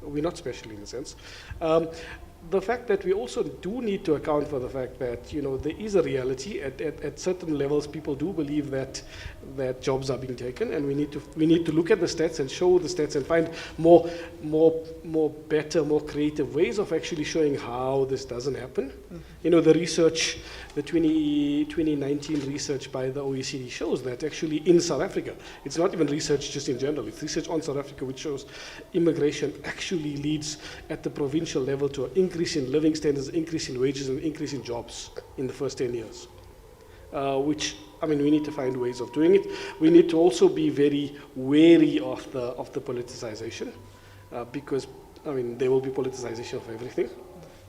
[SPEAKER 8] We're not special in a sense. The fact that we also do need to account for the fact that, there is a reality at certain levels. People do believe that jobs are being taken, and we need to look at the stats and show the stats and find more better, more creative ways of actually showing how this doesn't happen. The research, the 2019 research by the OECD shows that actually in South Africa, it's not even research just in general, it's research on South Africa which shows immigration actually leads at the provincial level to an increase in living standards, increase in wages, and increase in jobs in the first 10 years. We need to find ways of doing it. We need to also be very wary of the politicization, because there will be politicization of everything.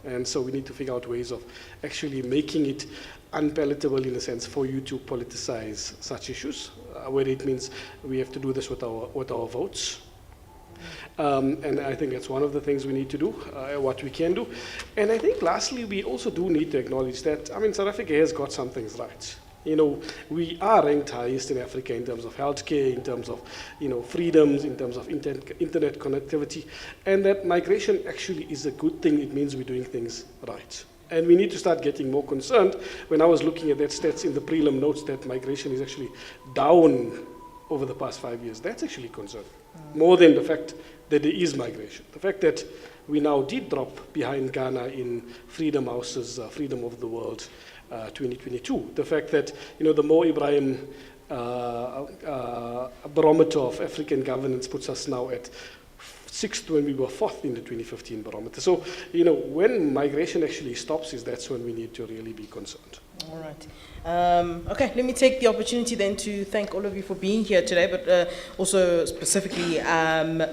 [SPEAKER 8] And so we need to figure out ways of actually making it unpalatable, in a sense, for you to politicize such issues, where it means we have to do this with our votes. And I think that's one of the things we need to do, what we can do. And I think lastly, we also do need to acknowledge that, South Africa has got some things right. We are ranked highest in Africa in terms of healthcare, in terms of, freedoms, in terms of internet connectivity, and that migration actually is a good thing. It means we're doing things right. And we need to start getting more concerned. When I was looking at that stats in the prelim notes that migration is actually down over the past 5 years, that's actually concerning. More than the fact that there is migration. The fact that we now did drop behind Ghana in Freedom House's Freedom of the World 2022. The fact that, the Mo Ibrahim barometer of African governance puts us now at 6th when we were 4th in the 2015 barometer. So, when migration actually stops, that's when we need to really be concerned.
[SPEAKER 1] All right. Okay, let me take the opportunity then to thank all of you for being here today, but also specifically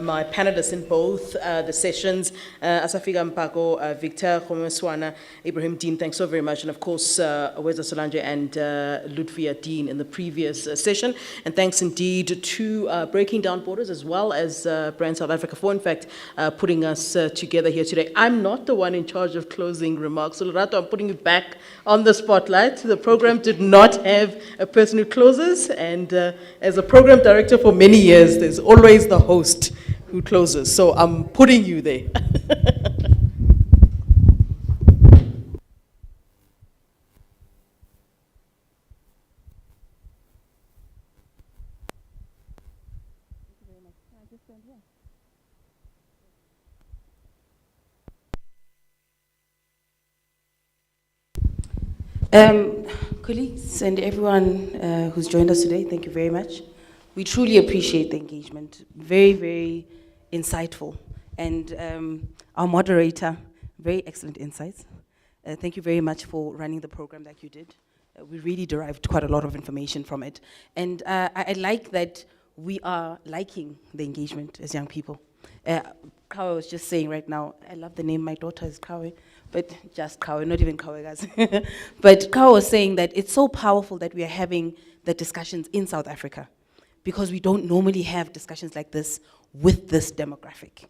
[SPEAKER 1] my panelists in both the sessions, Asafiga Mpako, Victor Khomeswana, Ibrahim Dean, thanks so very much, and of course, Weza Solange and Ludwia Dean in the previous session. And thanks indeed to Breaking Down Borders as well as Brand South Africa for, in fact, putting us together here today. I'm not the one in charge of closing remarks, so Lerato, I'm putting you back on the spotlight. The program did not have a person who closes, and as a program director for many years, there's always the host who closes. So I'm putting you there.
[SPEAKER 2] Colleagues and everyone who's joined us today, thank you very much. We truly appreciate the engagement. Very, very insightful. And our moderator, very excellent insights. Thank you very much for running the program that you did. We really derived quite a lot of information from it. And I like that we are liking the engagement as young people. Kawe was just saying right now, I love the name, my daughter is Kawe, but just Kawe, not even Kawe guys. But Kawe was saying that it's so powerful that we are having the discussions in South Africa, because we don't normally have discussions like this with this demographic.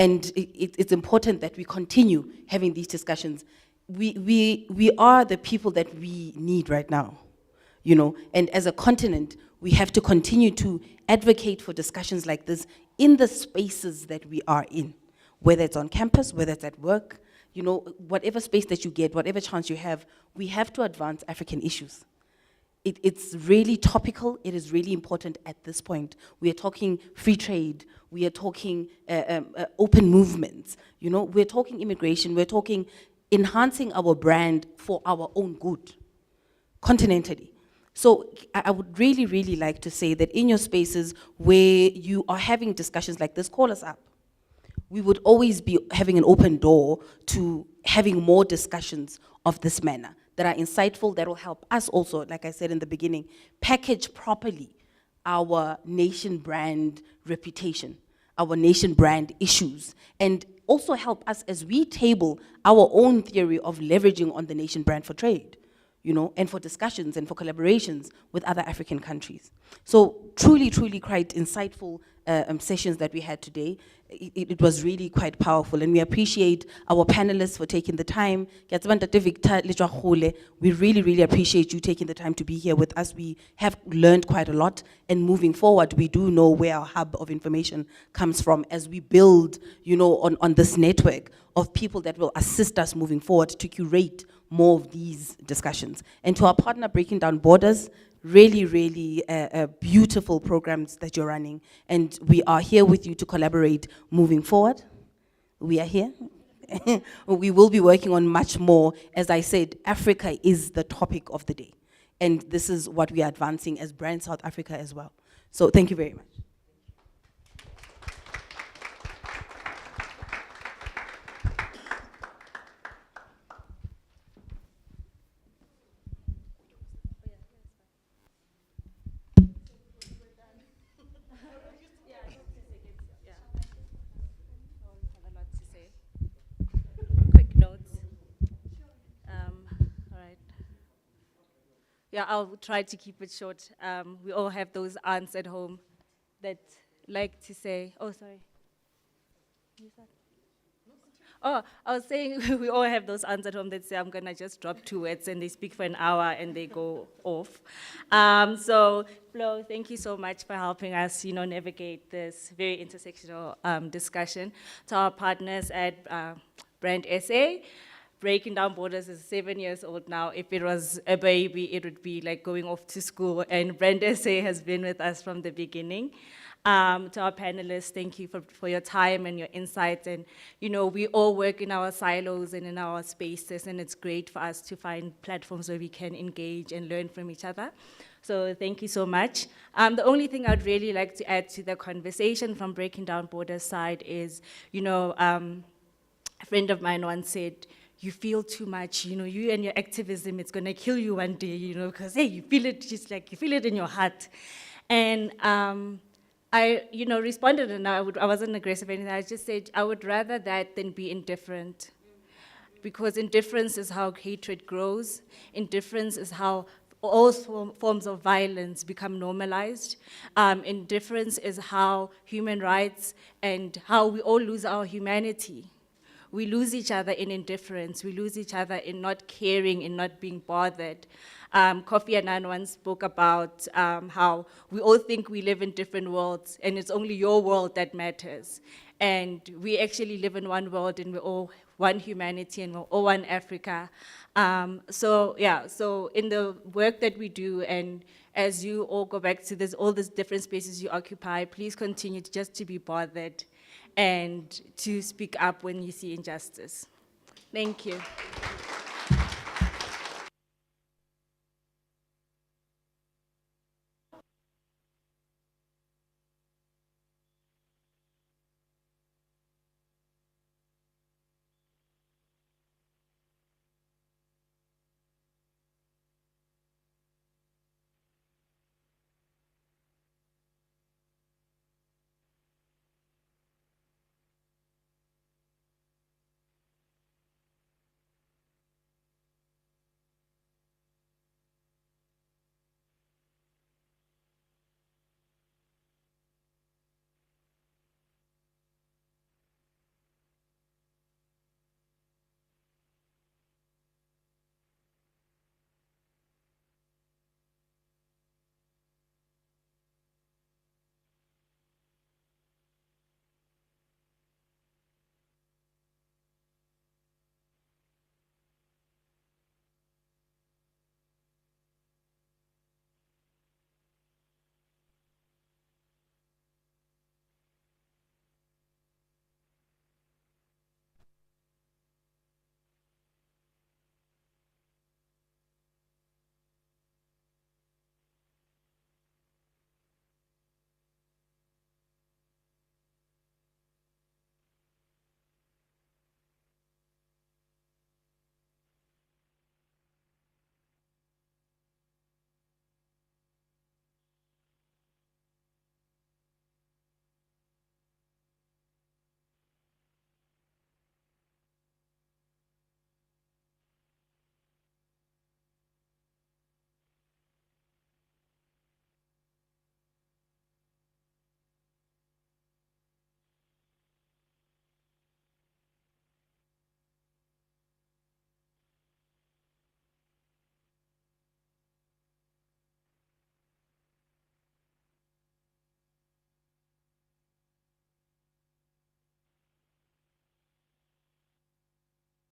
[SPEAKER 2] And it's important that we continue having these discussions. We are the people that we need right now, and as a continent, we have to continue to advocate for discussions like this in the spaces that we are in, whether it's on campus, whether it's at work, whatever space that you get, whatever chance you have, we have to advance African issues. It's really topical, it is really important at this point. We are talking free trade, we are talking open movements, we're talking immigration, we're talking enhancing our brand for our own good, continentally. So I would really, really like to say that in your spaces where you are having discussions like this, call us up. We would always be having an open door to having more discussions of this manner that are insightful, that will help us also, like I said in the beginning, package properly our nation brand reputation, our nation brand issues, and also help us as we table our own theory of leveraging on the nation brand for trade, and for discussions and for collaborations with other African countries. So truly, truly quite insightful sessions that we had today. It was really quite powerful, and we appreciate our panelists for taking the time. We really, really appreciate you taking the time to be here with us. We have learned quite a lot, and moving forward, we do know where our hub of information comes from as we build, on this network of people that will assist us moving forward to curate more of these discussions. And to our partner, Breaking Down Borders, really, really beautiful programs that you're running. And we are here with you to collaborate moving forward. We are here. We will be working on much more. As I said, Africa is the topic of the day. And this is what we are advancing as Brand South Africa as well. So thank you very much.
[SPEAKER 13] Yeah, I'll try to keep it short. We all have those aunts at home that like to say, oh, sorry. Oh, I was saying we all have those aunts at home that say, I'm gonna just drop 2 words, and they speak for an hour and they go off. So, Flo, thank you so much for helping us, navigate this very intersectional discussion. To our partners at Brand SA, Breaking Down Borders is 7 years old now. If it was a baby, it would be like going off to school. And Brand SA has been with us from the beginning. To our panelists, thank you for your time and your insights. And, you know, we all work in our silos and in our spaces, and it's great for us to find platforms where we can engage and learn from each other. So thank you so much. The only thing I'd really like to add to the conversation from Breaking Down Borders side is, you know, a friend of mine once said, you feel too much, you know, you and your activism, it's gonna kill you one day, you know, because, hey, you feel it just like, you feel it in your heart. And I, you know, responded, and I wasn't aggressive or anything. I just said, I would rather that than be indifferent. Because indifference is how hatred grows. Indifference is how all forms of violence become normalized. Indifference is how human rights and how we all lose our humanity. We lose each other in indifference. We lose each other in not caring, in not being bothered. Kofi Annan once spoke about how we all think we live in different worlds, and it's only your world that matters. And we actually live in one world, and we're all one humanity, and we're all one Africa. So in the work that we do, and as you all go back to all these different spaces you occupy, please continue just to be bothered and to speak up when you see injustice. Thank you.